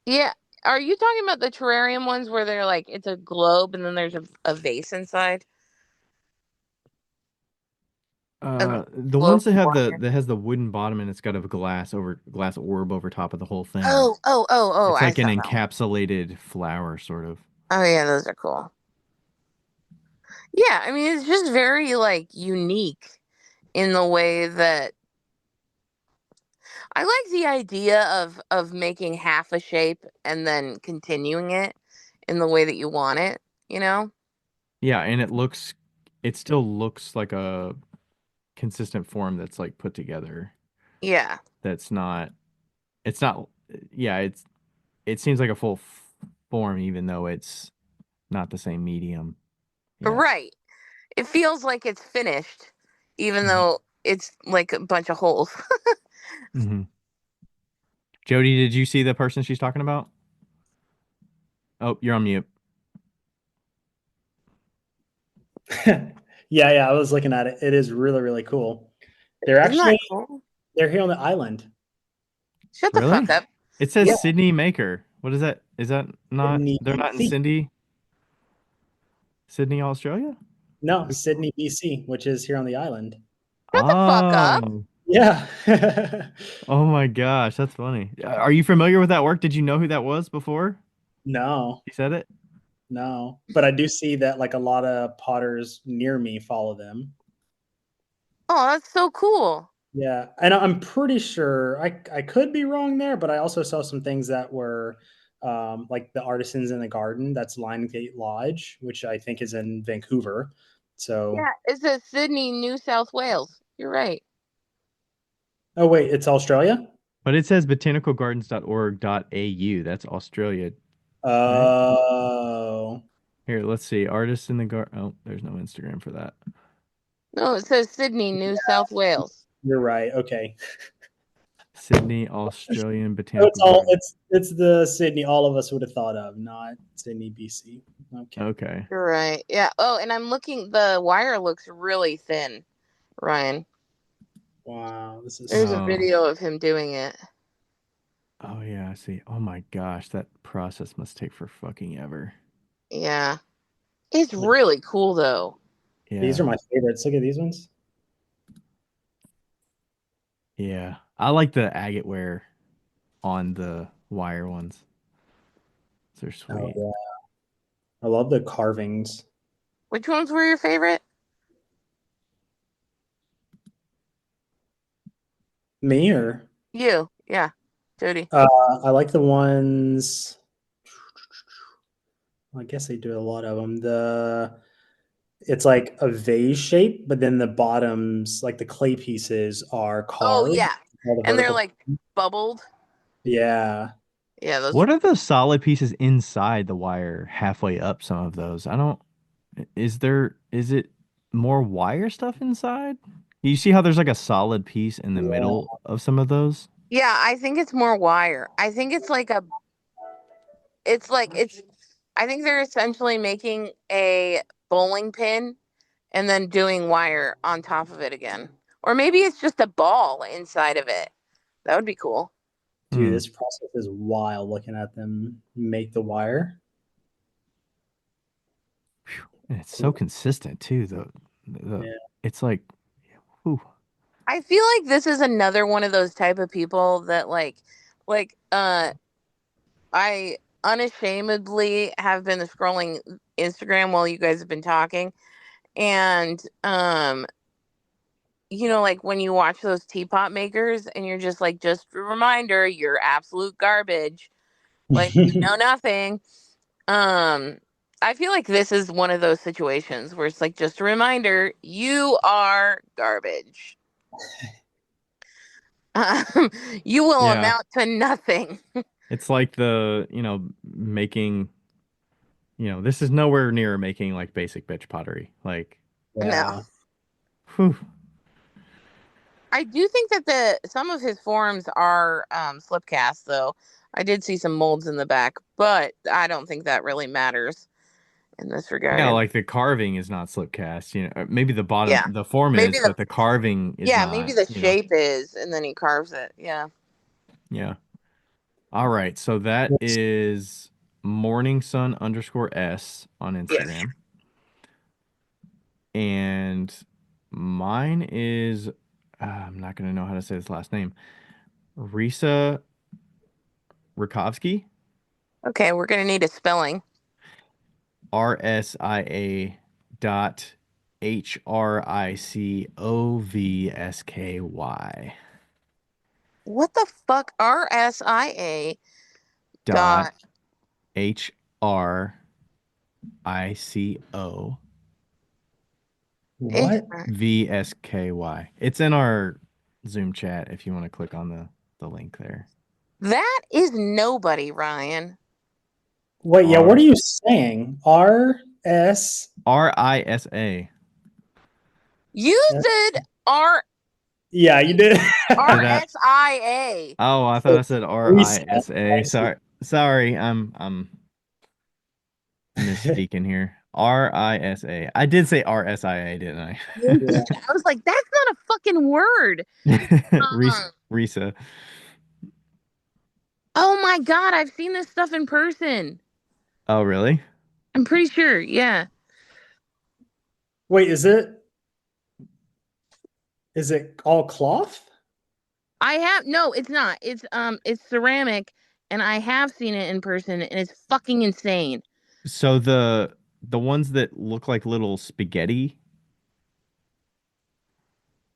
yeah. Are you talking about the terrarium ones where they're like it's a globe and then there's a vase inside? A The globe ones that of have the water. that has the wooden bottom and it's got a glass orb over top of the whole thing. Oh, oh, oh, oh! It's I like an saw that one. encapsulated flower, sort of. Oh yeah, those are cool. Yeah, I mean it's just very like unique in the way that I like the idea of making half a shape and then continuing it in the way that you want it, you know? Yeah, and it still looks like a consistent form that's like put together. Yeah. That's not, it's not, yeah, it seems like a full form, even though it's not the same medium. Yeah. Right. It feels like it's finished even hmm though it's like a bunch of holes. hmm Jody, did you see the person she's talking about? Oh, you're on mute. Yeah, I was looking at it. It is really, really cool. They're Isn't that actually cool? they're here on the island. Shut the fuck Really? up. It says Yeah, Sydney Maker. What is that? Is that not, Sydney, they're not in BC. Sydney, Australia? No, Sydney, BC, which is here on the island. Shut the fuck up. Oh, Yeah. oh my gosh, that's funny. Are you familiar with that work? Did you know who that was before No, he said it? no. But I do see that like a lot of potters near me follow them. Oh, that's so cool. Yeah, and I'm pretty sure I could be wrong there, but I also saw some things that were like the Artisans in the Garden. That's Lion Gate Lodge, which I think is in Vancouver. So, Yeah, it says Sydney, New South Wales. You're right. oh wait, it's Australia. But it says botanicalgardens.org.au. That's Australia. Oh, Here, let's see. Artist in the garden. Oh, there's no Instagram for that. No, it says Sydney, New South Wales. you're right. Okay. Sydney, Australian So Botanical Garden. it's the Sydney all of us would have thought of, not Sydney, BC. Okay. Okay. You're right. Yeah. Oh, and I'm looking. The wire looks really thin, Ryan. Wow, this is There's a Oh. video of him doing it. Oh yeah, I see. Oh my gosh, that process must take for fucking ever. Yeah. It's really cool though. Yeah. These are my favorites. Look at these ones. Yeah. I like the agate wear on the wire ones. They're sweet. Oh yeah. I love the carvings. Which ones were your favorite? Me or You. Yeah. Jody. I like the ones. I guess they do a lot of them. It's like a vase shape, but then the bottoms, like the clay pieces, are Oh carved. yeah. All the And they're vertical- like bubbled. yeah. Yeah, those What are the solid pieces inside the wire halfway up some of those? I don't is it more wire stuff inside? You see how there's like a solid piece in the Yeah. middle of some of those? Yeah, I think it's more wire. I think it's like I think they're essentially making a bowling pin and then doing wire on top of it again. Or maybe it's just a ball inside of it. That would be cool. Dude, Hmm. this process is wild looking at them make the wire. And it's so consistent too, the Yeah. it's like whew. I feel like this is another one of those type of people that I unashamedly have been scrolling Instagram while you guys have been talking, and like when you watch those teapot makers and you're just like, just a reminder, you're absolute garbage, like you know nothing. I feel like this is one of those situations where it's like, just a reminder, you are garbage. You will Yeah. amount to nothing. It's like making, this is nowhere near making like basic bitch pottery. Like, No. Yeah. whew. I do think that some of his forms are slip cast, though. I did see some molds in the back, but I don't think that really matters in this regard. Yeah, like the carving is not slip cast, maybe the bottom, Yeah. the form Maybe is, but the carving is not. maybe the shape is, and then he carves it. Yeah. Yeah. All right. So that is morningsun_s on Instagram. And mine is, I'm not going to know how to say this last name. Risa Rakovsky. Okay, we're gonna need a spelling. RSIA.HRICOVSKY. What the fuck? RSIA Dot HRICO What? VSKY. It's in our Zoom chat if you want to click on the link there. That is nobody, Ryan. Wait, yeah, what are you saying? RS RISA. You said Yeah, you did. RSIA. Oh, I thought I said RISA. Sorry, I'm misspeaking here. RISA. I did say RSIA, didn't I? I was like, that's not a fucking word. Risa. Oh my god, I've seen this stuff in person. Oh, really? I'm pretty sure. Yeah. Wait, is it all cloth? No, it's not. It's ceramic, and I have seen it in person, and it's fucking insane. So the ones that look like little spaghetti.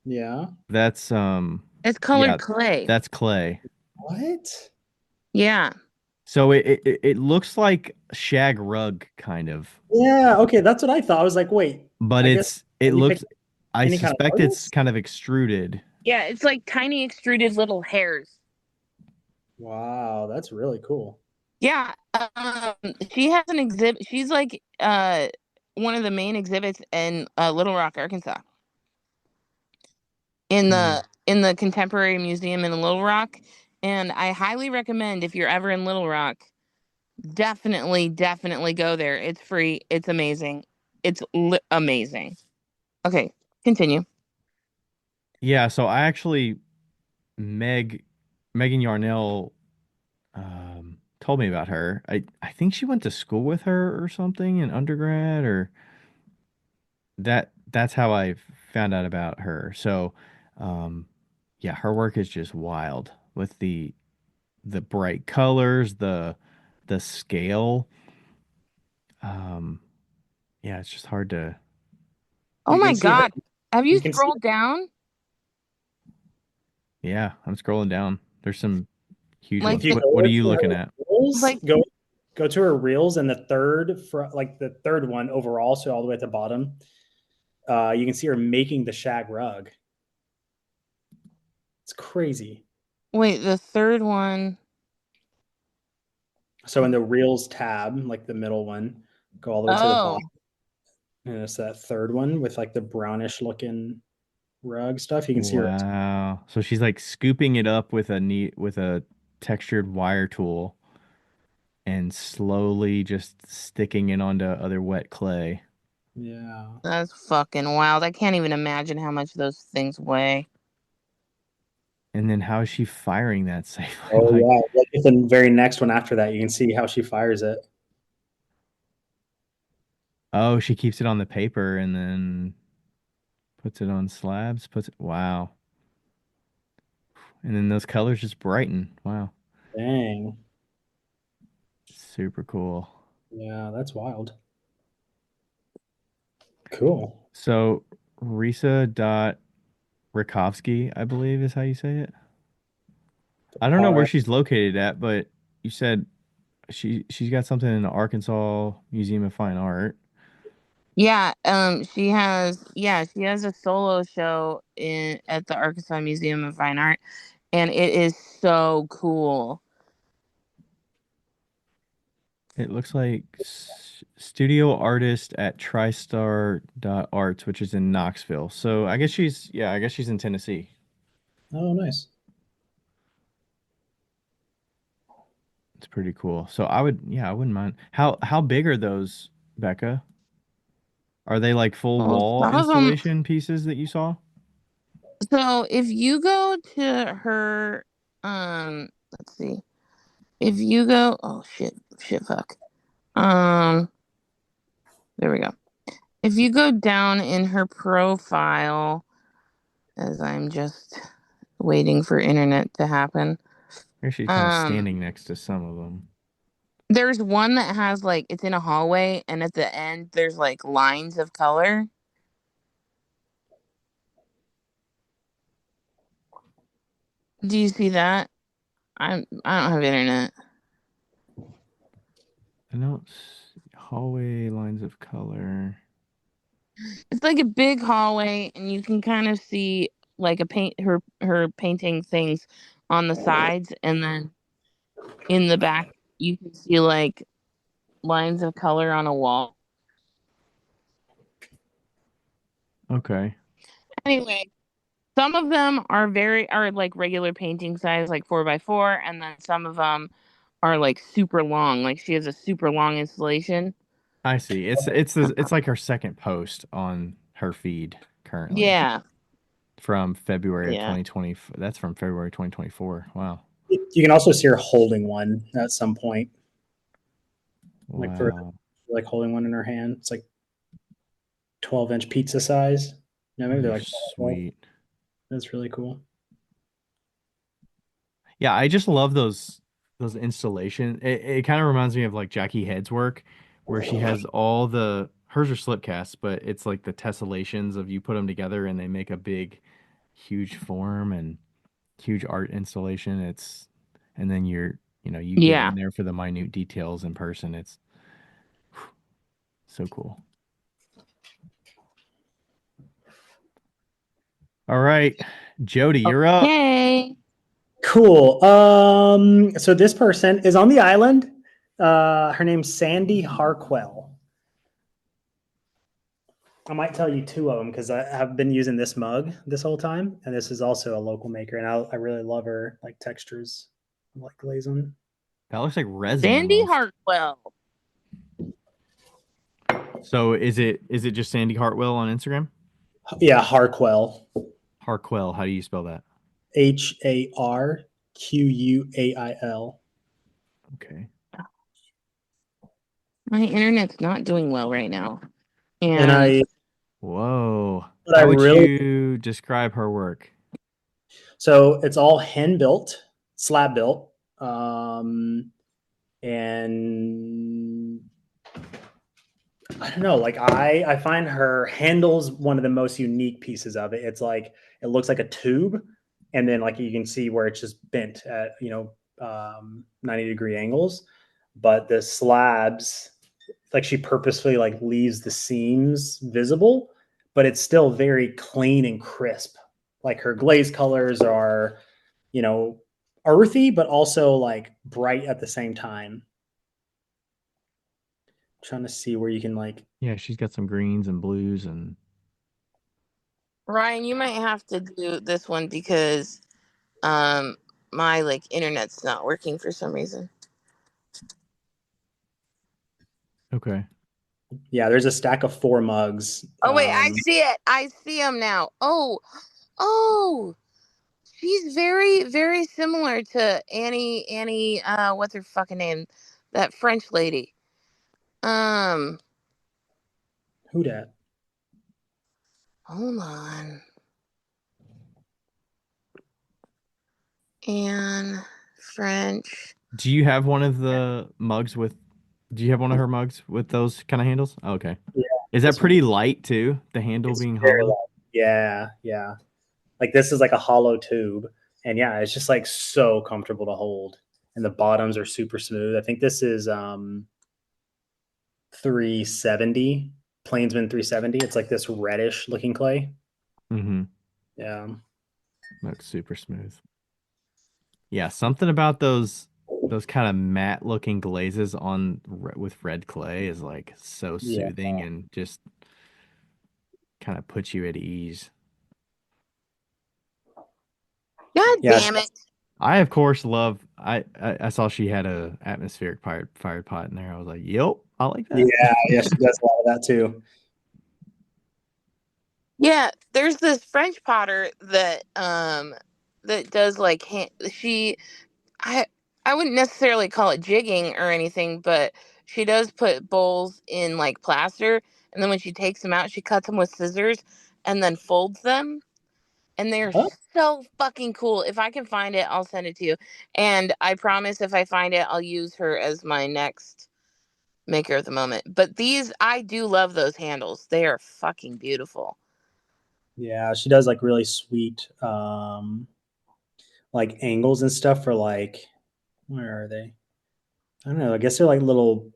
Yeah. That's It's colored clay. That's clay. What? Yeah. So it looks like shag rug kind of. Yeah, okay, that's what I thought. I was like, wait. But I any kind of suspect it's artist? kind of extruded. Yeah, it's like tiny extruded little hairs. Wow, that's really cool. Yeah, she has an exhibit. She's like one of the main exhibits in Little Rock, Arkansas, in the Contemporary Museum in Little Rock. And I highly recommend, if you're ever in Little Rock, definitely go there. It's free. It's amazing. It's amazing. Okay, continue. Yeah, so I actually Megan Yarnell told me about her. I think she went to school with her or something in undergrad, or that's how I found out about her. So um yeah, her work is just wild with the bright colors, the scale. Um yeah, it's just hard to. Oh You my can see her. God. Have you You can see scrolled down? Yeah, I'm scrolling down. There's some huge Like if ones. you the What go are you to looking her at? reels, like go to her reels, and the third one overall, so all the way at the bottom, you can see her making the shag rug. It's crazy. wait, the third one. So in the reels tab, like the middle one, go all the way to the Oh, bottom, and it's that third one with like the brownish looking rug stuff. You can see her. Wow. So she's like scooping it up with a textured wire tool and slowly just sticking it onto other wet clay. Yeah. that's fucking wild. I can't even imagine how much those things weigh. And then how is she firing that safely? Oh Like, yeah. Like the very next one after that, you can see how she fires it. oh, she keeps it on the paper and then puts it on slabs, wow. And then those colors just brighten. Wow. Dang. Super cool. Yeah, that's wild. Cool. So Risa dot Rakovsky, I believe is how you say it. I don't know All where right. she's located at, but you said she's got something in the Arkansas Museum of Fine Art. Yeah, she has a solo show in at the Arkansas Museum of Fine Art, and it is so cool. It looks like studio artist at TriStar Arts, which is in Knoxville. So I guess she's in Tennessee. Oh, nice. It's pretty cool. So I wouldn't mind. How big are those, Becca? Are they like full Well, wall some of them. installation pieces that you saw? So if you go to her, let's see. If you go, oh shit, fuck. Um, there we go. If you go down in her profile, as I'm just waiting for internet to happen, Here she's kind of um, standing next to some of them. there's one that has like it's in a hallway, and at the end there's like lines of color. Do you see that? I don't have internet. I don't hallway lines of color. It's like a big hallway, and you can kind of see like a her painting things on the sides, and then in the back you can see like lines of color on a wall. Okay. Anyway, some of them are like regular painting size, like 4x4, and then some of them are like super long. Like she has a super long installation. I see. It's like her second post on her feed currently Yeah, from February of yeah, 2020. That's from February 2024. Wow. You can also see her holding one at some point, like for Wow. like holding one in her hand. It's like 12-inch pizza size. Yeah, maybe Those they're are like 12. sweet. That's really cool. Yeah, I just love those installation. It kind of reminds me of like Jackie Head's work, where she has all the hers are slip casts, but it's like the tessellations of you put them together and they make a big, huge form and huge art installation. And then you get yeah. in there for the minute details in person. It's so cool. All right, Jody, you're up. Okay. Cool. So this person is on the island. Her name's Sandy Harquell. I might tell you two of them because I have been using this mug this whole time, and this is also a local maker, and I really love her like textures, like glazing. That looks like resin Sandy almost. Hartwell. So is it just Sandy Hartwell on Instagram? Yeah, Harquell. Harquell. How do you spell that? HARQUAIL. Okay. My internet's not doing well right now. And I Whoa. But I How would really you describe her work? so it's all hand built, slab built, and I don't know. Like I find her handles one of the most unique pieces of it. It's like it looks like a tube, and then like you can see where it's just bent at 90-degree angles. But the slabs, like she purposefully like leaves the seams visible, but it's still very clean and crisp. Like her glaze colors are, earthy, but also like bright at the same time. Trying to see where you can like. Yeah, she's got some greens and blues and Ryan, you might have to do this one because my like internet's not working for some reason. okay. Yeah, there's a stack of 4 mugs. Oh wait, I see it. I see them now. Oh, she's very, very similar to Annie. What's her fucking name? That French lady. Who dat? Hold on. Anne French. Do you have one of the mugs with do you have one of her mugs with those kind of handles? Oh, okay. Yeah, Is that this pretty one. light too? The handle It's being very hollow? light. Yeah. Like this is like a hollow tube, and yeah, it's just like so comfortable to hold, and the bottoms are super smooth. I think this is 370 Plainsman 370. It's like this reddish looking clay. Mm-hmm. Yeah. Looks super smooth. Yeah, something about those kind of matte looking glazes with red clay is like so Yeah. soothing and just kind of puts you at ease. God Yeah. damn it. I of course love I saw she had a atmospheric fired pot in there. I was like, "Yep, I like that." Yeah, she does a lot of that too. Yeah, there's this French potter that does like I I wouldn't necessarily call it jigging or anything, but she does put bowls in like plaster, and then when she takes them out, she cuts them with scissors and then folds them, and they're Oh, so fucking cool. If I can find it, I'll send it to you. And I promise if I find it, I'll use her as my next maker of the moment. But I do love those handles. They are fucking beautiful. yeah, she does like really sweet like angles and stuff for like where are they? I don't know. I guess they're like little.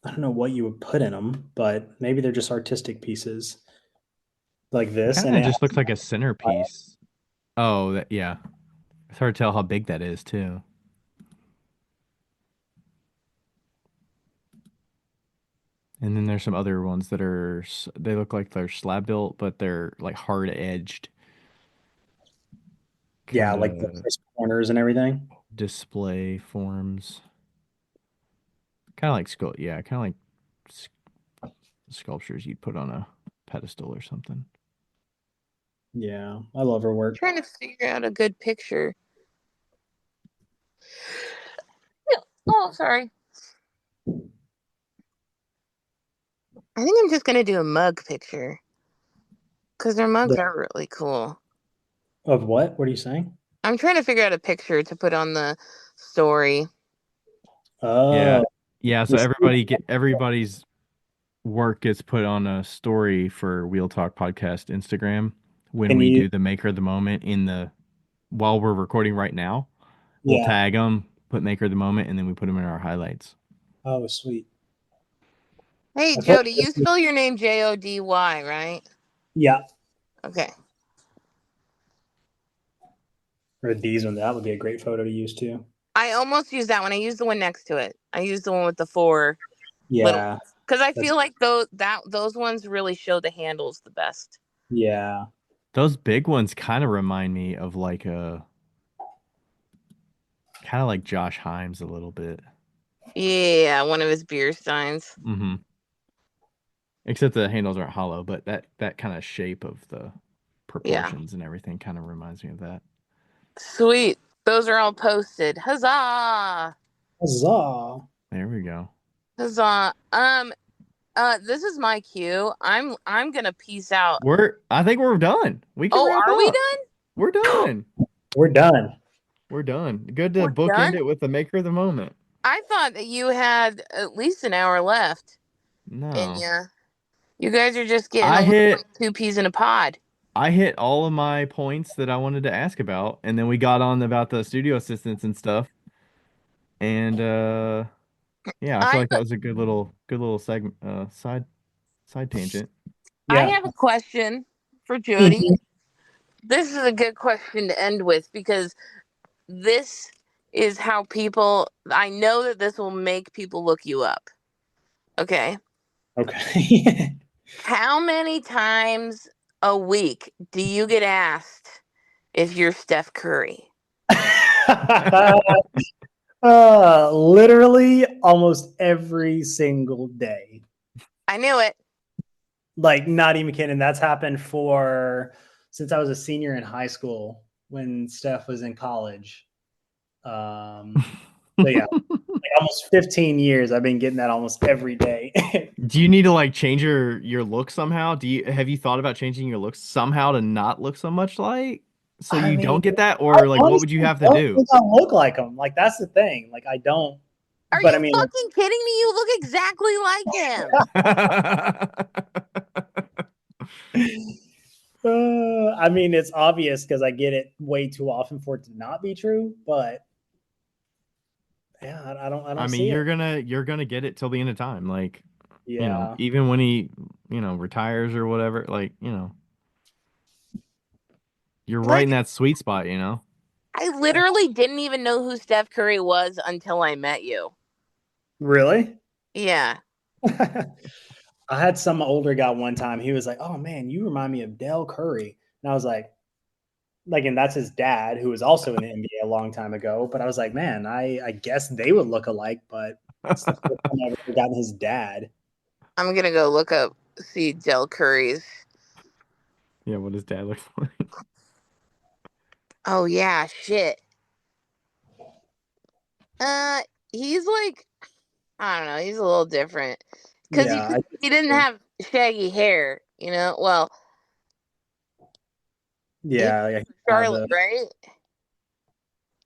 I don't know what you would put in them, but maybe they're just artistic pieces like this. Kind And of it just looks has, like a centerpiece. Oh, yeah. It's hard to tell how big that is too. And then there's some other ones that they look like they're slab built, but they're like hard edged. yeah, Kind like the of crisp corners and everything. display forms. Kind of like kind of like sculptures you'd put on a pedestal or something. Yeah, I love her work. Trying to figure out a good picture. Oh, sorry. I think I'm just gonna do a mug picture because their mugs The, are really cool. of what? What are you saying? I'm trying to figure out a picture to put on the story. Yeah. Oh, Yeah, so this, everybody's work gets put on a story for Wheel Talk Podcast Instagram when can we you? do the maker of the moment while we're recording right now. We'll Yeah. tag them, put maker of the moment, and then we put them in our highlights. Oh, sweet. Hey, I feel Jody, like you spell your name Jody, right? yeah, Okay. or these one. That would be a great photo to use too. I almost used that one. I used the one next to it. I used the one with the 4 little Yeah. because I That's, feel like those ones really show the handles the best. yeah. Those big ones kind of remind me of like kind of like Josh Himes a little bit. Yeah, one of his beer steins. Mm-hmm. Except the handles aren't hollow, but that kind of shape of the Yeah. proportions and everything kind of reminds me of that. Sweet. Those are all posted. Huzzah! Huzzah. There we go. Huzzah. This is my cue. I'm gonna peace out. I think we're done. We can Oh, wrap are we up. done? We're done. We're done. We're done. Good to We're bookend done? it with the maker of the moment. I thought that you had at least an hour left. And No. yeah. You guys are just getting I along hit like 2 peas in a pod. I hit all of my points that I wanted to ask about, and then we got on about the studio assistants and stuff. And yeah, I feel I like that was a good little segment side tangent. I Yeah. have a question for Jody. Mhm. This is a good question to end with because this is how people I know that this will make people look you up. Okay. Okay. How many times a week do you get asked if you're Steph Curry? Literally almost every single day. I knew it. Like, not even kidding. That's happened since I was a senior in high school when Steph was in college. So yeah, like almost 15 years. I've been getting that almost every day. Do you need to like change your look somehow? Have you thought about changing your look somehow to not look so much like so I you mean, don't get that, I or like what would you honestly have to don't do? think I look like him. Like, that's the thing. Like, I don't. Are But you I mean, fucking kidding me? You look exactly like him. I mean, it's obvious because I get it way too often for it to not be true. But yeah, I don't. I I don't mean, see it. you're gonna get it till the end of time. Like, Yeah. even when he, retires or whatever, like, you're right in Listen, that sweet spot. I literally didn't even know who Steph Curry was until I met you. Really? Yeah. I had some older guy one time. He was like, "Oh man, you remind me of Dell Curry," and I was like, and that's his dad, who was also in the NBA a long time ago. But I was like, man, I guess they would look alike, but it's the first time I've ever gotten his dad. I'm gonna go look up see Del Curry's. Yeah, what does dad look like? Oh yeah, shit. Uh he's like I don't know, he's a little different. Cause Yeah, he didn't have shaggy hair, you know? Well, he yeah, yeah, Charlotte, right?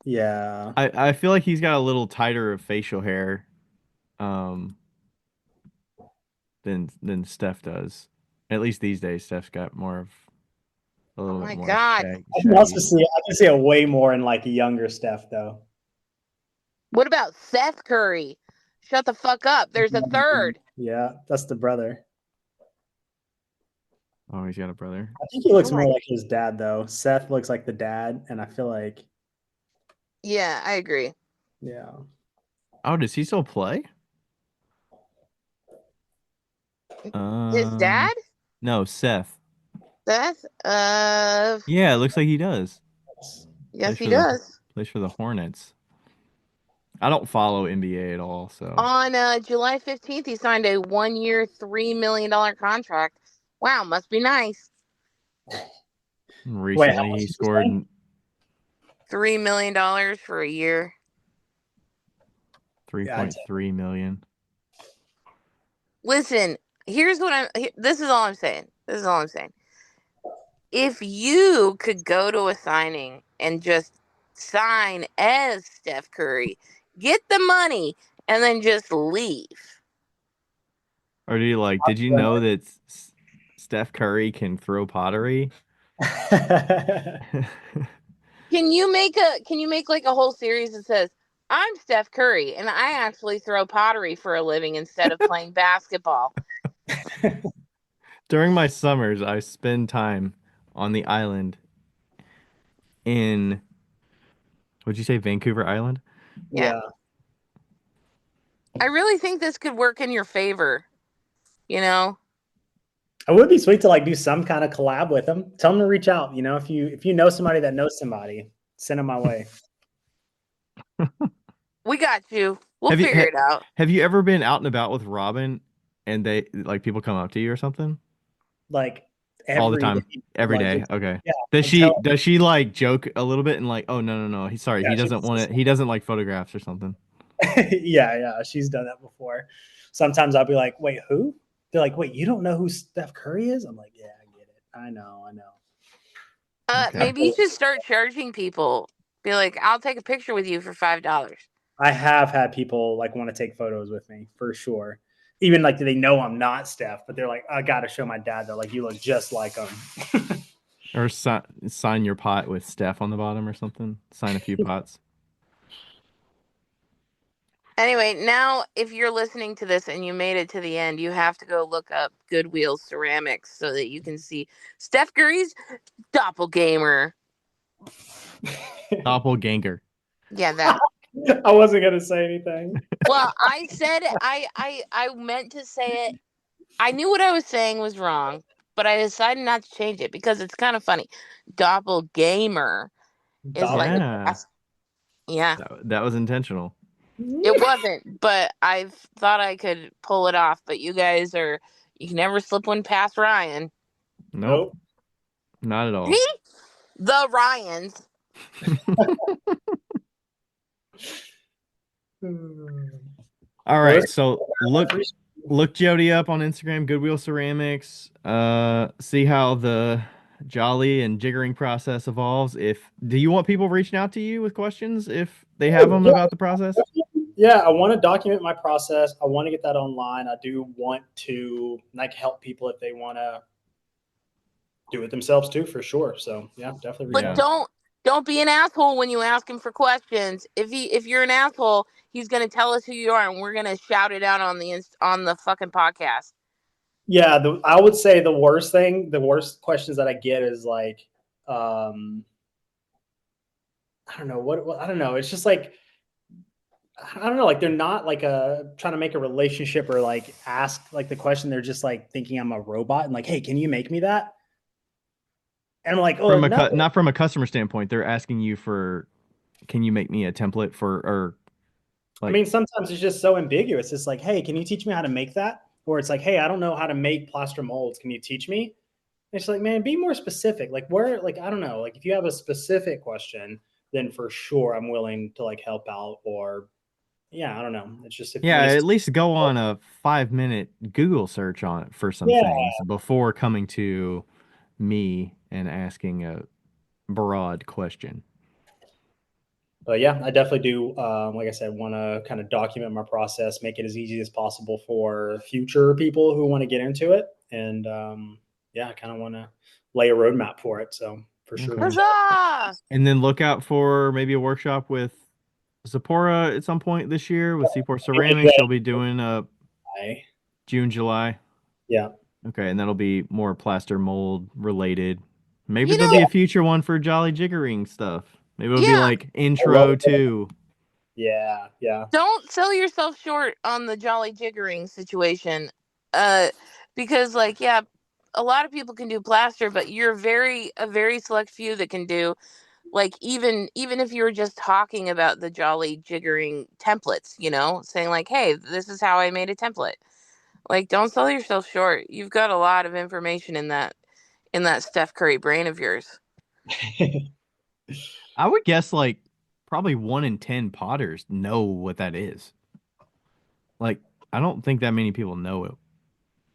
yeah, I feel like he's got a little tighter facial hair, um, than Steph does. At least these days, Steph's got a Oh little bit my more god. I can also shaggy. see it way more in like younger Steph though. What about Seth Curry? Shut the fuck up. There's a third. Yeah, that's the brother. Oh, he's got a brother. I think he looks Oh my more like his dad though. Seth looks like the dad, and I feel like, Yeah, I agree. yeah, Oh, does he still play? His dad? No, Seth. Seth? Yeah, it looks like he does. Yes Plays he for the does. plays for the Hornets. I don't follow NBA at all, so On July 15th, he signed a 1-year, $3 million contract. Wow, must be nice. Wait, how recently much he did you say? scored $3 million for a year. Yeah, I'd 3.3 million. Listen, this is all I'm saying. This is all I'm saying. If you could go to a signing and just sign as Steph Curry, get the money, and then just leave. Or did you know that Steph Curry can throw pottery? Can you make like a whole series that says I'm Steph Curry and I actually throw pottery for a living instead of playing basketball? During my summers, I spend time on the island in, would you say Vancouver Island? Yeah. I really think this could work in your favor. You know? It would be sweet to like do some kind of collab with them. Tell them to reach out. You know, if you know somebody that knows somebody, send them my way. We got you. We'll Have you figure it out. have you ever been out and about with Robin and they like people come up to you or something? Like All the every time. day, Every like day. it's, Okay. yeah. Does she like joke a little bit and like, oh no. He's sorry, Yeah, he doesn't want it. He doesn't like photographs or something. yeah, she's done that before. Sometimes I'll be like, wait, who? They're like, wait, you don't know who Steph Curry is? I'm like, yeah, I get it. I know. Okay. Maybe you should start charging people. Be like, I'll take a picture with you for $5. I have had people like want to take photos with me for sure. Even like they know I'm not Steph, but they're like, I got to show my dad that like you look just like him. Or sign your pot with Steph on the bottom or something. Sign a few pots. Anyway, now if you're listening to this and you made it to the end, you have to go look up Goodwill Ceramics so that you can see Steph Curry's doppelganger. Doppelganger. Yeah, that. I wasn't gonna say anything. Well, I said I meant to say it. I knew what I was saying was wrong, but I decided not to change it because it's kind of funny. Doppelganger is like Yeah. yeah. That was intentional. It wasn't, but I thought I could pull it off. But you can never slip one past Ryan. Nope. Not at all. See? The Ryans. All right, so look Jody up on Instagram, Goodwill Ceramics. See how the jolly and jiggering process evolves. Do you want people reaching out to you with questions if they have them about the process? Yeah, I want to document my process. I want to get that online. I do want to like help people if they want to do it themselves too, for sure. So yeah, definitely. But don't be an asshole when you ask him for questions. If you're an asshole, he's gonna tell us who you are, and we're gonna shout it out on the fucking podcast. Yeah, I would say the worst questions that I get is like, I don't know I don't know. It's just like, I don't know, like they're not like trying to make a relationship or like ask like the question. They're just like thinking I'm a robot and like, hey, can you make me that? And I'm like, oh, no. Not from a customer standpoint. They're asking you for, can you make me a template for, or like, I mean, sometimes it's just so ambiguous. It's like, hey, can you teach me how to make that? Or it's like, hey, I don't know how to make plaster molds. Can you teach me? And it's like, man, be more specific. Like where, like, I don't know. Like if you have a specific question, then for sure I'm willing to like help out or yeah, I don't know. It's just at least go on a 5-minute Google search on it for some things before coming to me and asking a broad question. But yeah, I definitely do. Like I said, want to kind of document my process, make it as easy as possible for future people who want to get into it. And yeah, I kind of want to lay a roadmap for it. So for sure. Huzzah! And then look out for maybe a workshop with Zipporah at some point this year with Seaport Ceramics. They'll be doing June, July. Yeah. Okay, and that'll be more plaster mold related. Maybe there'll be a future one for Jolly Jiggering stuff. Maybe it'll be like intro to. Yeah. Don't sell yourself short on the Jolly Jiggering situation. Because like, yeah, a lot of people can do plaster, but you're a very select few that can do like even if you were just talking about the Jolly Jiggering templates, saying like, hey, this is how I made a template. Like, don't sell yourself short. You've got a lot of information in that Steph Curry brain of yours. I would guess like probably 1 in 10 potters know what that is. Like, I don't think that many people know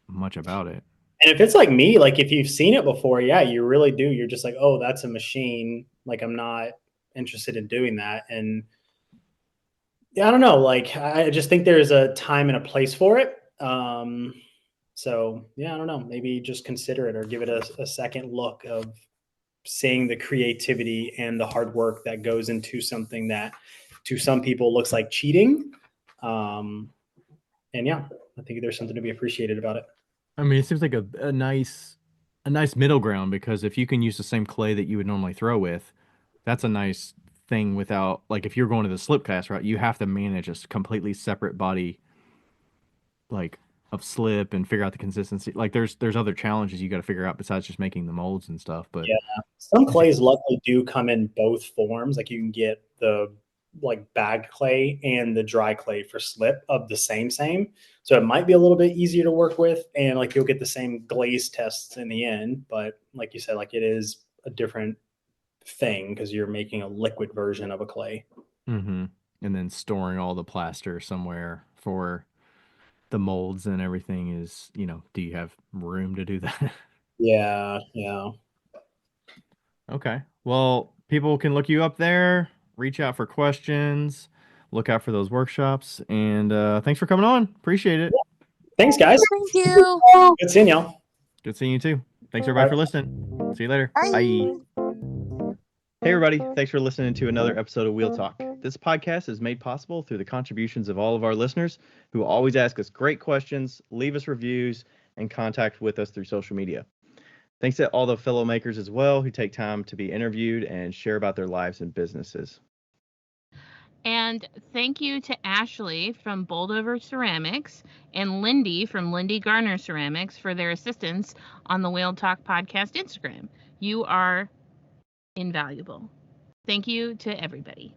much about it. And if it's like me, like if you've seen it before, yeah, you really do. You're just like, oh, that's a machine. Like I'm not interested in doing that. And yeah, I don't know. Like I just think there's a time and a place for it. So yeah, I don't know. Maybe just consider it or give it a second look of seeing the creativity and the hard work that goes into something that to some people looks like cheating. And yeah, I think there's something to be appreciated about it. I mean, it seems like a nice middle ground because if you can use the same clay that you would normally throw with, that's a nice thing without, like, if you're going to the slip cast route, you have to manage a completely separate body, like, of slip and figure out the consistency. Like, there's other challenges you got to figure out besides just making the molds and stuff. But yeah, some clays luckily do come in both forms. Like you can get the like bagged clay and the dry clay for slip of the same. So it might be a little bit easier to work with, and like you'll get the same glaze tests in the end. But like you said, like it is a different thing because you're making a liquid version of a clay. and then storing all the plaster somewhere for the molds and everything is, do you have room to do that? Yeah. Okay. Well, people can look you up there, reach out for questions, look out for those workshops, and thanks for coming on. Appreciate it. Thanks, guys. Thank you. Good seeing y'all. Good seeing you too. Thanks everybody for listening. See you later. Bye. Bye. Hey, everybody. Thanks for listening to another episode of Wheel Talk. This podcast is made possible through the contributions of all of our listeners who always ask us great questions, leave us reviews, and contact with us through social media. Thanks to all the fellow makers as well who take time to be interviewed and share about their lives and businesses. And thank you to Ashley from Boldover Ceramics and Lindy from Lindy Garner Ceramics for their assistance on the Wheel Talk Podcast Instagram. You are invaluable. Thank you to everybody.